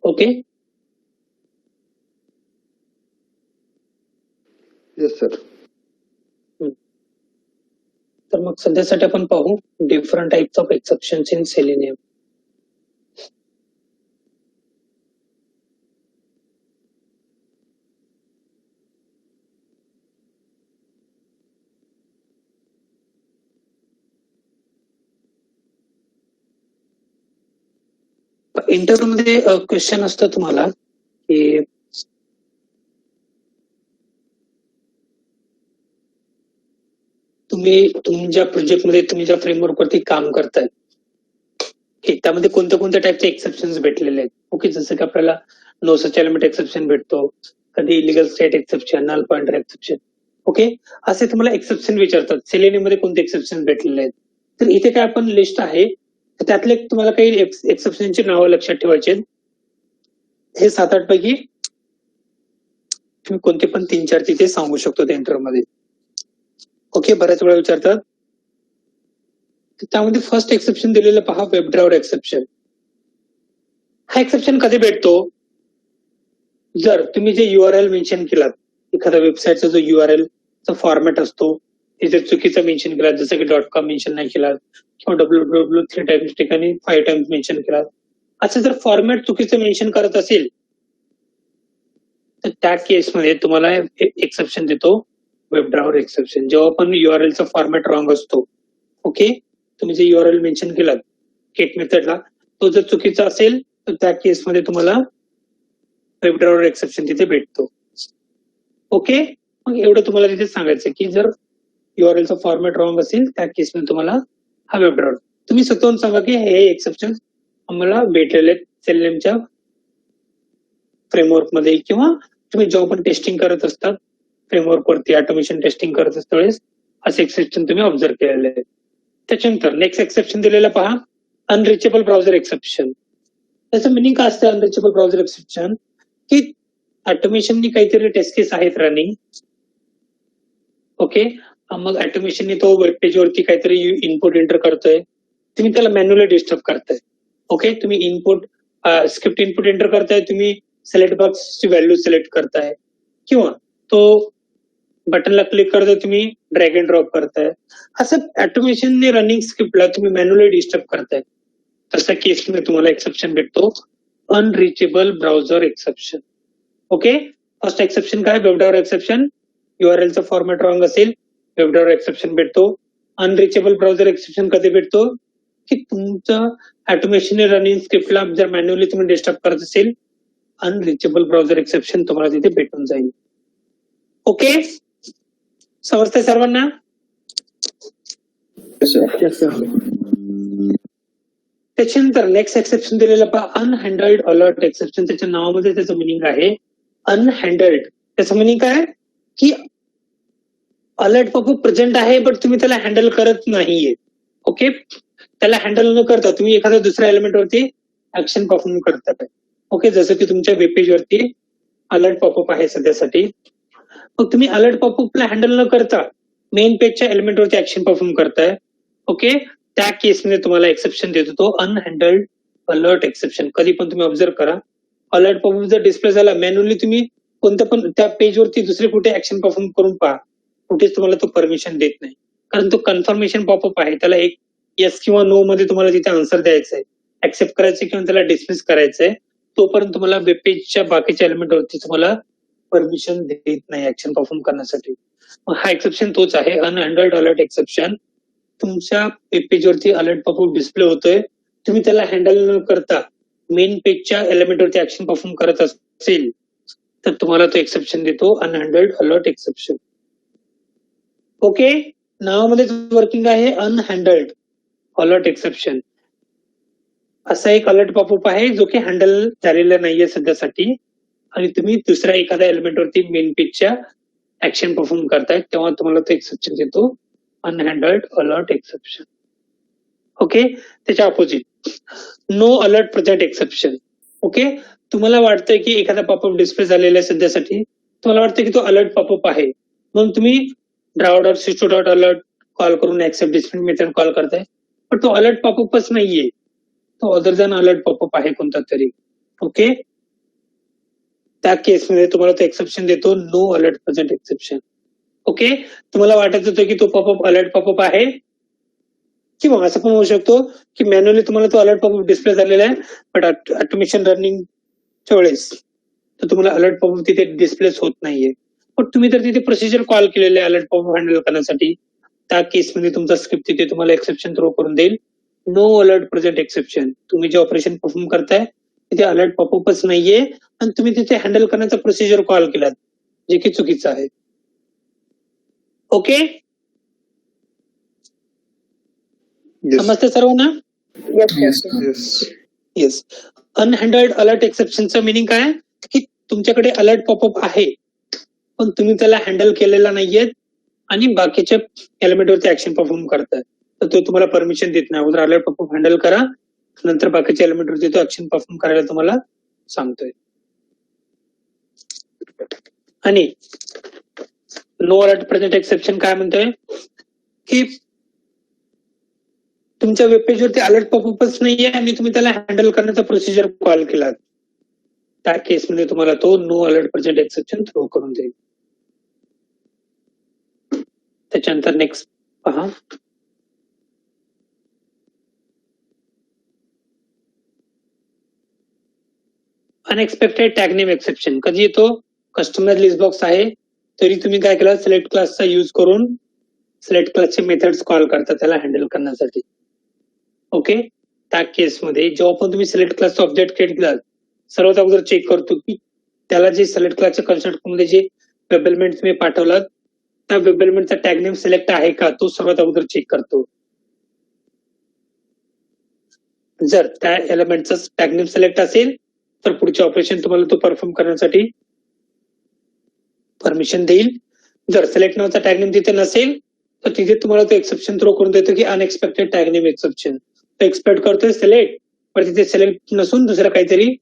Okay, yes sir. तर मग सध्यासाठी आपण पाहू different types of exceptions in selenium. Interview मध्ये क्वेश्चन असतं तुम्हाला की तुम्ही तुमच्या प्रोजेक्टमध्ये तुम्ही ज्या फ्रेमवर्क वरती काम करताय त्यामध्ये कोणत्या कोणत्या टाइपचे एक्सेप्शन्स भेटलेले आहेत. ओके, जसं की आपल्याला नो सच एलिमेंट एक्सेप्शन भेटतो, कधी illegal state exception, null pointer exception. Okay, असे तुम्हाला एक्सेप्शन विचारतात सेलेनियम मध्ये कोणते एक्सेप्शन भेटलेले आहेत. तर इथे काय आपण लिस्ट आहे, तर त्यातले तुम्हाला काही एक्सेप्शनची नावं लक्षात ठेवायची आहेत. हे 7-8 पैकी तुम्ही कोणते पण 3-4 तिथे सांगू शकतो त्या इंटरव्ह्यू मध्ये. ओके, बऱ्याच वेळा विचारतात. त्यामध्ये फर्स्ट एक्सेप्शन दिलेलं पहा, वेब ड्रायव्हर एक्सेप्शन. हा एक्सेप्शन कधी भेटतो, जर तुम्ही जे URL मेन्शन केलात, एखाद्या वेबसाईटचा जो URL चा फॉर्मॅट असतो ते जर चुकीचा मेन्शन केला, जसं की .com मेन्शन नाही केला किंवा www 3 टाइम्स ठिकाणी 5 टाइम्स मेन्शन केला, असं जर फॉर्मॅट चुकीचं मेन्शन करत असेल तर त्या केसमध्ये तुम्हाला एक्सेप्शन देतो वेब ड्रायव्हर एक्सेप्शन. जेव्हा पण URL चा फॉर्मॅट रॉंग असतो. ओके, तुम्ही जे URL मेन्शन केलात गेट मेथडला, तो जर चुकीचा असेल तर त्या केसमध्ये तुम्हाला वेब ड्रायव्हर एक्सेप्शन तिथे भेटतो. ओके, मग एवढं तुम्हाला तिथे सांगायचं की जर URL चा फॉर्मॅट रॉंग असेल त्या केसमध्ये तुम्हाला हा वेब ड्रायव्हर. तुम्ही स्वतःहून सांगा की हे एक्सेप्शन आम्हाला भेटलेले सेलेनियमच्या फ्रेमवर्क मध्ये, किंवा तुम्ही जेव्हा पण टेस्टिंग करत असतात फ्रेमवर्क वरती ऑटोमेशन टेस्टिंग करत असता वेळेस असे एक्सेप्शन तुम्ही ऑब्झर्व केलेले आहेत. त्याच्यानंतर नेक्स्ट एक्सेप्शन दिलेला पहा, अनरिचेबल ब्राउझर एक्सेप्शन. त्याचं मिनिंग काय असतं अनरिचेबल ब्राउझर एक्सेप्शन, की ऑटोमेशननी काहीतरी टेस्ट केस आहेत रनिंग. ओके, मग ऑटोमेशननी तो वेब पेज वरती काहीतरी इनपुट एंटर करतोय, तुम्ही त्याला मॅन्युअली डिस्टर्ब करताय. ओके, तुम्ही इनपुट स्क्रिप्ट इनपुट एंटर करताय, तुम्ही सिलेक्ट बॉक्सची व्हॅल्यू सिलेक्ट करताय, किंवा तो बटनला क्लिक करताय, तुम्ही ड्रॅग अँड ड्रॉप करताय. असं ऑटोमेशनने रनिंग स्क्रिप्टला तुम्ही मॅन्युअली डिस्टर्ब करताय, तशा केसमध्ये तुम्हाला एक्सेप्शन भेटतो unreachable browser exception. Okay, first exception काय, वेब ड्रायव्हर एक्सेप्शन. URL चा फॉर्मॅट रॉंग असेल, वेब ड्रायव्हर एक्सेप्शन भेटतो. अनरिचेबल ब्राउझर एक्सेप्शन कधी भेटतो, की तुमचं ऑटोमेशन रनिंग स्क्रिप्टला जर मॅन्युअली तुम्ही डिस्टर्ब करत असेल, अनरिचेबल ब्राउझर एक्सेप्शन तुम्हाला तिथे भेटून जाईल. ओके, समजतंय सर्वांना? त्याच्यानंतर नेक्स्ट एक्सेप्शन दिलेलं पहा, अनहँडल्ड अलर्ट एक्सेप्शन. त्याच्या नावामध्ये त्याचं मिनिंग आहे अनहँडल्ड. त्याचं मिनिंग काय, की अलर्ट पॉपअप प्रेझेंट आहे बट तुम्ही त्याला हँडल करत नाहीये. ओके, त्याला हँडल न करता तुम्ही एखाद्या दुसऱ्या एलिमेंट वरती ऍक्शन परफॉर्म करताय. ओके, जसं की तुमच्या वेब पेज वरती अलर्ट पॉपअप आहे सध्यासाठी, मग तुम्ही अलर्ट पॉपअपला हँडल न करता मेन पेजच्या एलिमेंट वरती ऍक्शन परफॉर्म करताय. ओके, त्या केसमध्ये तुम्हाला एक्सेप्शन देतो तो अनहँडल्ड अलर्ट एक्सेप्शन. कधी पण तुम्ही ऑब्झर्व करा, अलर्ट पॉपअप जर डिस्प्ले झाला, मॅन्युअली तुम्ही कोणत्या पण त्या पेजवरती दुसरे कुठे ऍक्शन परफॉर्म करून पहा, कुठेच तुम्हाला तो परमिशन देत नाही, कारण तो कन्फर्मेशन पॉपअप आहे. त्याला एक येस किंवा नो मध्ये तुम्हाला तिथे आन्सर द्यायचा आहे, ऍक्सेप्ट करायचं किंवा त्याला डिसमिस करायचंय. तोपर्यंत तुम्हाला वेब पेजच्या बाकीच्या एलिमेंट वरती तुम्हाला परमिशन देत नाही ऍक्शन परफॉर्म करण्यासाठी. हा एक्सेप्शन तोच आहे अनहँडल्ड अलर्ट एक्सेप्शन. तुमच्या वेब पेज वरती अलर्ट पॉपअप डिस्प्ले होतोय, तुम्ही त्याला हँडल न करता मेन पेजच्या एलिमेंट वरती ऍक्शन परफॉर्म करत असेल, तर तुम्हाला तो एक्सेप्शन देतो unhandled alert exception. Okay, नावामध्येच working आहे अनहँडल्ड अलर्ट एक्सेप्शन. असा एक अलर्ट पॉपअप आहे जो की हँडल झालेला नाहीये सध्यासाठी आणि तुम्ही दुसऱ्या एखाद्या एलिमेंटवरती मेन पेजच्या ऍक्शन परफॉर्म करताय तेव्हा तुम्हाला तो एक्सेप्शन देतो अनहँडल्ड अलर्ट एक्सेप्शन. ओके, त्याच्या opposite no alert present exception. Okay, तुम्हाला वाटतंय की एखादा पॉपअप डिस्प्ले झालेला आहे सध्यासाठी, तुम्हाला वाटतं की तो अलर्ट पॉपअप आहे, मग तुम्ही draw.system.alert कॉल करून ऍक्सेप्ट डिस्प्ले मेथड कॉल करताय, पण तो अलर्ट पॉपअपच नाहीये, तो अदर दॅन अलर्ट पॉपअप आहे कोणता तरी. ओके, त्या केसमध्ये तुम्हाला तो एक्सेप्शन देतो no alert present exception. Okay, तुम्हाला वाटत होतं की तो पॉपअप अलर्ट पॉपअप आहे, किंवा असं पण होऊ शकतो की मॅन्युअली तुम्हाला तो अलर्ट पॉपअप डिस्प्ले झालेला आहे, बट ऑटोमेशन रनिंगच्या वेळेस तर तुम्हाला अलर्ट पॉपअप तिथे डिस्प्लेच होत नाहीये. पण तुम्ही तर तिथे प्रोसिजर कॉल केलेले आहे अलर्ट पॉपअप हँडल करण्यासाठी, त्या केसमध्ये तुमचा स्क्रिप्ट तिथे तुम्हाला एक्सेप्शन थ्रो करून देईल नो अलर्ट प्रेझेंट एक्सेप्शन. तुम्ही जे ऑपरेशन परफॉर्म करताय तिथे अलर्ट पॉपअपच नाहीये आणि तुम्ही तिथे हँडल करण्याचा प्रोसिजर कॉल केलात, जे की चुकीचं आहे. ओके, समजते सर्वांना? येस. अनहँडल्ड अलर्ट एक्सेप्शनचं मिनिंग काय की तुमच्याकडे अलर्ट पॉपअप आहे पण तुम्ही त्याला हँडल केलेला नाहीये आणि बाकीच्या एलिमेंटवरती ऍक्शन परफॉर्म करताय, तर तो तुम्हाला परमिशन देत नाही. अगोदर अलर्ट पॉपअप हँडल करा, नंतर बाकीच्या एलिमेंटवरती तो ऍक्शन परफॉर्म करायला तुम्हाला सांगतोय. आणि नो अलर्ट प्रेझेंट एक्सेप्शन काय म्हणतोय की तुमच्या वेब पेजवरती अलर्ट पॉपअपच नाहीये आणि तुम्ही त्याला हँडल करण्याचा प्रोसिजर कॉल केलात, त्या केसमध्ये तुम्हाला तो no alert present exception throw करून देईल. त्याच्यानंतर नेक्स्ट पहा, अनएक्सपेक्टेड टॅग नेम एक्सेप्शन. कधी येतो? कस्टमर लिस्ट बॉक्स आहे तरी तुम्ही काय केलं, सिलेक्ट क्लासचा युज करून सिलेक्ट क्लासचे मेथड्स कॉल करता त्याला हँडल करण्यासाठी. ओके, त्या केसमध्ये जेव्हा पण तुम्ही सिलेक्ट क्लासचा ऑब्जेक्ट क्रिएट केला, सर्वात अगोदर चेक करतो की त्याला जे सिलेक्ट क्लासच्या कन्स्ट्रक्ट मध्ये जे वेब एलिमेंट तुम्ही पाठवलात त्या वेब एलिमेंटचा टॅग नेम सिलेक्ट आहे का, तो सर्वात अगोदर चेक करतो. जर त्या एलिमेंटचा टॅग नेम सिलेक्ट असेल तर पुढचे ऑपरेशन तुम्हाला तो परफॉर्म करण्यासाठी परमिशन देईल. जर सिलेक्ट नावाचा टॅग नेम तिथे नसेल तर तिथे तुम्हाला तो एक्सेप्शन थ्रो करून देतो की अनएक्सपेक्टेड टॅग नेम एक्सेप्शन. तो एक्सपेक्ट करतोय सिलेक्ट, पण तिथे सिलेक्ट नसून दुसरा काहीतरी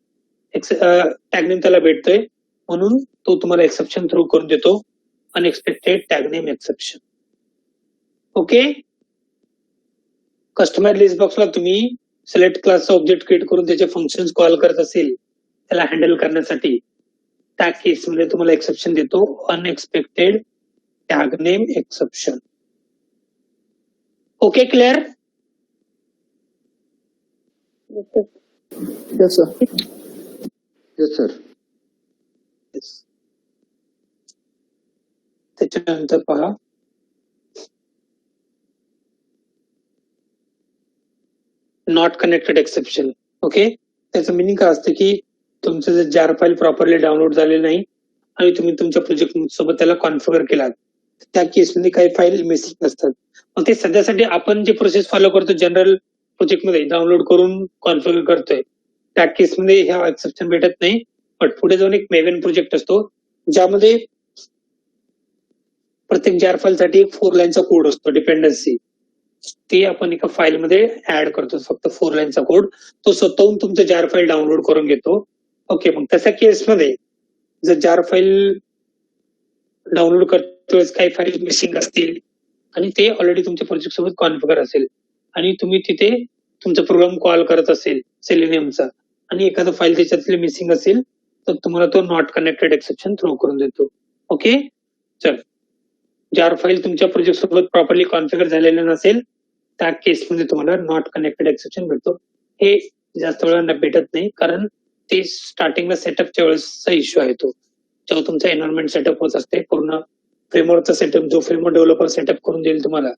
टॅग नेम त्याला भेटतोय म्हणून तो तुम्हाला एक्सेप्शन थ्रो करून देतो unexpected tag name exception. Okay, customer list बॉक्सला तुम्ही सिलेक्ट क्लासचा ऑब्जेक्ट क्रिएट करून त्याचे फंक्शन्स कॉल करत असेल त्याला हँडल करण्यासाठी, त्या केसमध्ये तुम्हाला एक्सेप्शन देतो unexpected tag name exception. Okay, clear? Yes, sir. Yes sir. त्याच्यानंतर पहा, नॉट कनेक्टेड एक्सेप्शन. ओके, त्याचं मिनिंग काय असतं की तुमचं जर जार फाईल प्रॉपरली डाउनलोड झालेली नाही आणि तुम्ही तुमच्या प्रोजेक्ट सोबत त्याला कॉन्फिगर केलात, त्या केसमध्ये काही फाईल मिसिंग असतात. मग ते सध्यासाठी आपण जे प्रोसेस फॉलो करतो जनरल प्रोजेक्टमध्ये डाउनलोड करून कॉन्फिगर करतोय, त्या केसमध्ये ह्या एक्सेप्शन भेटत नाही. पण पुढे जाऊन एक मेवन प्रोजेक्ट असतो ज्यामध्ये प्रत्येक जार फाईल साठी एक 4 लाईनचा कोड असतो डिपेंडन्सी, ते आपण एका फाईलमध्ये ऍड करतो. फक्त 4 लाईनचा कोड तो स्वतःहून तुमचं जार फाईल डाउनलोड करून घेतो. ओके, मग तशा केसमध्ये जर जार फाईल डाउनलोड करतोय काही फाईल मिसिंग असतील आणि ते ऑलरेडी तुमच्या प्रोजेक्ट सोबत कॉन्फिगर असेल आणि तुम्ही तिथे तुमचा प्रोग्राम कॉल करत असेल सेलेनियमचा आणि एखादा फाईल त्याच्यातले मिसिंग असेल तर तुम्हाला तो नॉट कनेक्टेड एक्सेप्शन थ्रो करून देतो. ओके, चल, जार फाईल तुमच्या प्रोजेक्ट सोबत प्रॉपरली कॉन्फिगर झालेलं नसेल त्या केसमध्ये तुम्हाला नॉट कनेक्टेड एक्सेप्शन भेटतो. हे जास्त वेळा भेटत नाही कारण ते स्टार्टिंगला सेटअपच्या वेळेसचा इश्यू आहे. तो जेव्हा तुमचा एन्व्हायरमेंट सेटअप होत असते, पूर्ण फ्रेमवर्कचा सेटअप जो फ्रेमवर्क डेव्हलपर सेटअप करून देईल तुम्हाला,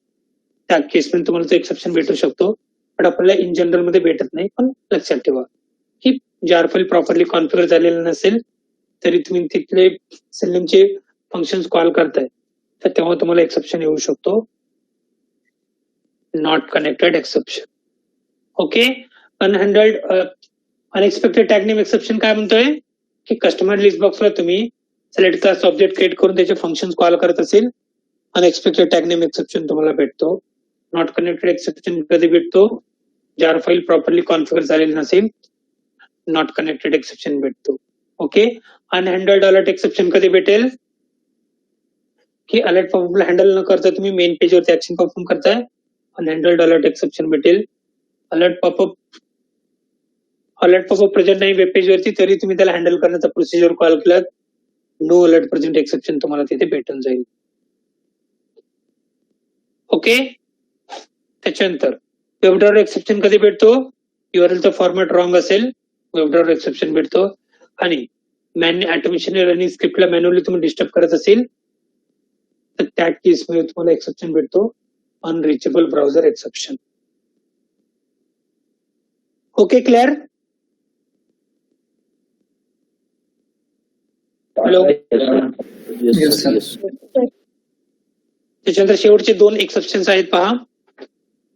त्या केसमध्ये तुम्हाला तो एक्सेप्शन भेटू शकतो. पण आपल्याला इन जनरल मध्ये भेटत नाही. पण लक्षात ठेवा की जार फाईल प्रॉपरली कॉन्फिगर झालेलं नसेल तरी तुम्ही तिथले सेलनेमचे फंक्शन कॉल करताय तर तेव्हा तुम्हाला एक्सेप्शन येऊ शकतो, not connected exception. Okay. Unhandled unexpected tag name exception काय म्हणतोय की कस्टमर लिस्ट बॉक्सला तुम्ही सिलेक्ट क्लास ऑब्जेक्ट क्रिएट करून त्याचे फंक्शन कॉल करत असेल, अनएक्सपेक्टेड टॅग नेम एक्सेप्शन तुम्हाला भेटतो. नॉट कनेक्टेड एक्सेप्शन कधी भेटतो, जार फाईल प्रॉपरली कॉन्फिगर झालेली नसेल, नॉट कनेक्टेड एक्सेप्शन भेटतो. ओके. अनहँडल्ड अलर्ट एक्सेप्शन कधी भेटेल की अलर्ट पॉपअपला हँडल न करता तुम्ही मेन पेजवरती ऍक्शन परफॉर्म करताय, अनहँडल्ड अलर्ट एक्सेप्शन भेटेल. अलर्ट पॉपअप प्रेझेंट नाही वेब पेज वरती तरी तुम्ही त्याला हँडल करण्याचा प्रोसिजर कॉल केलात, नो अलर्ट प्रेझेंट एक्सेप्शन तुम्हाला तिथे भेटून जाईल. ओके. त्याच्यानंतर वेबड्रावर एक्सेप्शन कधी भेटतो, युआरएलचा फॉर्मॅट रॉंग असेल, वेबड्रावर एक्सेप्शन भेटतो. आणि ऑटोमेशन रनिंग स्क्रिप्टला मॅन्युअली तुम्ही डिस्टर्ब करत असेल तर त्या केसमध्ये तुम्हाला एक्सेप्शन भेटतो, unreachable browser exception. Okay. Clear. Hello. त्याच्यानंतर शेवटचे 2 एक्सेप्शन्स आहेत पहा,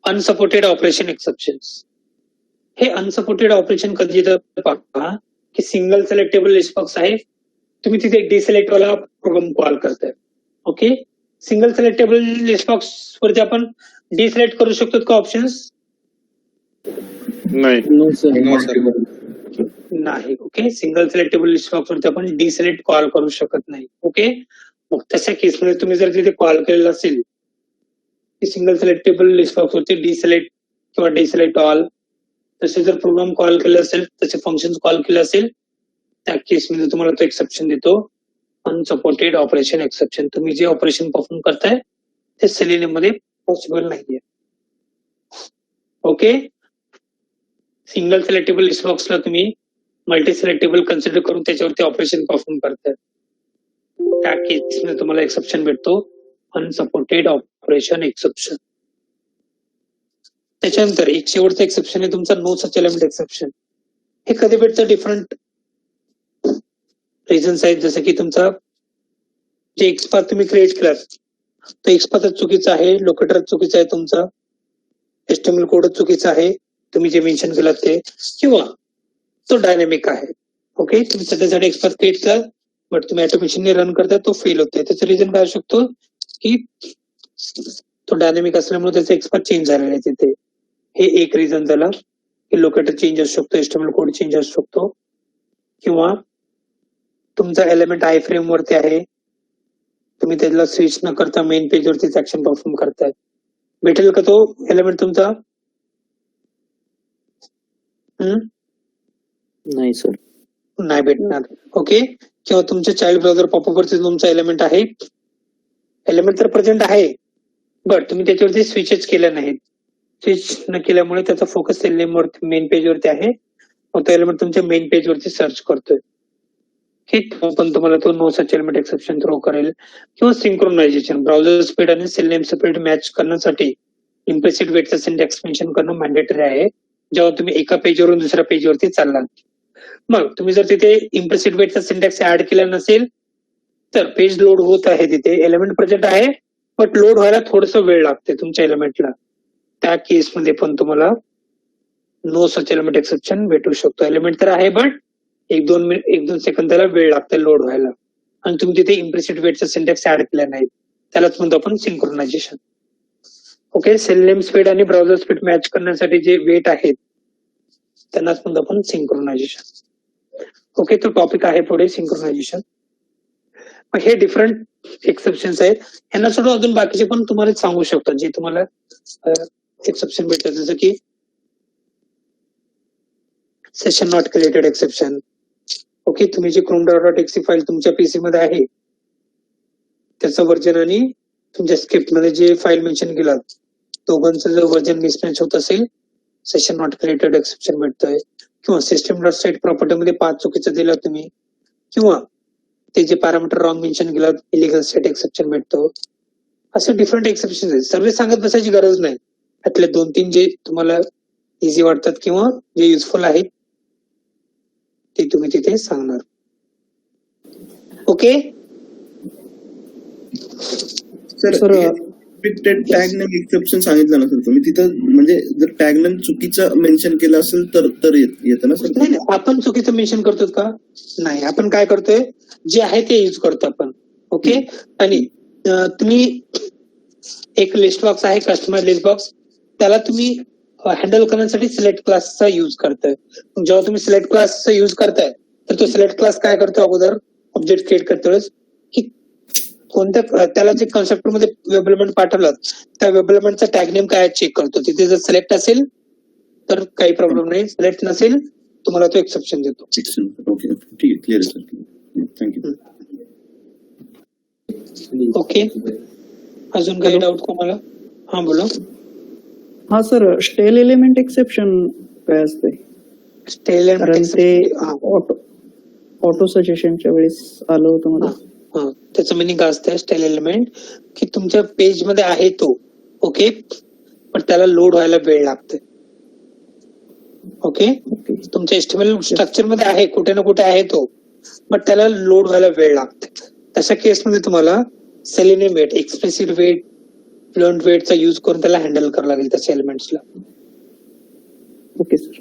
अनसपोर्टेड ऑपरेशन एक्सेप्शन्स. हे अनसपोर्टेड ऑपरेशन कधी येतं पहा की सिंगल सिलेक्टेबल लिस्ट बॉक्स आहे, तुम्ही तिथे डिसिलेक्ट वाला प्रोग्राम कॉल करताय. Okay. Single selectable list box वरती आपण डिसिलेक्ट करू शकतो का ऑप्शन्स? नाही. नाही. Okay. Single selectable list box वरती आपण डिसिलेक्ट कॉल करू शकत नाही. ओके. मग तशा केसमध्ये तुम्ही जर तिथे कॉल केलेला असेल की सिंगल सिलेक्टेबल लिस्ट बॉक्स वरती डिसिलेक्ट किंवा डिसिलेक्ट ऑल, तसे जर प्रोग्राम कॉल केले असेल, तसे फंक्शन कॉल केले असेल, त्या केसमध्ये तुम्हाला तो एक्सेप्शन देतो, अनसपोर्टेड ऑपरेशन एक्सेप्शन. तुम्ही जे ऑपरेशन परफॉर्म करताय ते सेलेनियम मध्ये पॉसिबल नाहीये. ओके. सिंगल सिलेक्टेबल लिस्ट बॉक्सला तुम्ही मल्टी सिलेक्टेबल कन्सिडर करून त्याच्यावरती ऑपरेशन परफॉर्म करताय, त्या केसमध्ये तुम्हाला एक्सेप्शन भेटतो, अनसपोर्टेड ऑपरेशन एक्सेप्शन. त्याच्यानंतर एक शेवटचं एक्सेप्शन आहे तुमचा नो सच एलिमेंट एक्सेप्शन. हे कधी भेटतं, डिफरंट रिझन्स आहेत. जसं की तुमचा जे एक्सपाथ तुम्ही क्रिएट केलात तो एक्सपाथ चुकीचा आहे, लोकेटर चुकीचा आहे, तुमचा एचटीएमएल कोड चुकीचा आहे, तुम्ही जे मेन्शन केलात ते, किंवा तो डायनॅमिक आहे. ओके. तुम्ही सध्यासाठी एक्सपाथ क्रिएट केला बट तुम्ही ऑटोमेशनने रन करता तो फेल होतोय. त्याचं रिझन काय असू शकतो की तो डायनॅमिक असल्यामुळे त्याचा एक्सपाथ चेंज झालेला आहे तिथे. हे एक रिझन झालं की लोकेटर चेंज असू शकतो, एचटीएमएल कोड चेंज असू शकतो, किंवा तुमचा एलिमेंट आय फ्रेम वरती आहे, तुम्ही त्याला स्विच न करता मेन पेज वरतीच ऍक्शन परफॉर्म करताय. भेटेल का तो एलिमेंट तुमचा? नाही सर. नाही भेटणार. ओके. किंवा तुमच्या चाइल्ड ब्राउझर पॉपअप वरती तुमचा एलिमेंट आहे, एलिमेंट तर प्रेझेंट आहे बट तुम्ही त्याच्यावरती स्विचेस केल्या नाहीत. स्विच न केल्यामुळे त्याचा फोकस सेलनेम वरती मेन पेज वरती आहे, मग तो एलिमेंट तुमच्या मेन पेज वरती सर्च करतोय. ठीक. पण तुम्हाला तो no such element exception throw करेल. किंवा सिंक्रोनायझेशन, ब्राउझर स्पीड आणि सेलनेम स्पीड मॅच करण्यासाठी इम्प्लिसिट वेटचा सिंटॅक्स मेन्शन करणं मॅन्डेटरी आहे जेव्हा तुम्ही एका पेजवरून दुसऱ्या पेजवरती चाललात. मग तुम्ही जर तिथे इम्प्लिसिट वेटचा सिंटॅक्स ऍड केला नसेल तर पेज लोड होत आहे, तिथे एलिमेंट प्रेझेंट आहे बट लोड व्हायला थोडस वेळ लागते तुमच्या एलिमेंटला, त्या केसमध्ये पण तुम्हाला नो सच एलिमेंट एक्सेप्शन भेटू शकतो. एलिमेंट तर आहे बट एक दोन सेकंद त्याला वेळ लागते लोड व्हायला, आणि तुम्ही तिथे इम्प्लिसिट वेटचा सिंटॅक्स ऍड केला नाही, त्यालाच म्हणतो आपण सिंक्रोनायझेशन. ओके. सेलनेम स्पीड आणि ब्राउझर स्पीड मॅच करण्यासाठी जे वेट आहेत त्यांनाच म्हणतो आपण सिंक्रोनायझेशन. ओके. तो टॉपिक आहे पुढे सिंक्रोनायझेशन. हे डिफरंट एक्सेप्शन्स आहेत. यांना सोडून अजून बाकीचे पण तुम्हाला सांगू शकतो जे तुम्हाला एक्सेप्शन भेटतात, जसं की session not created exception. Okay. तुम्ही जे chrome.exe फाईल तुमच्या पीसी मध्ये आहे त्याचं व्हर्जन आणि तुमच्या स्क्रिप्ट मध्ये जे फाईल मेन्शन केलं दोघांचं जर व्हर्जन मिसमॅच होत असेल, सेशन नॉट क्रिएटेड एक्सेप्शन भेटतोय. किंवा सिस्टम डॉट सेट प्रॉपर्टी मध्ये 5 चुकीचं दिलं तुम्ही, किंवा ते जे पॅरामीटर रॉंग मेन्शन केलं, इलिगल सेट एक्सेप्शन भेटतो. असे डिफरंट एक्सेप्शन आहेत. सर्व सांगत बसायची गरज नाही, त्यातले 2-3 जे तुम्हाला इझी वाटतात किंवा जे युजफुल आहेत ते तुम्ही तिथे सांगणार. Okay. Sir restricted tag name exception सांगितलं ना सर तुम्ही, तिथं म्हणजे जर टॅग नेम चुकीचं मेन्शन केलं असेल तर येतं ना सर? नाही, आपण चुकीचं मेन्शन करतो का? नाही, आपण काय करतोय, जे आहे ते युज करतो आपण. ओके. आणि तुम्ही एक लिस्ट बॉक्स आहे, कस्टमर लिस्ट बॉक्स, त्याला तुम्ही हँडल करण्यासाठी सिलेक्ट क्लासचा युज करताय. जेव्हा तुम्ही सिलेक्ट क्लासचा युज करताय तर तो सिलेक्ट क्लास काय करतो, अगोदर ऑब्जेक्ट क्रिएट करतो वेळेस की कोणत्या त्याला जे कन्स्ट्रक्टर मध्ये वेब एलिमेंट पाठवलं त्या वेब एलिमेंटचा टॅग नेम काय चेक करतो. तिथे जर सिलेक्ट असेल तर काही प्रॉब्लेम नाही, सिलेक्ट नसेल तुम्हाला तो एक्सेप्शन देतो. ओके, ठीक आहे, क्लिअर सर, थँक्यू. ओके. अजून काही डाऊट कोणाला? हा बोला. हा सर, स्टेल एलिमेंट एक्सेप्शन काय असते? स्टेल कारण ते ऑटो सजेशनच्या वेळेस आलं होतं मला. त्याचं मिनिंग काय असतं स्टेल एलिमेंट, की तुमच्या पेज मध्ये आहे तो, ओके, पण त्याला लोड व्हायला वेळ लागते. ओके. तुमच्या एचटीएमएल स्ट्रक्चर मध्ये आहे, कुठे ना कुठे आहे तो, पण त्याला लोड व्हायला वेळ लागते. तशा केसमध्ये तुम्हाला Selenium wait, expressive wait, fluent वेटचा यूज करून त्याला हँडल करावं लागेल त्याच्या एलिमेंट्सला. Okay sir.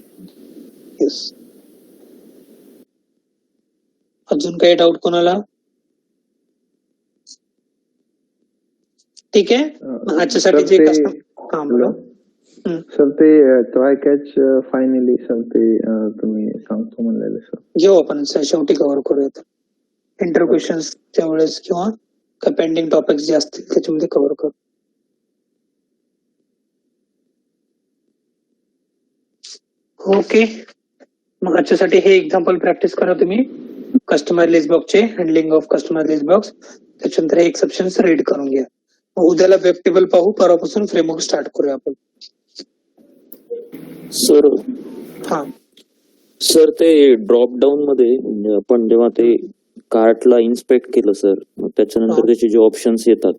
येस. अजून काही डाऊट कोणाला? ठीक आहे. आजच्यासाठी जे काम सर ते ट्राय कॅच फायनली सर ते तुम्ही सांगतो म्हणलेले सर, घेऊ आपण शेवटी कव्हर करूयात इंटरव्ह्यू क्वेश्चन्सच्या वेळेस किंवा काही पेंडिंग टॉपिक्स जे असतील त्याच्यामध्ये कव्हर करू. ओके. मग आजच्यासाठी हे एक्झाम्पल प्रॅक्टिस करा तुम्ही, कस्टमर लिस्ट बॉक्सचे handling of customer list box, त्याच्यानंतर हे एक्सेप्शन्स रीड करून घ्या. मग उद्याला वेब टेबल पाहू, परवापासून फ्रेमवर्क स्टार्ट करूया आपण. सर हा सर, ते ड्रॉप डाऊन मध्ये म्हणजे आपण जेव्हा ते कार्टला इन्स्पेक्ट केलं सर, मग त्याच्यानंतर त्याचे जे ऑप्शन्स येतात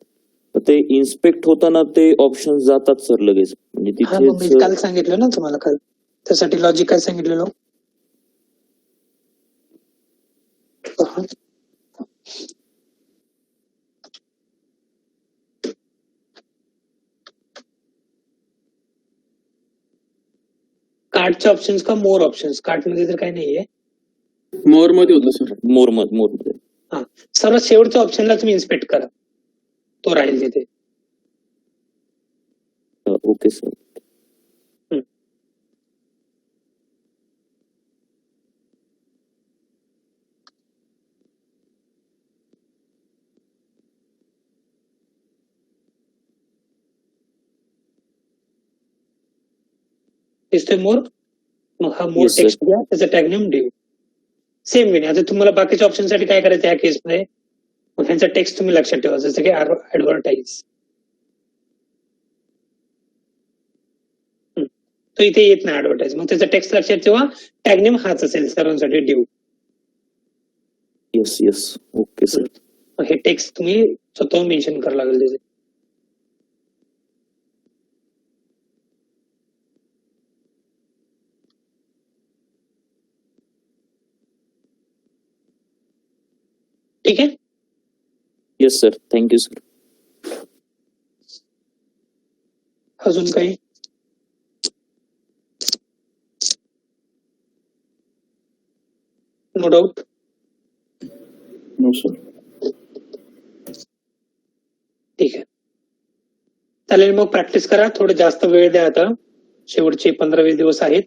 ते इन्स्पेक्ट होताना ते ऑप्शन जातात सर लगेच, म्हणजे हा, मग मी तिथे काल सांगितलं ना तुम्हाला, काल त्यासाठी लॉजिक काय सांगितलेलं. कार्टचे ऑप्शन्स का मोर ऑप्शन्स? कार्ट मध्ये तर काही नाहीये, मोर मध्ये होतं सर. मोर मध्ये. हा, सर्वात शेवटच्या ऑप्शनला तुम्ही इन्स्पेक्ट करा, तो राहील तिथे. Okay sir. दिसतोय मोर? मग हा मोर Yes, sir. टेक्स्ट घ्या, त्याचा टॅग नेम देऊ. सेम वे आता तुम्हाला बाकीच्या ऑप्शन साठी काय करायचं ह्या केसमध्ये, मग ह्यांचा टेक्स्ट तुम्ही लक्षात ठेवा, जसं की ऍडव्हर्टाईज. तो इथे येत नाही ऍडव्हर्टाईज, मग त्याचा टेक्स्ट लक्षात ठेवा, टॅग नेम हाच असेल सर्वांसाठी देऊ. Yes okay sir. मग हे टेक्स्ट तुम्ही स्वतःहून मेन्शन करावं लागेल त्याचे. ठीक आहे. Yes sir, thank you sir. अजून काही? No doubt. No sir. ठीक आहे, चालेल. मग प्रॅक्टिस करा, थोडं जास्त वेळ द्या. आता शेवटचे 15-20 दिवस आहेत.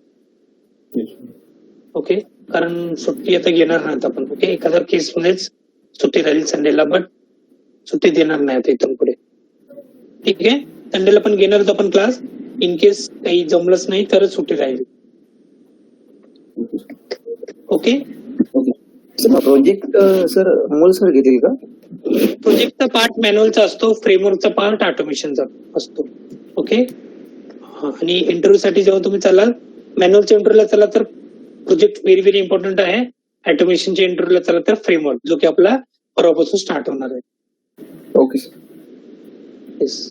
ओके, कारण सुट्टी आता घेणार नाहीत आपण. ओके, एखाद्या केस मध्येच सुट्टी राहील संडेला, बट सुट्टी देणार नाही आता इथून पुढे. ठीक आहे, संडेला पण घेणार होतो आपण क्लास, इन केस काही जमलंच नाही तरच सुट्टी राहील. Okay. Project sir Amol sir घेतील का? प्रोजेक्टचा पार्ट मॅन्युअलचा असतो, फ्रेमवर्कचा पार्ट ऑटोमेशनचा असतो. ओके. आणि इंटरव्ह्यू साठी जेव्हा तुम्ही चालाल, मॅन्युअलच्या इंटरव्ह्यूला चला तर प्रोजेक्ट व्हेरी व्हेरी इम्पॉर्टंट आहे. ऑटोमेशनच्या इंटरव्ह्यूला चला तर फ्रेमवर्क, जो की आपला परवापासून स्टार्ट होणार आहे. Okay sir. येस.